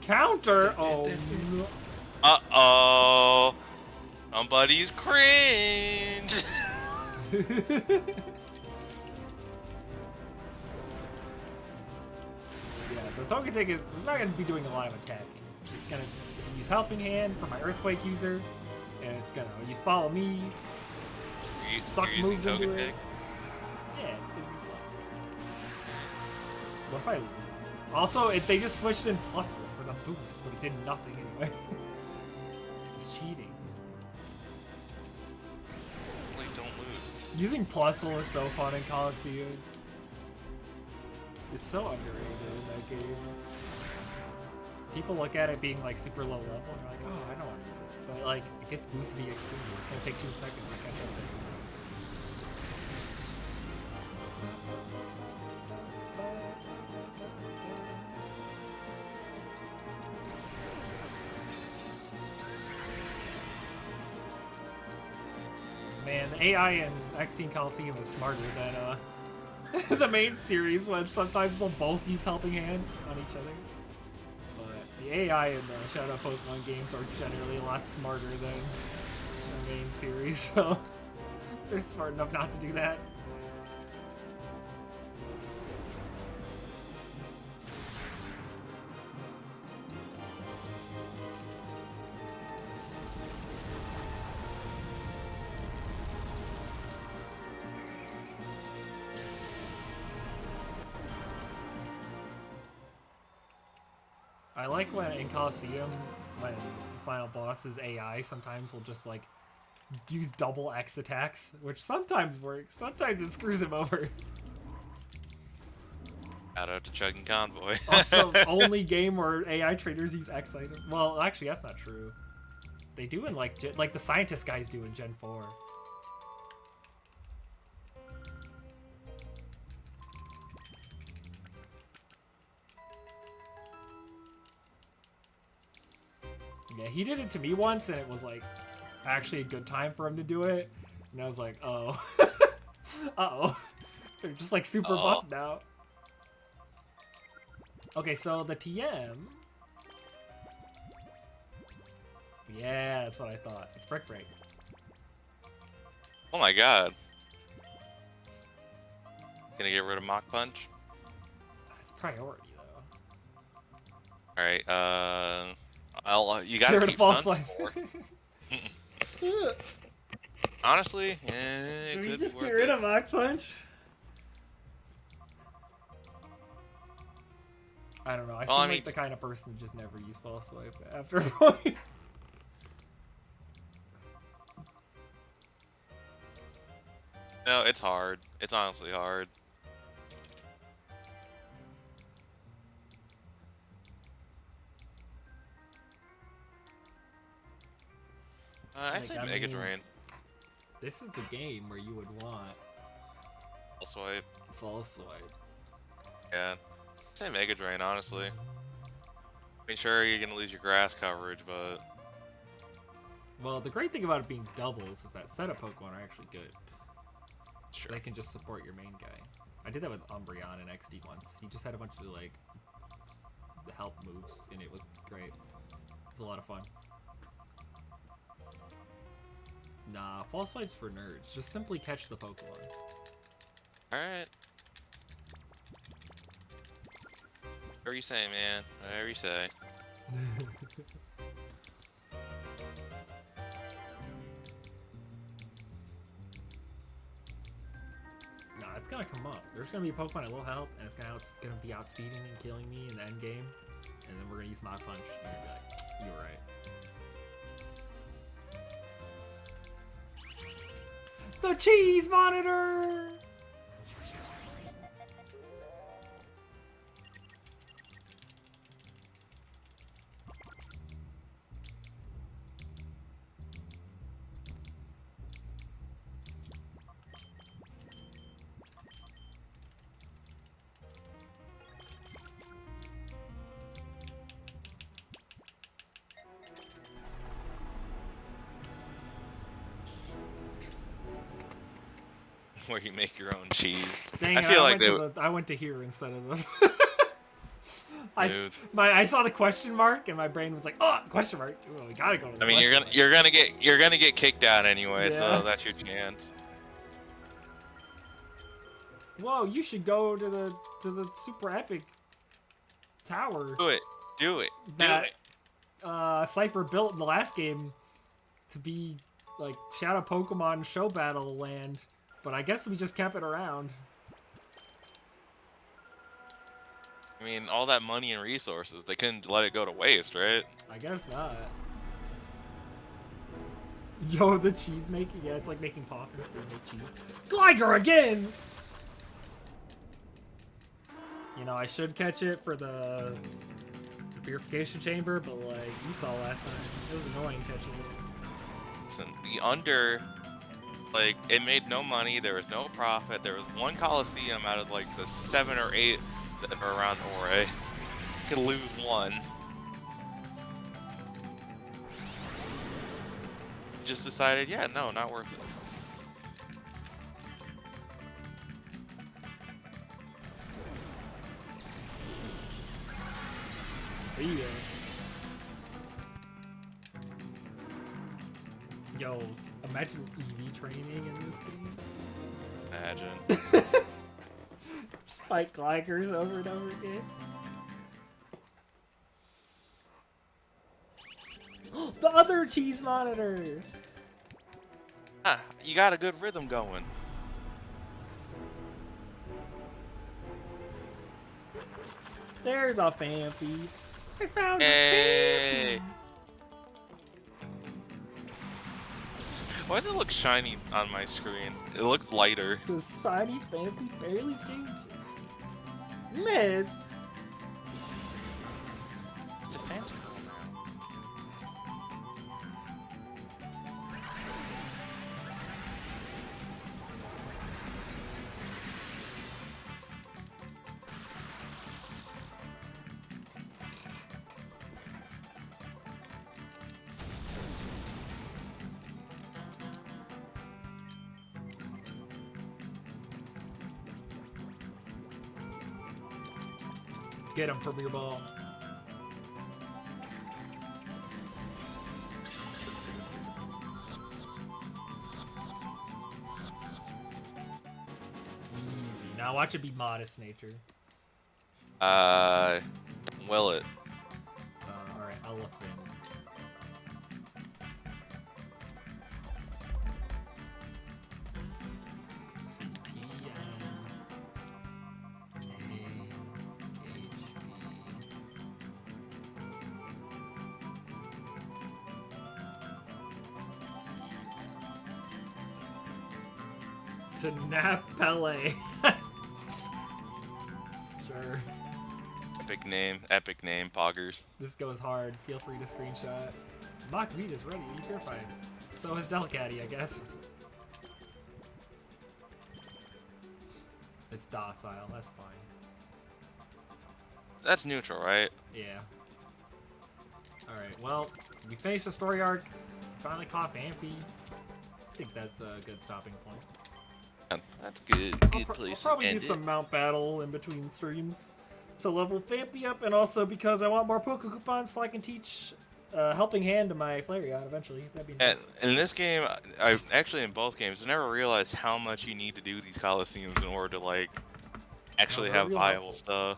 Counter! Oh, no. Uh-oh. Somebody's cringe. Yeah, the Togetic is not going to be doing a lot of attacking. It's going to use Helping Hand for my Earthquake user, and it's going to use Follow Me, suck You're moves using into Togetic? it. Yeah, it's going to be fun. What if I lose? Also, they just switched in Plus for the boost, but it did nothing anyway. It's cheating. Wait, don't lose. Using Plusle is so fun in Coliseum. It's so underrated in that game. People look at it being like super low level and they're like, oh, I don't want to use it. But like, it gets boosted EXP. It's gonna take 2 seconds to catch up. Man, the AI in XD Coliseum is smarter than the main series when sometimes they'll both use Helping Hand on each other. But the AI in the Shadow Pokemon games are generally a lot smarter than the main series, so they're smart enough not to do that. I like when in Coliseum, when the final boss's AI sometimes will just like use double X attacks, which sometimes works, sometimes it screws him over. Shout out to Chugging Convoy. Also, only game where AI traders use X items. Well, actually, that's not true. They do in like the scientist guys do in Gen 4. Yeah, he did it to me once, and it was like actually a good time for him to do it. And I was like, oh, uh-oh, they're just like super buff now. Okay, so the TM. Yeah, that's what I thought. It's Brick Break. Oh my god. Gonna get rid of Mach Punch? It's priority though. Alright, you Get gotta rid of keep False stunts Swipe. for. Honestly, it Did we could just be get worth rid it. of Mach Punch? I don't know. I seem I like mean- the kind of person to just never use False Swipe after a point. No, it's hard. It's honestly hard. I Like, say I Mega mean- Drain. This is the game where you would want Full swipe. False Swipe. Yeah. I say Mega Drain, honestly. I mean, sure, you're gonna lose your grass coverage, but Well, the great thing about it being doubles is that setup Pokemon are actually good. sure. They can just support your main guy. I did that with Umbreon in XD once. He just had a bunch of like the help moves, and it was great. It was a lot of fun. Nah, false swipes for nerds. Just simply catch the Pokemon. Alright. Whatever you say, man. Whatever you say. Nah, it's gonna come up. There's gonna be a Pokemon at low health, and it's gonna be outspeeding and killing me in the end game, and then we're gonna use Mach Punch. And you're like, you were right. The cheese monitor! Where you make your own cheese. Dang I it, feel like I went to here instead of the... Dude. I saw the question mark and my brain was like, oh, question mark. Well, we gotta go to the I mean, question you're gonna get kicked out anyway, Yeah. so that's your chance. mark. Whoa, you should go to the super epic tower Do it. Do it. Do that it. Cypher built in the last game to be like Shadow Pokemon Show Battle land, but I guess we just kept it around. I mean, all that money and resources, they couldn't let it go to waste, right? I guess not. Yo, the cheese making, yeah, it's like making poppins to make cheese. Gligar again! You know, I should catch it for the purification chamber, but like you saw last time, it was annoying catching it. Listen, the under, like, it made no money, there was no profit, there was one Coliseum out of like the 7 or 8 that are around Ore. Could lose one. Just decided, yeah, no, not worth it. See ya. Yo, imagine EV training in this game. Imagine. Just fight Gligers over and over again. The other cheese monitor! Ah, you got a good rhythm going. There's a Fampy. I found Hey. a Fampy. Why does it look shiny on my screen? It looks lighter. This shiny Fampy barely changes. Missed. It's defensive now. Get him, Premier Ball. Easy. Now watch it be modest nature. Will it? Alright, elephant. To nap Pele. Sure. Epic name, Poggers. This goes hard. Feel free to screenshot. Mach Meat is ready to be purified. So is Delcatty, I guess. It's docile, that's fine. That's neutral, right? Yeah. Alright, well, we finished the story arc. Finally caught Vampy. I think that's a good stopping point. That's good. Good I'll place probably to do end some mount battle in between streams to level Vampy up, and also because I want more Poke Coupons so I can teach a helping hand to my Flareon eventually. That'd be And nice. in this game, I've actually in both games, I never realized how much you need to do these Coliseums in order to like actually they're have real viable helpful. stuff.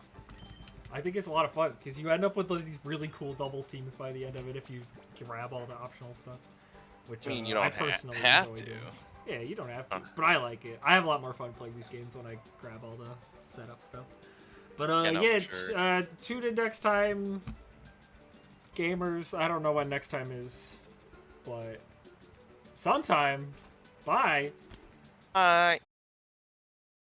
I think it's a lot of fun because you end up with these really cool doubles teams by the end of it if you grab all the optional stuff. Which I mean, you I don't personally have enjoy to. doing. Yeah, you don't have to, Uh. but I like it. I have a lot more fun playing these games when I grab all the setup stuff. But Yeah, no, yeah, for sure. tune in next time, gamers. I don't know when next time is, but sometime. Bye. Bye.